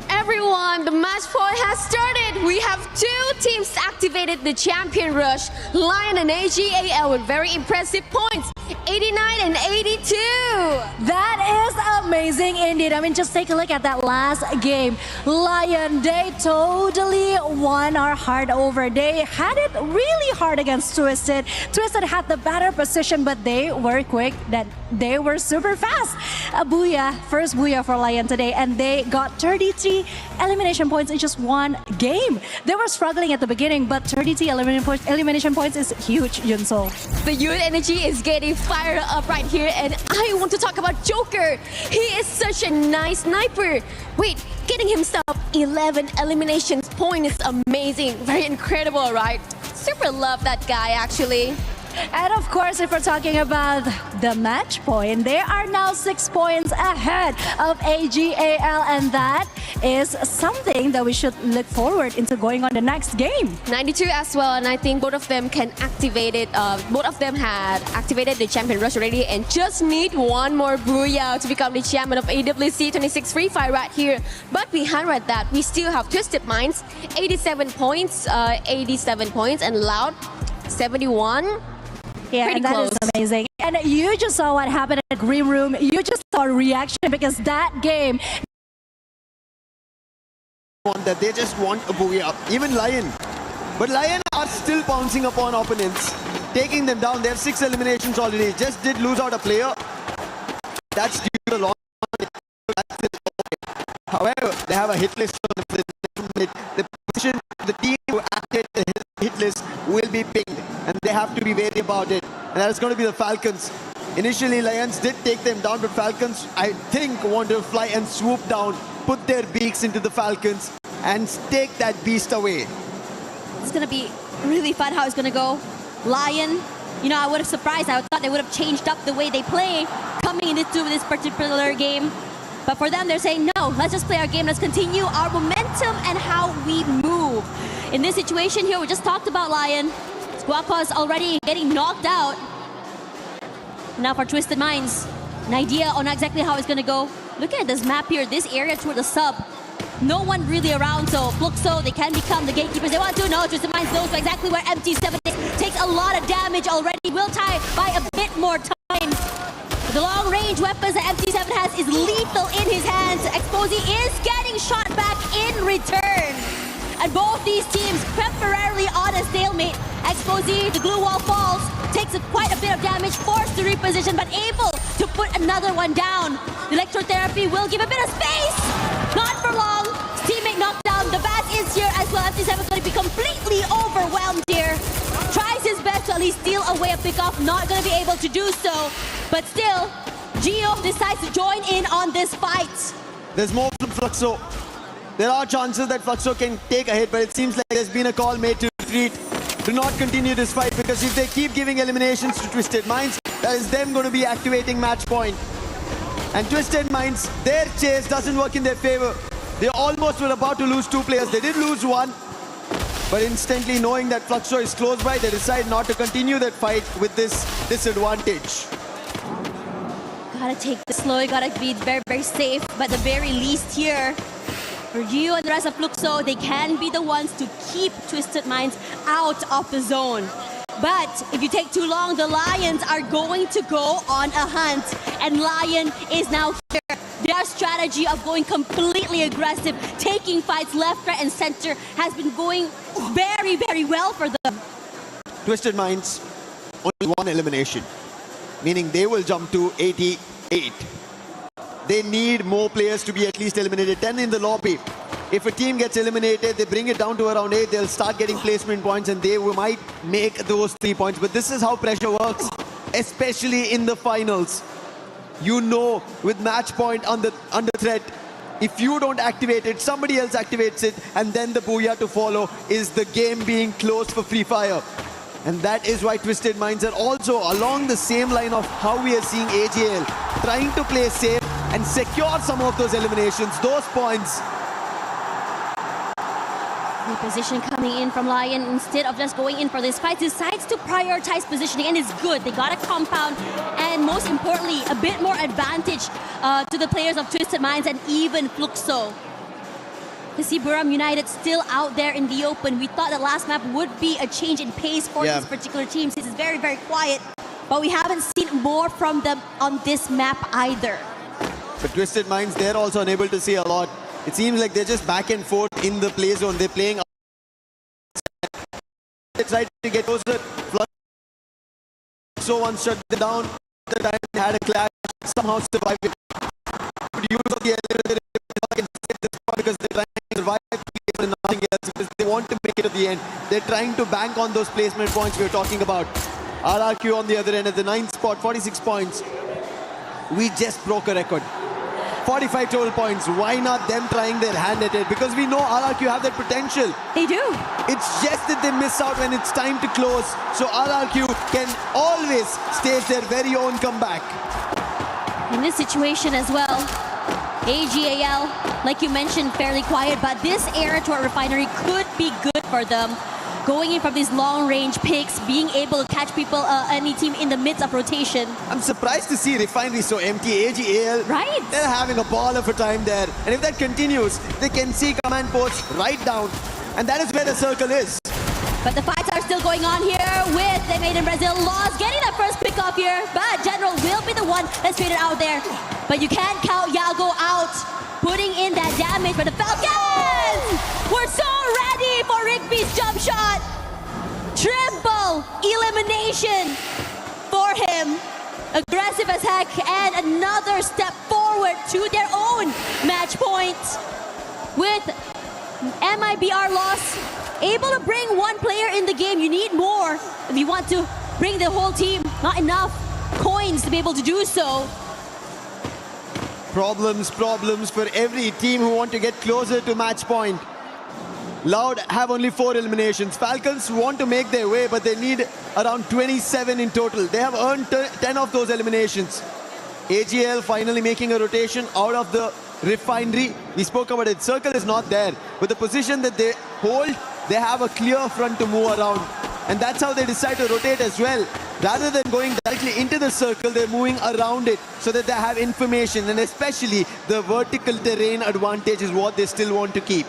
Speaker 25: Everyone, the match point has started. We have two teams activated the champion rush. Lion and AGAL with very impressive points, 89 and 82.
Speaker 3: That is amazing indeed. I mean, just take a look at that last game. Lion, they totally won our heart over. They had it really hard against Twisted. Twisted had the better position, but they were quick. That they were super fast. A booyah, first booyah for Lion today, and they got 33 elimination points in just one game. They were struggling at the beginning, but 33 elimination points is huge, Yunsol.
Speaker 25: The youth energy is getting fired up right here, and I want to talk about Joker. He is such a nice sniper. Wait, getting himself 11 eliminations point is amazing. Very incredible, right? Super love that guy, actually.
Speaker 3: And of course, if we're talking about the match point, they are now 6 points ahead of AGAL, and that is something that we should look forward into going on the next game.
Speaker 25: 92 as well, and I think both of them can activate it. Both of them had activated the champion rush already and just need one more booyah to become the champion of AWC 26 Free Fire right here. But behind that, we still have Twisted Minds, 87 points, and Loud, 71.
Speaker 3: Yeah,
Speaker 25: Pretty
Speaker 3: and that
Speaker 25: close.
Speaker 3: is amazing. And you just saw what happened at the Green Room. You just saw a reaction because that game...
Speaker 10: That they just want a booyah. Even Lion. But Lion are still pouncing upon opponents, taking them down. They have 6 eliminations already. Just did lose out a player. That's due to the long. However, they have a hit list on the position, the team who acted the hit list will be pinged, and they have to be wary about it. And that is going to be the Falcons. Initially, Lions did take them down, but Falcons, I think, want to fly and swoop down, put their beaks into the Falcons, and take that beast away.
Speaker 9: It's going to be really fun how it's gonna go. Lion, you know, I would have surprised. I thought they would have changed up the way they play coming into this particular game. But for them, they're saying, no, let's just play our game. Let's continue our momentum and how we move. In this situation here, we just talked about Lion. Squawka is already getting knocked out. Now for Twisted Minds, an idea on exactly how it's going to go. Look at this map here, this area toward the sub. No one really around, so Fluxo, they can become the gatekeepers. They want to know. Twisted Minds knows exactly where MT7 is. Takes a lot of damage already. Will tie by a bit more time. The long-range weapons that MT7 has is lethal in his hands. Exposy is getting shot back in return. And both these teams temporarily on a stalemate. Exposy, the glue wall falls, takes quite a bit of damage, forced to reposition, but able to put another one down. The electrotherapy will give a bit of space. Not for long. Teammate knocked down. The bat is here as well. MT7 is going to be completely overwhelmed here. Tries his best to at least steal away a pickoff. Not going to be able to do so. But still, Gio decides to join in on this fight.
Speaker 10: There's more from Fluxo. There are chances that Fluxo can take a hit, but it seems like there's been a call made to retreat. Do not continue this fight, because if they keep giving eliminations to Twisted Minds, that is them going to be activating match point. And Twisted Minds, their chase doesn't work in their favor. They almost were about to lose 2 players. They did lose 1. But instantly knowing that Fluxo is close by, they decide not to continue that fight with this disadvantage.
Speaker 9: Gotta take this slow, you gotta be very, very safe. But the very least here, for Gio and the rest of Fluxo, they can be the ones to keep Twisted Minds out of the zone. But if you take too long, the Lions are going to go on a hunt. And Lion is now here. Their strategy of going completely aggressive, taking fights left, right, and center has been going very, very well for them.
Speaker 10: Twisted Minds, only 1 elimination, meaning they will jump to 88. They need more players to be at least eliminated. 10 in the lobby. If a team gets eliminated, they bring it down to around 8, they'll start getting placement points and they might make those 3 points. But this is how pressure works, especially in the finals. You know, with match point under threat, if you don't activate it, somebody else activates it, and then the booyah to follow is the game being closed for Free Fire. And that is why Twisted Minds are also along the same line of how we are seeing AJL trying to play safe and secure some of those eliminations, those points.
Speaker 9: The position coming in from Lion, instead of just going in for this fight, decides to prioritize positioning, and it's good. They got a compound, and most importantly, a bit more advantage to the players of Twisted Minds and even Fluxo. To see Buram United still out there in the open. We thought the last map would be a change in pace for this particular team, since it's very, very quiet. But we haven't seen more from them on this map either.
Speaker 10: But Twisted Minds, they're also unable to see a lot. It seems like they're just back and forth in the play zone. They're playing. They tried to get closer. So once shut them down. The time they had a clash, somehow survived it. But use of the elevator because they're trying to survive and nothing else, because they want to make it at the end. They're trying to bank on those placement points we were talking about. RRQ on the other end at the 9th spot, 46 points. We just broke a record. 45 total points. Why not them trying their hand at it? Because we know RRQ have that potential.
Speaker 9: They do.
Speaker 10: It's just that they miss out when it's time to close. So RRQ can always stage their very own comeback.
Speaker 9: In this situation as well, AGAL, like you mentioned, fairly quiet, but this era to our refinery could be good for them. Going in from these long-range picks, being able to catch people, any team in the midst of rotation.
Speaker 10: I'm surprised to see refinery so empty. AGAL,
Speaker 9: right?
Speaker 10: They're having a ball of a time there. And if that continues, they can see command posts right down. And that is where the circle is.
Speaker 9: But the fights are still going on here with the Made in Brazil Lost getting that first pick off here. But General will be the one that's traded out there. But you can't count Yago out, putting in that damage. But the Falcons, we're so ready for Rigby's jump shot. Triple elimination for him. Aggressive as heck, and another step forward to their own match point. With MIBR loss, able to bring 1 player in the game. You need more if you want to bring the whole team. Not enough coins to be able to do so.
Speaker 10: Problems for every team who want to get closer to match point. Loud have only 4 eliminations. Falcons want to make their way, but they need around 27 in total. They have earned 10 of those eliminations. AGL finally making a rotation out of the refinery. We spoke about it. Circle is not there. With the position that they hold, they have a clear front to move around. And that's how they decide to rotate as well. Rather than going directly into the circle, they're moving around it so that they have information. And especially the vertical terrain advantage is what they still want to keep.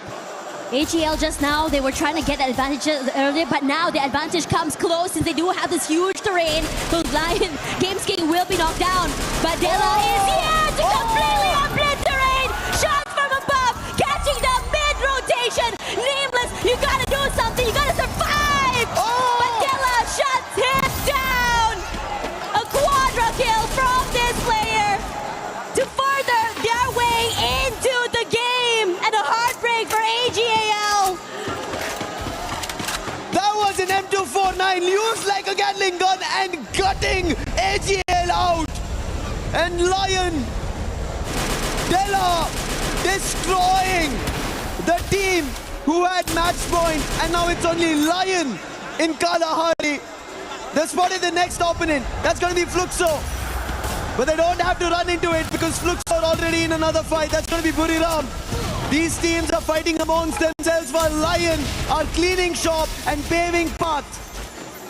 Speaker 9: AGL just now, they were trying to get advantages earlier, but now the advantage comes close since they do have this huge terrain. So Lion, Games King will be knocked down. But Della is here to completely obliterate. Shots from above, catching the mid-rotation. Nameless, you gotta do something, you gotta survive. But Della shuts him down. A quadra kill from this player to further their way into the game. And a heartbreak for AGAL.
Speaker 10: That was an M249 used like a Gatling gun and gutting AGL out. And Lion, Della destroying the team who had match point. And now it's only Lion in Kalahari. They spotted the next opponent. That's going to be Fluxo. But they don't have to run into it because Fluxo are already in another fight. That's going to be Buriram. These teams are fighting amongst themselves while Lion are cleaning shop and paving path.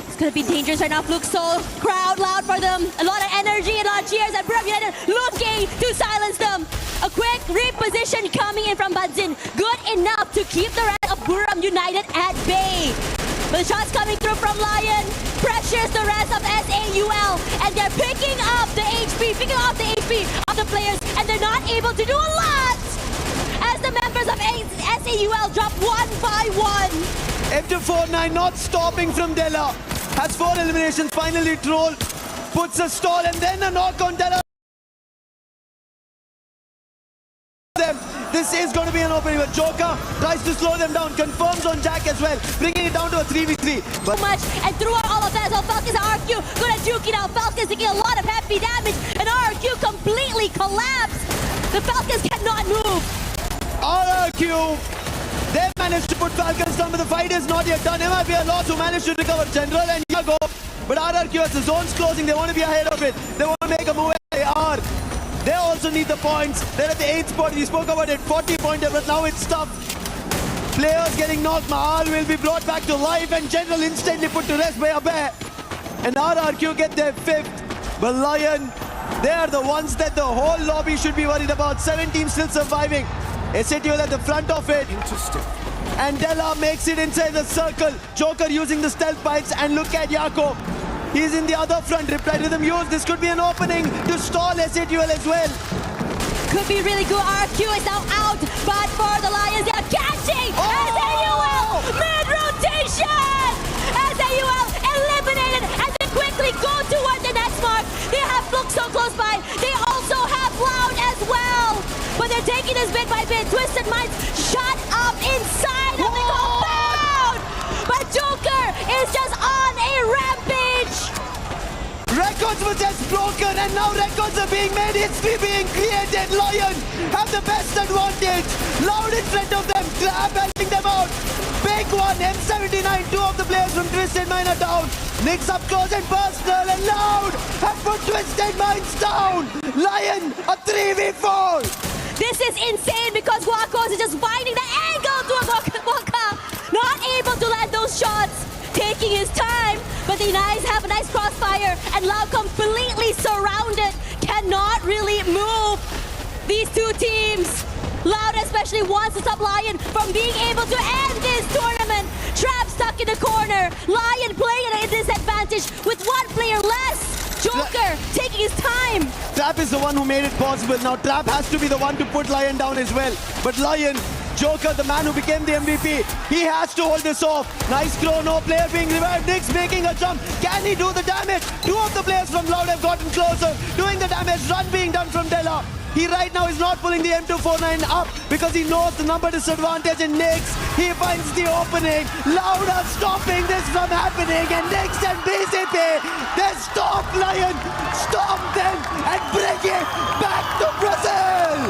Speaker 9: It's gonna be dangerous right now, Fluxo. Crowd loud for them. A lot of energy, a lot of cheers, and Buriram United looking to silence them. A quick reposition coming in from Badzin. Good enough to keep the rest of Buriram United at bay. But the shots coming through from Lion pressures the rest of SAUL, and they're picking up the HP of the players, and they're not able to do a lot as the members of SAUL drop 1 by 1.
Speaker 10: M249 not stopping from Della. Has 4 eliminations, finally Troll puts a stall and then a knock on Della. This is going to be an opening, but Joker tries to slow them down, confirms on Jack as well, bringing it down to a 3v3.
Speaker 9: But much, and throughout all of that, so Falcons and RRQ good at juking out. Falcons taking a lot of heavy damage, and RRQ completely collapsed. The Falcons cannot move.
Speaker 10: RRQ, they managed to put Falcons down, but the fight is not yet done. MIBR lost who managed to recover General and Yago. But RRQ, as the zone's closing, they want to be ahead of it. They want to make a move. They are. They also need the points. They're at the 8th spot. We spoke about it, 40-pointer, but now it's tough. Players getting knocked. Mahal will be brought back to life, and General instantly put to rest by Agar. And RRQ get their 5th. But Lion, they are the ones that the whole lobby should be worried about. 7 teams still surviving. SATL at the front of it.
Speaker 24: Interesting.
Speaker 10: And Della makes it inside the circle. Joker using the stealth bites, and look at Yako. He's in the other front. Reply to them use. This could be an opening to stall SATL as well.
Speaker 9: Could be really good. RQ is now out, but for the Lions, they are catching SAUL mid-rotation. SAUL eliminated, and they quickly go toward the next mark. They have Fluxo close by. They also have Loud as well, but they're taking this bit by bit. Twisted Minds shut up inside of the compound, but Joker is just on a rampage.
Speaker 10: Records were just broken, and now records are being made. History being created. Lion have the best advantage. Loud in front of them. Grab helping them out. Big one. M79. 2 of the players from Twisted Mind are down. Nicks up close and personal, and Loud have put Twisted Minds down. Lion a 3v4.
Speaker 9: This is insane because Guacos is just finding the angle to a Waka. Not able to land those shots. Taking his time, but the Knights have a nice crossfire, and Loud completely surrounded, cannot really move these two teams. Loud especially wants to stop Lion from being able to end this tournament. Trap stuck in the corner. Lion playing at a disadvantage with 1 player less. Joker taking his time.
Speaker 10: Trap is the one who made it possible. Now Trap has to be the one to put Lion down as well. But Lion, Joker, the man who became the MVP, he has to hold this off. Nice chrono, player being revived. Nix making a jump. Can he do the damage? 2 of the players from Loud have gotten closer. Doing the damage. Run being done from Della. He right now is not pulling the M249 up because he knows the number disadvantage, and Nix, he finds the opening. Loud are stopping this from happening, and Nix and BCP, they stop Lion, stop them, and bring it back to Brazil.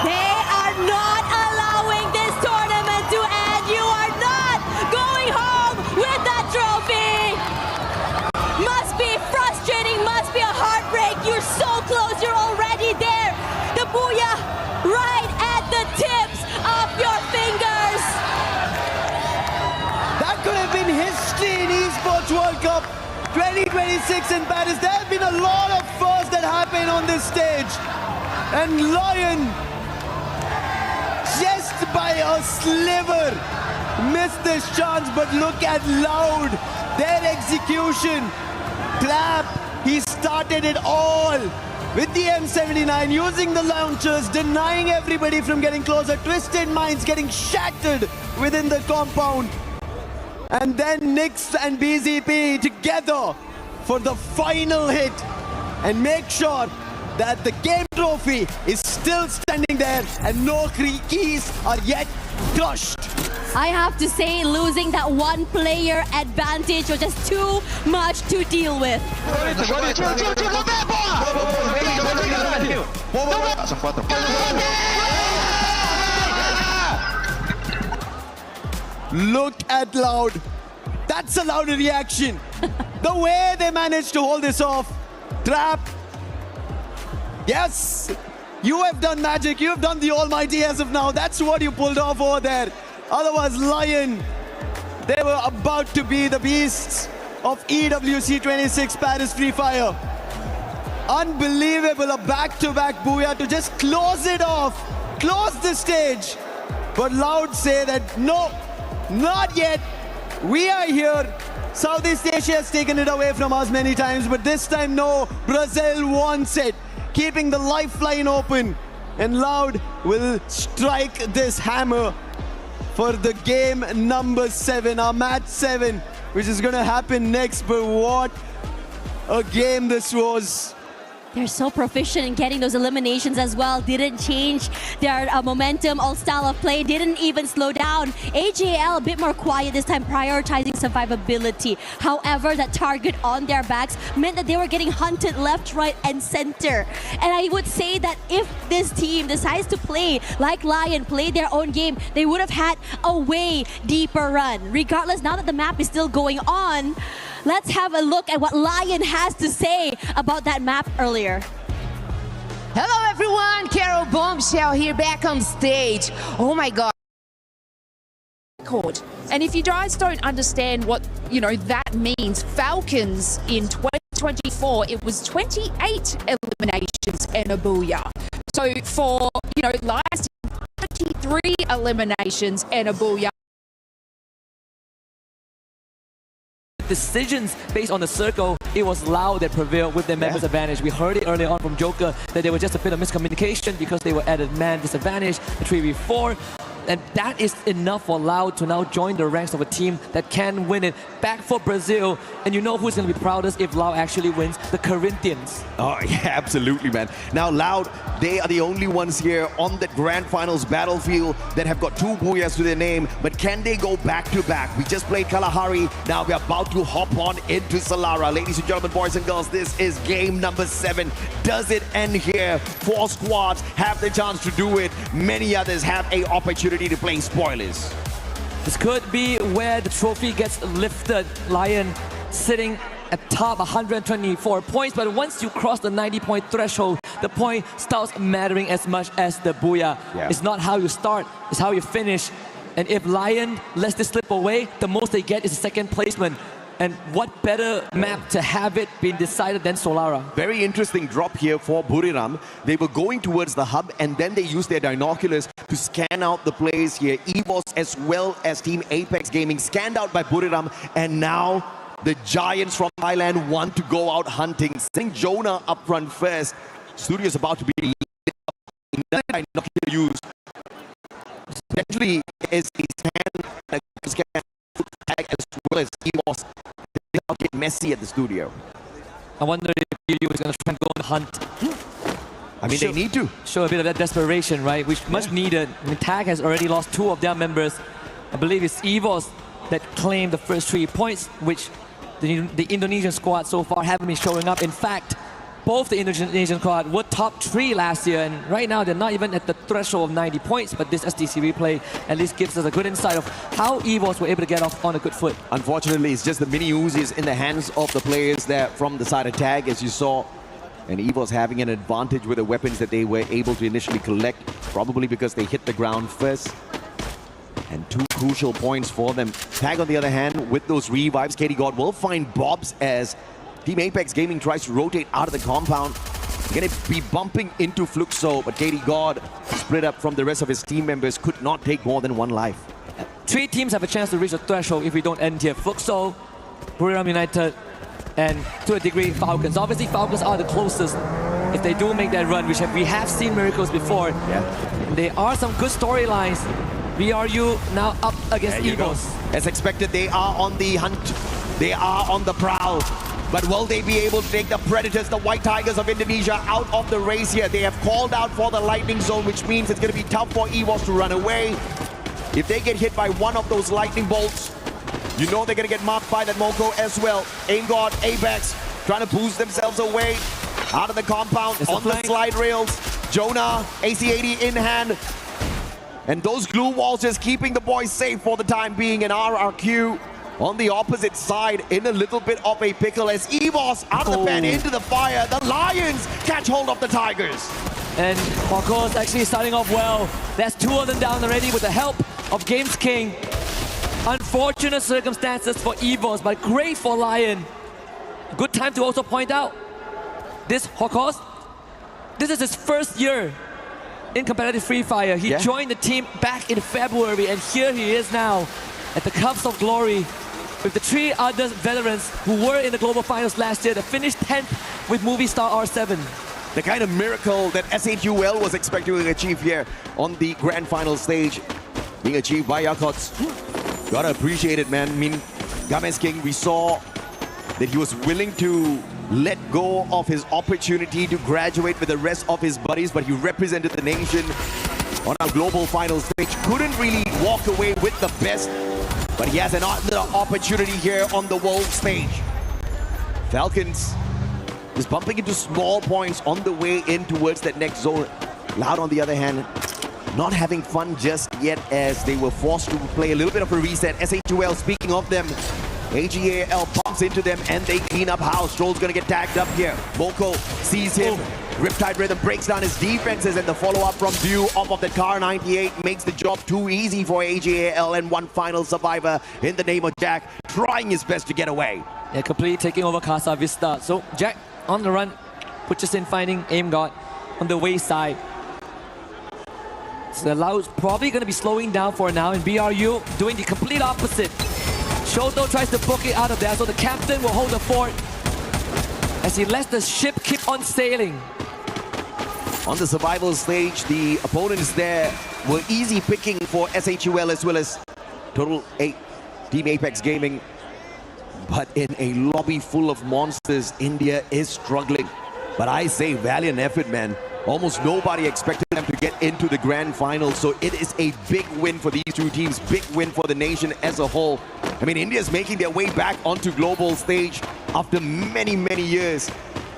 Speaker 9: They are not allowing this tournament to end. You are
Speaker 10: 2026 in Paris. There have been a lot of firsts that happen on this stage. And Lion, just by a sliver, missed this chance. But look at Loud, their execution. Trap, he started it all with the M79, using the launchers, denying everybody from getting closer. Twisted Minds getting shattered within the compound. And then Nyx and BZP together for the final hit and make sure that the game trophy is still standing there and no keys are yet crushed.
Speaker 9: I have to say, losing that one player advantage was just too much to deal with.
Speaker 10: Look at Loud. That's a Loud reaction. The way they managed to hold this off. Trap. Yes, you have done magic. You have done the almighty as of now. That's what you pulled off over there. Otherwise, Lion, they were about to be the beasts of EWC 26 Paris Free Fire. Unbelievable, a back-to-back booyah to just close it off, close the stage. But Loud say that no, not yet. We are here. Southeast Asia has taken it away from us many times, but this time no, Brazil wants it, keeping the lifeline open. And Loud will strike this hammer for the game number 7, our match 7, which is going to happen next. But what a game this was.
Speaker 9: They're so proficient in getting those eliminations as well. Didn't change their momentum or style of play. Didn't even slow down. AJL a bit more quiet this time, prioritizing survivability. However, that target on their backs meant that they were getting hunted left, right, and center. And I would say that if this team decides to play like Lion, play their own game, they would have had a way deeper run. Regardless, now that the map is still going on, let's have a look at what Lion has to say about that map earlier.
Speaker 14: Hello everyone, Karo Bombshell here back on stage. Oh my god.
Speaker 22: And if you guys don't understand what, that means, Falcons in 2024, it was 28 eliminations and a booyah. So for, last 33 eliminations and a booyah.
Speaker 5: Decisions based on the circle, it was Loud that prevailed with their members' advantage. We heard it early on from Joker that there was just a bit of miscommunication because they were at a man disadvantage, the 3v4. And that is enough for Loud to now join the ranks of a team that can win it. Back for Brazil, and you know who's going to be proudest if Loud actually wins? The Corinthians.
Speaker 17: Oh, yeah, absolutely, man. Now, Loud, they are the only ones here on the Grand Finals battlefield that have got 2 booyahs to their name, but can they go back-to-back? We just played Kalahari, now we're about to hop on into Solara. Ladies and gentlemen, boys and girls, this is game number 7. Does it end here? 4 squads have the chance to do it. Many others have a opportunity to play spoilers.
Speaker 5: This could be where the trophy gets lifted. Lion sitting at top 124 points, but once you cross the 90-point threshold, the point starts mattering as much as the booyah.
Speaker 17: Yeah.
Speaker 5: It's not how you start, it's how you finish. And if Lion lets this slip away, the most they get is a second placement. And what better map to have it being decided than Solara?
Speaker 17: Very interesting drop here for Buriram. They were going towards the hub and then they used their binoculars to scan out the plays here. EVOS as well as Team Apex Gaming scanned out by Buriram, and now the Giants from Thailand want to go out hunting. Sending Jonah up front first. Studio's about to be another binocular used. Especially as he can scan tag as well as EVOS. They don't get messy at the studio.
Speaker 5: I wonder if KYU is going to try and go on hunt.
Speaker 17: I mean, they need to.
Speaker 5: Show a bit of that desperation, right? Which much needed. I mean, Tag has already lost 2 of their members. I believe it's EVOS that claimed the first 3 points, which the Indonesian squad so far haven't been showing up. In fact, both the Indonesian squad were top 3 last year, and right now they're not even at the threshold of 90 points, but this SDC replay at least gives us a good insight of how EVOS were able to get off on a good foot.
Speaker 17: Unfortunately, it's just the mini Uzis in the hands of the players there from the side of Tag, as you saw. And EVOS having an advantage with the weapons that they were able to initially collect, probably because they hit the ground first. And 2 crucial points for them. Tag, on the other hand, with those revives, KD God will find Bobs as Team Apex Gaming tries to rotate out of the compound. Going to be bumping into Fluxo, but KD God, split up from the rest of his team members, could not take more than 1 life.
Speaker 5: 3 teams have a chance to reach the threshold if we don't end here. Fluxo, Buriram United, and to a degree, Falcons. Obviously, Falcons are the closest if they do make that run, which we have seen miracles before.
Speaker 17: Yeah.
Speaker 5: There are some good storylines. BRU now up against EVOS.
Speaker 17: As expected, they are on the hunt. They are on the prowl. But will they be able to take the Predators, the White Tigers of Indonesia, out of the race here? They have called out for the lightning zone, which means it's going to be tough for EVOS to run away. If they get hit by one of those lightning bolts, you know they're going to get marked by that Moko as well. Aim God, Apex, trying to boost themselves away out of the compound on the slide rails. Jonah, AC-80 in hand. And those glue walls just keeping the boys safe for the time being. And RRQ on the opposite side in a little bit of a pickle as EVOS out of the pen into the fire. The Lions catch hold of the Tigers.
Speaker 5: And Hawkers actually starting off well. That's 2 of them down already with the help of Games King. Unfortunate circumstances for EVOS, but great for Lion. Good time to also point out this Hawkers. This is his first year in competitive Free Fire. He joined the team back in February, and here he is now at the Cups of Glory with the 3 other veterans who were in the global finals last year that finished 10th with Movie Star R7.
Speaker 17: The kind of miracle that SHUL was expecting to achieve here on the grand final stage being achieved by Yakots. Gotta appreciate it, man. I mean, Games King, we saw that he was willing to let go of his opportunity to graduate with the rest of his buddies, but he represented the nation on our global final stage. Couldn't really walk away with the best, but he has another opportunity here on the world stage. Falcons is bumping into small points on the way in towards that next zone. Loud, on the other hand, not having fun just yet as they were forced to play a little bit of a reset. SHUL, speaking of them, AGAL pumps into them and they clean up house. Stroll's gonna get tagged up here. Moko sees him. Riptide Rhythm breaks down his defenses, and the follow-up from Dew off of the Car 98 makes the job too easy for AGAL, and one final survivor in the name of Jack, trying his best to get away.
Speaker 5: Yeah, completely taking over Casa Vista. So Jack on the run, puts in finding Aim God on the wayside. So Lau's probably going to be slowing down for now, and BRU doing the complete opposite. Shoto tries to book it out of there, so the captain will hold the fort as he lets the ship keep on sailing.
Speaker 17: On the survival stage, the opponents there were easy picking for SHUL as well as Total 8 Team Apex Gaming. But in a lobby full of monsters, India is struggling. But I say valiant effort, man. Almost nobody expected them to get into the grand final, so it is a big win for these 2 teams, big win for the nation as a whole. I mean, India's making their way back onto global stage after many, many years.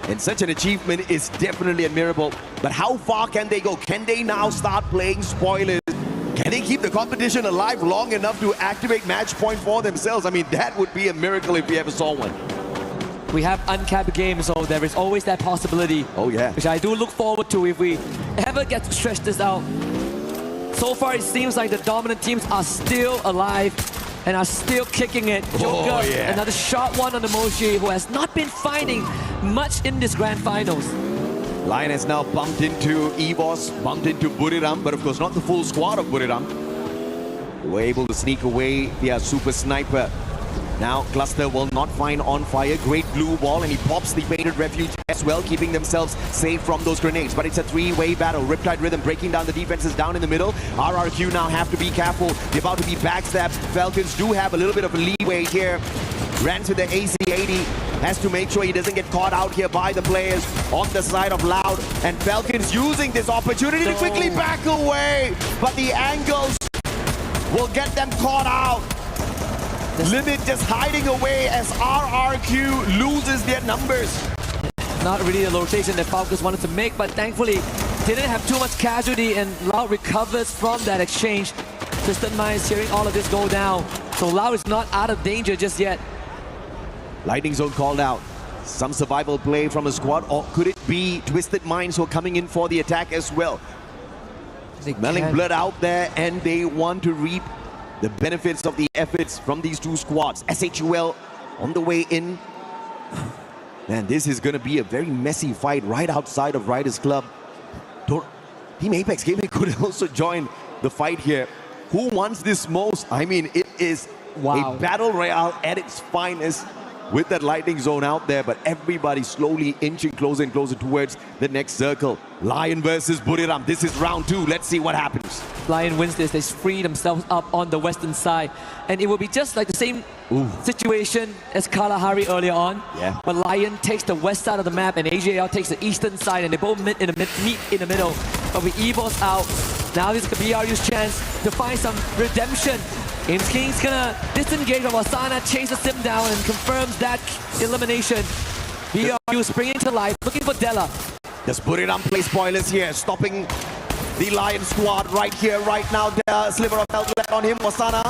Speaker 17: And such an achievement is definitely admirable. But how far can they go? Can they now start playing spoilers? Can they keep the competition alive long enough to activate match point for themselves? I mean, that would be a miracle if we ever saw one.
Speaker 5: We have uncapped games, so there is always that possibility.
Speaker 17: Oh yeah.
Speaker 5: Which I do look forward to if we ever get to stretch this out. So far, it seems like the dominant teams are still alive and are still kicking it. Joker, another sharp one on the Moshi, who has not been finding much in this grand finals.
Speaker 17: Lion has now bumped into EVOS, bumped into Buriram, but of course not the full squad of Buriram. They were able to sneak away via Super Sniper. Now Cluster will not find On Fire. Great blue wall, and he pops the Painted Refuge as well, keeping themselves safe from those grenades. But it's a 3-way battle. Riptide Rhythm breaking down the defenses down in the middle. RRQ now have to be careful. They're about to be backstabbed. Falcons do have a little bit of a leeway here. Rans with the AC-80 has to make sure he doesn't get caught out here by the players on the side of Loud. And Falcons using this opportunity to quickly back away. But the angles will get them caught out. Limit just hiding away as RRQ loses their numbers.
Speaker 5: Not really the rotation that Falcons wanted to make, but thankfully didn't have too much casualty, and Lau recovers from that exchange. Twisted Minds hearing all of this go down. So Lau is not out of danger just yet.
Speaker 17: Lightning Zone called out. Some survival play from the squad, or could it be Twisted Minds who are coming in for the attack as well? Smelling blood out there, and they want to reap the benefits of the efforts from these two squads. SHUL on the way in. Man, this is going to be a very messy fight right outside of Riders Club. Team Apex Gaming could also join the fight here. Who wants this most? I mean, it is a battle royale at its finest with that lightning zone out there, but everybody slowly inching closer and closer towards the next circle. Lion versus Buriram. This is round 2. Let's see what happens.
Speaker 5: Lion wins this. They free themselves up on the western side. And it will be just like the same situation as Kalahari earlier on.
Speaker 17: Yeah.
Speaker 5: But Lion takes the west side of the map and AJL takes the eastern side, and they both meet in the middle. But with EVOS out, now this is BRU's chance to find some redemption. Ames King's gonna disengage from Wasana, chases him down and confirms that elimination. BRU springing to life, looking for Della.
Speaker 17: Does Buriram play spoilers here, stopping the Lion squad right here, right now. The sliver of health left on him. Wasana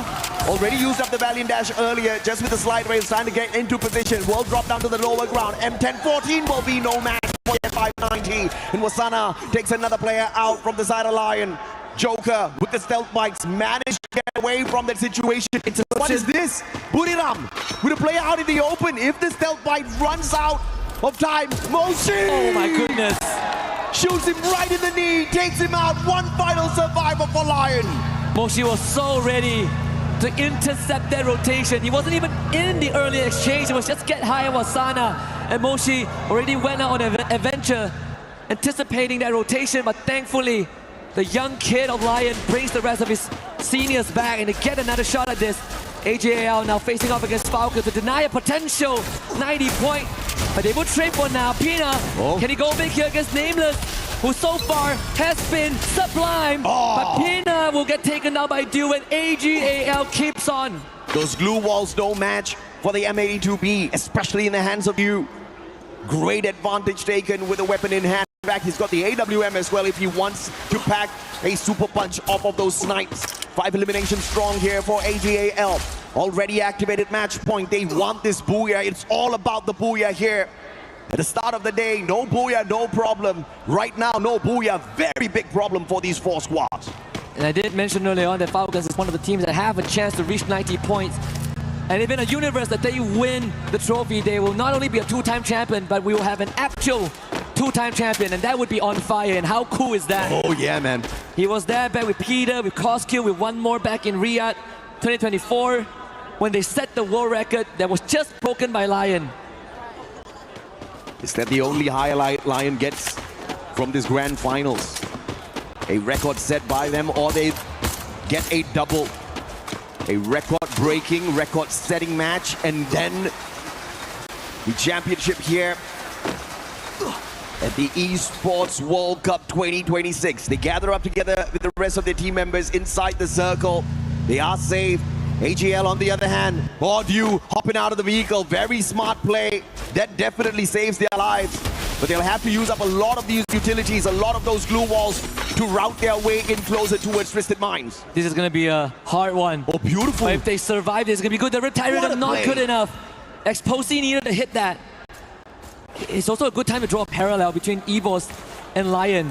Speaker 17: already used up the Valiant Dash earlier, just with the slide rails, trying to get into position. Will drop down to the lower ground. M1014 will be no match for 590. And Wasana takes another player out from the side of Lion. Joker with the stealth bikes managed to get away from that situation. What is this? Buriram with a player out in the open. If the stealth bike runs out of time, Moshi!
Speaker 5: Oh my goodness.
Speaker 17: Shoots him right in the knee, takes him out. One final survivor for Lion.
Speaker 5: Moshi was so ready to intercept that rotation. He wasn't even in the early exchange. It was just get high on Wasana. And Moshi already went out on an adventure, anticipating that rotation, but thankfully, the young kid of Lion brings the rest of his seniors back and they get another shot at this. AJL now facing off against Falcon to deny a potential 90 point. But they will trade for now. Pina, can he go big here against Nameless, who so far has been sublime. But Pina will get taken down by Dew and AGAL keeps on.
Speaker 17: Those glue walls don't match for the M82B, especially in the hands of Dew. Great advantage taken with a weapon in hand. In fact, he's got the AWM as well if he wants to pack a super punch off of those snipes. 5 eliminations strong here for AGAL. Already activated match point. They want this booyah. It's all about the booyah here. At the start of the day, no booyah, no problem. Right now, no booyah. Very big problem for these 4 squads.
Speaker 5: And I did mention earlier on that Falcons is one of the teams that have a chance to reach 90 points. And if in a universe that they win the trophy, they will not only be a 2-time champion, but we will have an actual 2-time champion, and that would be On Fire. And how cool is that?
Speaker 17: Oh yeah, man.
Speaker 5: He was there back with Peter, with Koskill, with one more back in Riyadh 2024, when they set the world record that was just broken by Lion.
Speaker 17: Is that the only highlight Lion gets from this grand finals? A record set by them, or they get a double. A record-breaking, record-setting match, and then the championship here at the Esports World Cup 2026. They gather up together with the rest of their team members inside the circle. They are safe. AGL on the other hand, Dew hopping out of the vehicle. Very smart play. That definitely saves their lives. But they'll have to use up a lot of these utilities, a lot of those glue walls to route their way in closer towards Twisted Minds.
Speaker 5: This is going to be a hard one.
Speaker 17: Oh, beautiful.
Speaker 5: But if they survive, it's going to be good. The Riptide are not good enough. Exposé needed to hit that. It's also a good time to draw a parallel between EVOS and Lion.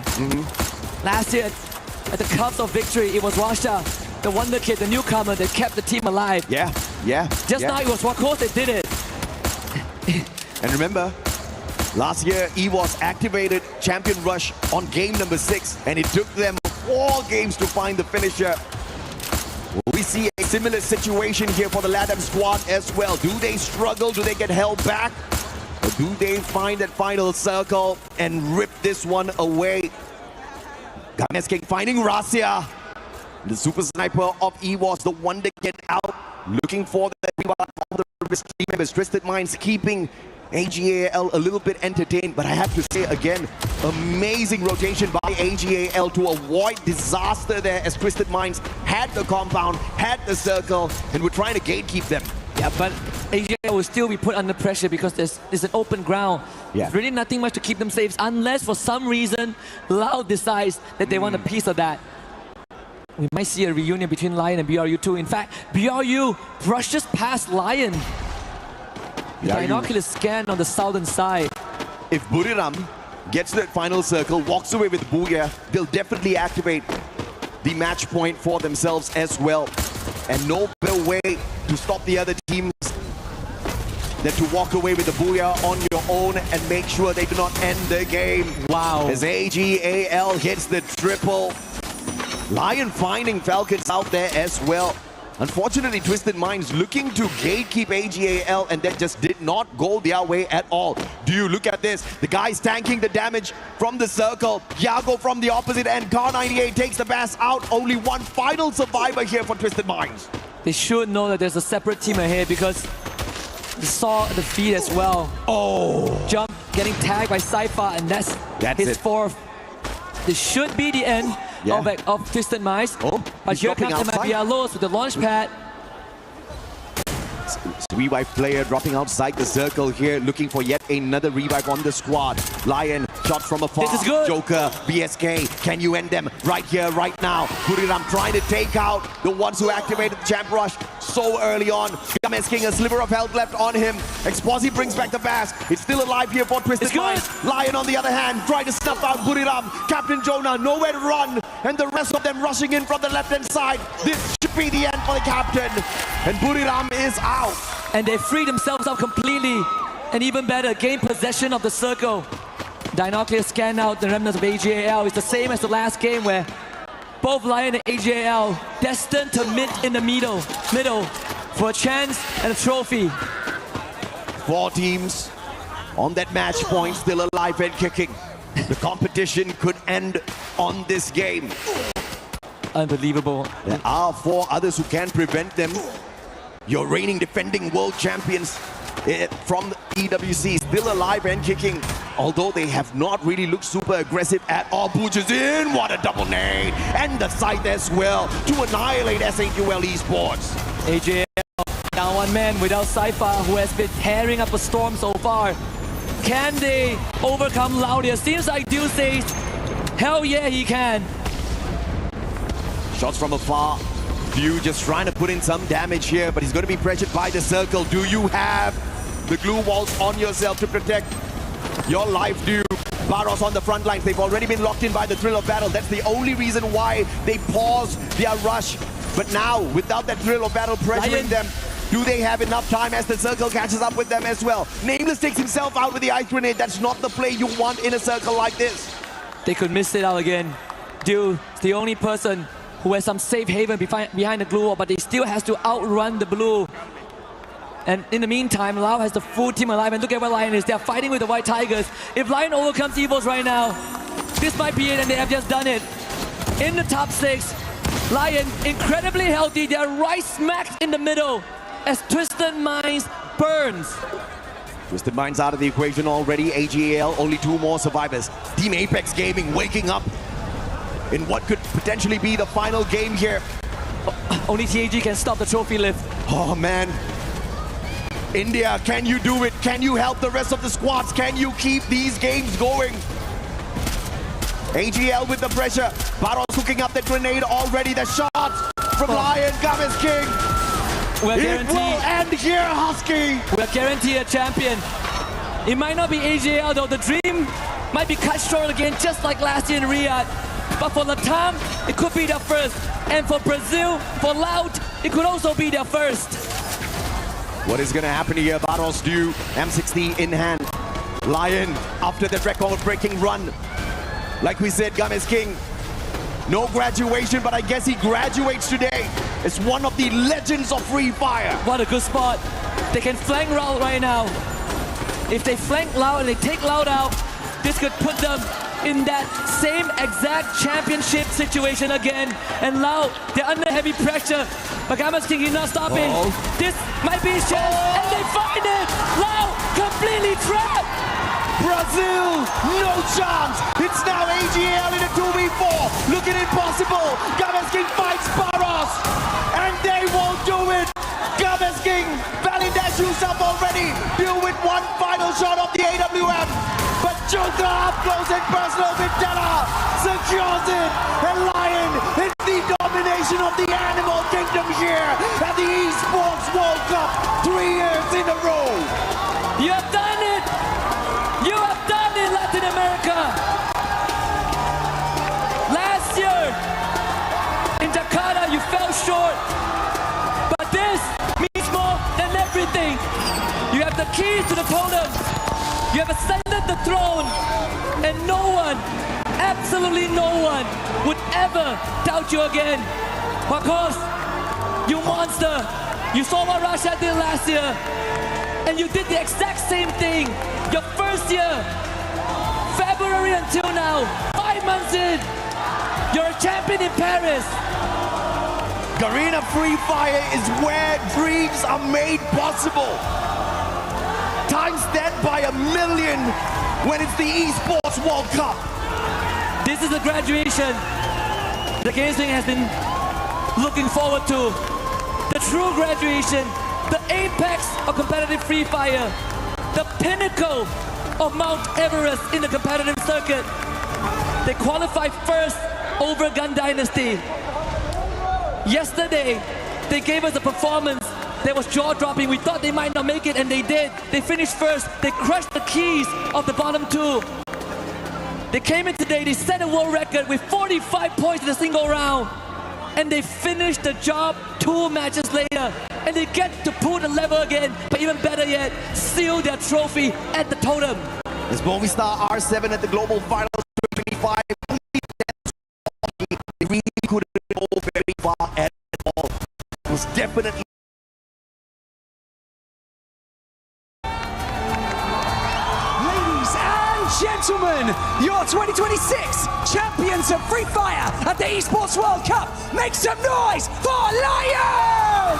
Speaker 5: Last year, at the cusp of victory, it was Rasha, the wonder kid, the newcomer, that kept the team alive.
Speaker 17: Yeah.
Speaker 5: Just now, it was Wakos that did it.
Speaker 17: And remember, last year, EVOS activated Champion Rush on game number 6, and it took them 4 games to find the finisher. We see a similar situation here for the LATAM squad as well. Do they struggle? Do they get held back? Or do they find that final circle and rip this one away? Gameske finding Rasia. The super sniper of EVOS, the one to get out. Looking for the team members. Twisted Minds keeping AGAL a little bit entertained, but I have to say again, amazing rotation by AGAL to avoid disaster there as Twisted Minds had the compound, had the circle, and we're trying to gatekeep them.
Speaker 5: Yeah, but AGAL will still be put under pressure because there's an open ground. There's really nothing much to keep them safe unless for some reason Loud decides that they want a piece of that. We might see a reunion between Lion and BRU2. In fact, BRU brushes past Lion. The binocular scan on the southern side.
Speaker 17: If Buriram gets to that final circle, walks away with Booyah, they'll definitely activate the match point for themselves as well. And no better way to stop the other teams than to walk away with the booyah on your own and make sure they do not end the game.
Speaker 5: Wow.
Speaker 17: As AGAL hits the triple. Lion finding Falcons out there as well. Unfortunately, Twisted Minds looking to gatekeep AGAL, and that just did not go their way at all. Do you look at this? The guy's tanking the damage from the circle. Yago from the opposite end. Kar98 takes the bass out. Only one final survivor here for Twisted Minds.
Speaker 5: They should know that there's a separate team ahead because they saw the feed as well.
Speaker 17: Oh!
Speaker 5: Jump getting tagged by Cypher, and that's his fourth. This should be the end of Twisted Minds. But here comes MIBR with the launch pad.
Speaker 17: Revive player dropping outside the circle here, looking for yet another revive on the squad. Lion, shot from afar.
Speaker 5: This is good.
Speaker 17: Joker, BSK, can you end them right here, right now? Buriram trying to take out the ones who activated the Champ Rush so early on. Games King, a sliver of health left on him. Exposi brings back the bass. It's still alive here for Twisted Minds. Lion on the other hand, trying to snuff out Buriram. Captain Jonah, nowhere to run. And the rest of them rushing in from the left-hand side. This should be the end for the captain. And Buriram is out.
Speaker 5: And they free themselves up completely. And even better, gain possession of the circle. Dinocular scan out the remnants of AGAL. It's the same as the last game where both Lion and AGAL destined to meet in the middle for a chance and a trophy.
Speaker 17: 4 teams on that match point, still alive and kicking. The competition could end on this game.
Speaker 5: Unbelievable.
Speaker 17: There are 4 others who can prevent them. Your reigning defending world champions from EWC still alive and kicking, although they have not really looked super aggressive at all. Booches in, what a double nade, and the side as well to annihilate SEO Esports.
Speaker 5: AGAL down one man without Cypher, who has been tearing up a storm so far. Can they overcome Laudia? Seems like Dew says, hell yeah, he can.
Speaker 17: Shots from afar. Dew just trying to put in some damage here, but he's going to be pressured by the circle. Do you have the glue walls on yourself to protect your life, Dew? Barros on the front lines. They've already been locked in by the thrill of battle. That's the only reason why they pause their rush. But now, without that thrill of battle pressuring them, do they have enough time as the circle catches up with them as well? Nameless takes himself out with the ice grenade. That's not the play you want in a circle like this.
Speaker 5: They could miss it out again. Dew is the only person who has some safe haven behind the glue wall, but they still has to outrun the blue. And in the meantime, Lau has the full team alive, and look at where Lion is. They're fighting with the White Tigers. If Lion overcomes Evos right now, this might be it, and they have just done it. In the top 6, Lion incredibly healthy. They're right smack in the middle as Twisted Minds burns.
Speaker 17: Twisted Minds out of the equation already. AGAL, only 2 more survivors. Team Apex Gaming waking up in what could potentially be the final game here.
Speaker 5: Only TAG can stop the trophy lift.
Speaker 17: Oh man. India, can you do it? Can you help the rest of the squads? Can you keep these games going? AGL with the pressure. Barros hooking up the grenade already. The shot from Lion, Games King.
Speaker 5: We're
Speaker 17: it will end here, Husky.
Speaker 5: We're guaranteed a champion. It might not be AGL though. The dream might be cut short again, just like last year in Riyadh. But for Latam, it could be their first. And for Brazil, for Loud, it could also be their first.
Speaker 17: What is going to happen here? Barros Dew, M60 in hand. Lion, after that record-breaking run. Like we said, Games King, no graduation, but I guess he graduates today. It's one of the legends of Free Fire.
Speaker 5: What a good spot. They can flank Loud right now. If they flank Loud and they take Loud out, this could put them in that same exact championship situation again. And Lau, they're under heavy pressure. But Games King is not stopping. This might be his chance, and they find it! Lau completely trapped!
Speaker 17: Brazil, no chance! It's now AGL in a 2v4, looking impossible! Games King fights Barros, and they won't do it! Games King, Valindash used up already, deal with one final shot of the AWM, but Junta up close and personal with Della secures it, and Lion is the domination of the Animal Kingdom here at the Esports World Cup 3 years in a row.
Speaker 5: You have done it! You have done it, Latin America! Last year in Jakarta, you fell short. keys to the totem. You have ascended the throne, and no one, absolutely no one, would ever doubt you again. Because you monster, you saw what Russia did last year, and you did the exact same thing. Your first year, February until now, 5 months in, you're a champion in Paris.
Speaker 17: Garena Free Fire is where dreams are made possible. Times that by 1,000,000 when it's the Esports World Cup.
Speaker 5: This is the graduation the Games Wing has been looking forward to. The true graduation, the apex of competitive Free Fire, the pinnacle of Mount Everest in the competitive circuit. They qualified first over Gun Dynasty. Yesterday, they gave us a performance that was jaw-dropping. We thought they might not make it, and they did. They finished first. They crushed the keys of the bottom two. They came in today, they set a world record with 45 points in a single round. And they finished the job 2 matches later. And they get to pull the level again, but even better yet, seal their trophy at the totem.
Speaker 17: As Movistar R7 at the Global Finals 25. They really couldn't go very far at all. It was definitely
Speaker 8: Gentlemen, your 2026 champions of Free Fire at the Esports World Cup. Make some noise for Lion!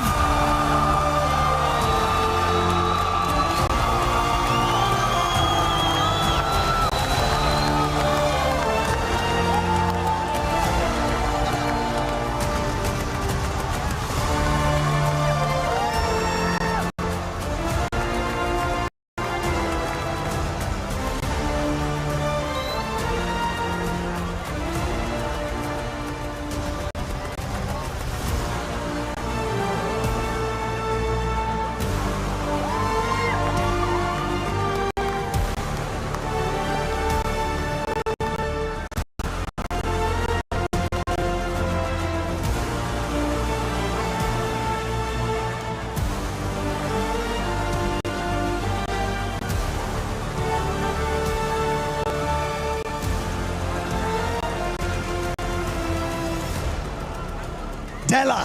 Speaker 8: Della,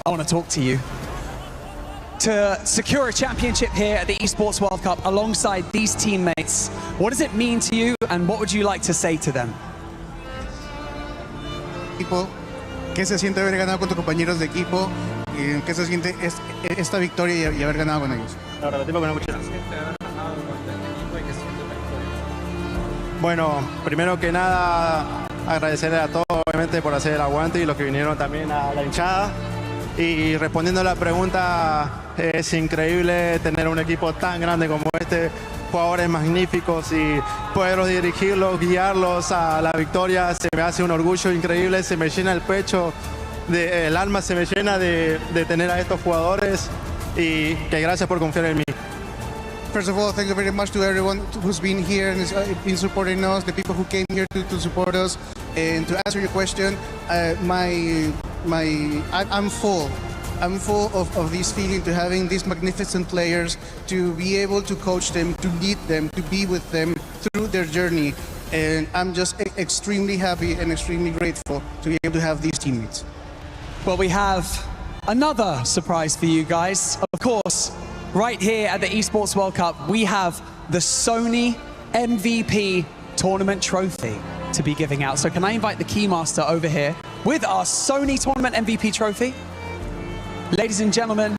Speaker 8: I want to talk to you. To secure a championship here at the Esports World Cup alongside these teammates, what does it mean to you and what would you like to say to them?
Speaker 7: ¿Qué se siente haber ganado con tus compañeros de equipo? ¿Qué se siente esta victoria y haber ganado con ellos?
Speaker 11: Bueno, primero que nada, agradecerle a todos, obviamente, por hacer el aguante y los que vinieron también a la hinchada. Y respondiendo a la pregunta, es increíble tener un equipo tan grande como este, jugadores magníficos y poderlos dirigirlos, guiarlos a la victoria. Se me hace un orgullo increíble, se me llena el pecho, el alma se me llena de tener a estos jugadores y que gracias por confiar en mí.
Speaker 7: First of all, thank you very much to everyone who's been here and has been supporting us, the people who came here to support us. And to answer your question, I'm full. I'm full of this feeling to having these magnificent players, to be able to coach them, to lead them, to be with them through their journey. And I'm just extremely happy and extremely grateful to be able to have these teammates.
Speaker 8: Well, we have another surprise for you guys. Of course, right here at the Esports World Cup, we have the Sony MVP Tournament Trophy to be giving out. So can I invite the Keymaster over here with our Sony Tournament MVP Trophy? Ladies and gentlemen,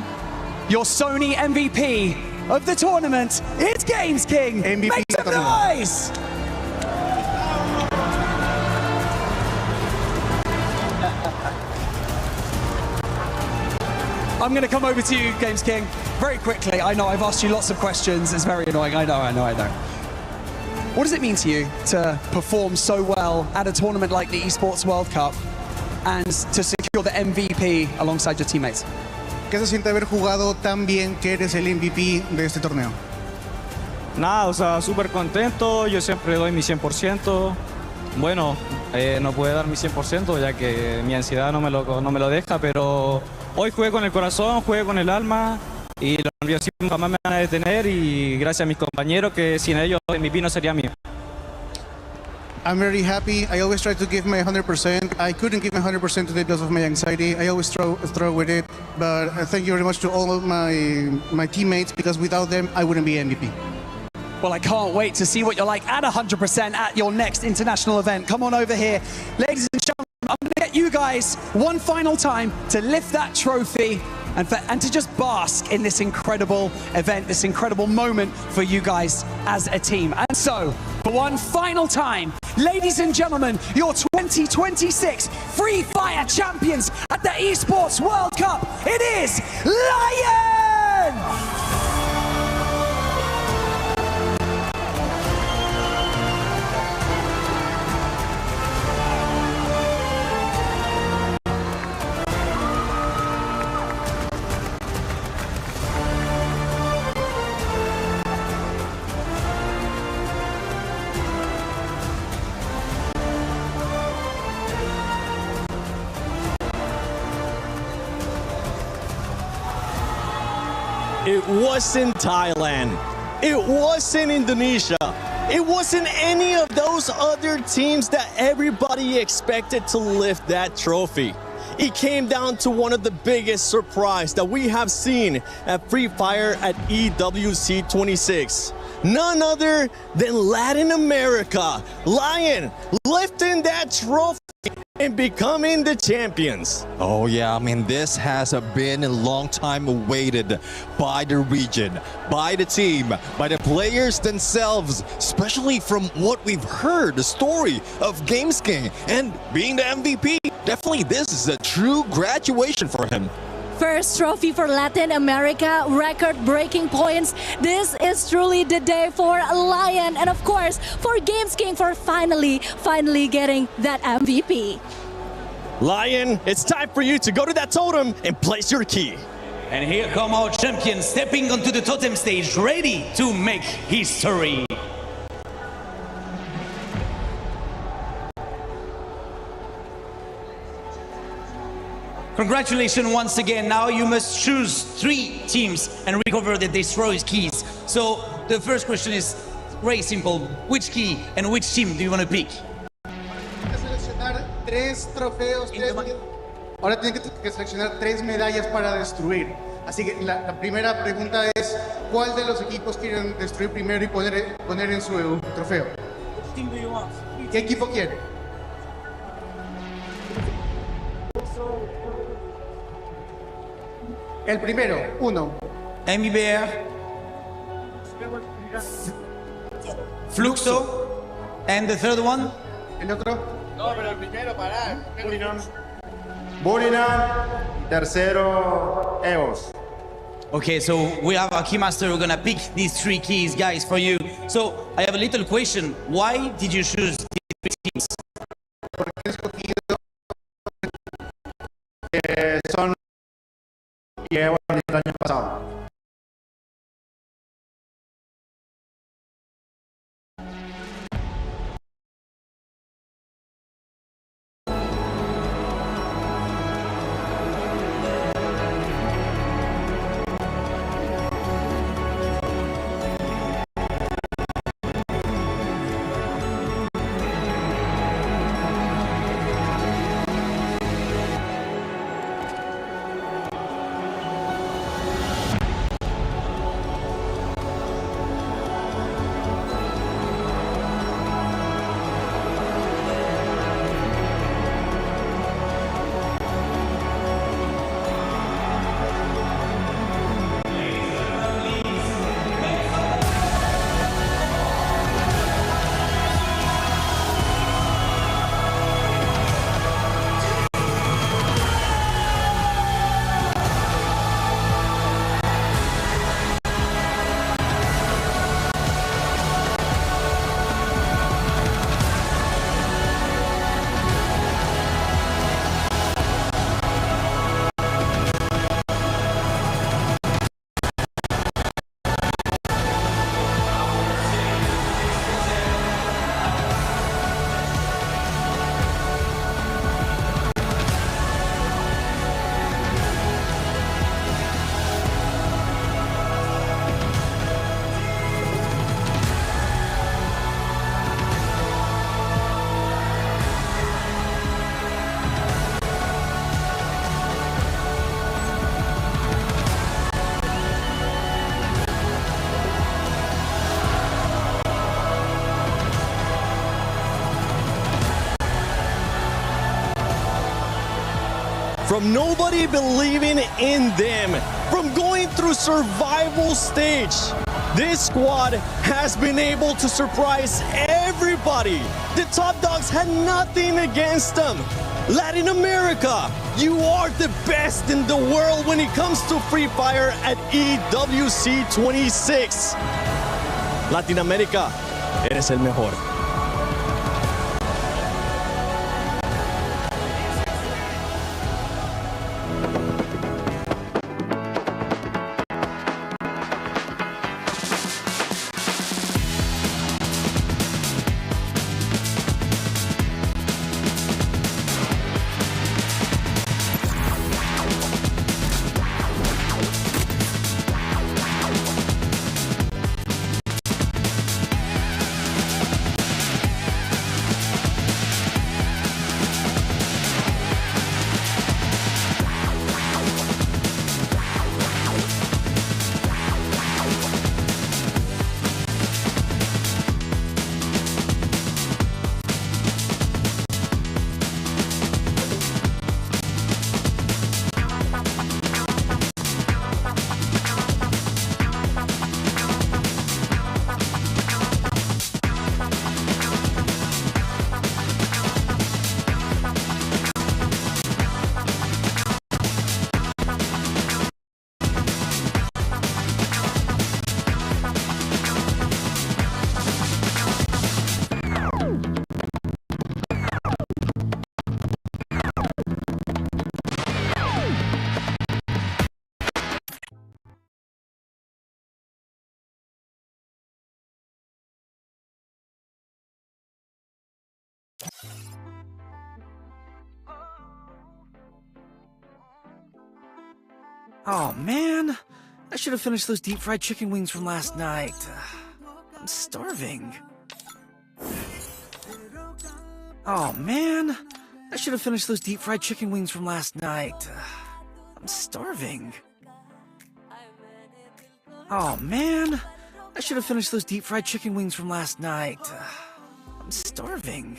Speaker 8: your Sony MVP of the tournament, it's Games King.
Speaker 7: MVP
Speaker 8: Make some noise! I'm going to come over to you, Games King, very quickly. I know I've asked you lots of questions. It's very annoying. I know. What does it mean to you to perform so well at a tournament like the Esports World Cup and to secure the MVP alongside your teammates?
Speaker 7: ¿Qué se siente haber jugado tan bien que eres el MVP de este torneo?
Speaker 12: Nada, o sea, súper contento. Yo siempre doy mi 100%. Bueno, no puedo dar mi 100% ya que mi ansiedad no me lo deja, pero hoy jugué con el corazón, jugué con el alma Y los nerviosismos jamás me van a detener y gracias a mis compañeros que sin ellos mi no sería mío.
Speaker 7: I'm very happy. I always try to give my 100%. I couldn't give my 100% today because of my anxiety. I always throw with it. But thank you very much to all my teammates, because without them, I wouldn't be MVP.
Speaker 8: Well, I can't wait to see what you're like at 100% at your next international event. Come on over here. Ladies and gentlemen, I'm going to get you guys one final time to lift that trophy and to just bask in this incredible event, this incredible moment for you guys as a team. And so, for one final time, ladies and gentlemen, your 2026 Free Fire champions at the Esports World Cup, it is Lion!
Speaker 4: It wasn't Thailand. It wasn't Indonesia. It wasn't any of those other teams that everybody expected to lift that trophy. It came down to one of the biggest surprises that we have seen at Free Fire at EWC 26. None other than Latin America. Lion lifting that trophy and becoming the champions.
Speaker 6: Oh yeah, I mean, this has been a long time awaited by the region, by the team, by the players themselves, especially from what we've heard, the story of Games King and being the MVP. Definitely this is a true graduation for him.
Speaker 3: First trophy for Latin America, record-breaking points. This is truly the day for Lion, and of course for Games King for finally getting that MVP.
Speaker 4: Lion, it's time for you to go to that totem and place your key.
Speaker 13: And here come our champions stepping onto the totem stage, ready to make history. Congratulations once again. Now you must choose 3 teams and recover the destroyed keys. So the first question is very simple. Which key and which team do you want to pick?
Speaker 7: Seleccionar 3 trofeos. Ahora tienen que seleccionar 3 medallas para destruir. Así que la primera pregunta es, ¿cuál de los equipos quieren destruir primero y poner en su trofeo?
Speaker 13: Which team do you want?
Speaker 7: ¿Qué equipo quiere? El primero, 1.
Speaker 13: MBR, Fluxo, and the third one?
Speaker 7: El otro.
Speaker 11: No, pero el primero, pará. Burinan. Tercero, EOS.
Speaker 13: Okay, so we have a keymaster who's gonna pick these 3 keys, guys, for you. So I have a little question. Why did you choose these 3 teams?
Speaker 11: Porque he escogido son y EOS el año pasado.
Speaker 4: From nobody believing in them, from going through survival stage, this squad has been able to surprise everybody. The top dogs had nothing against them. Latin America, you are the best in the world when it comes to Free Fire at EWC 26. Latin America, eres el mejor.
Speaker 15: Oh man, I should have finished those deep fried chicken wings from last night. I'm starving. Oh man, I should have finished those deep fried chicken wings from last night. I'm starving. Oh man, I should have finished those deep fried chicken wings from last night. I'm starving.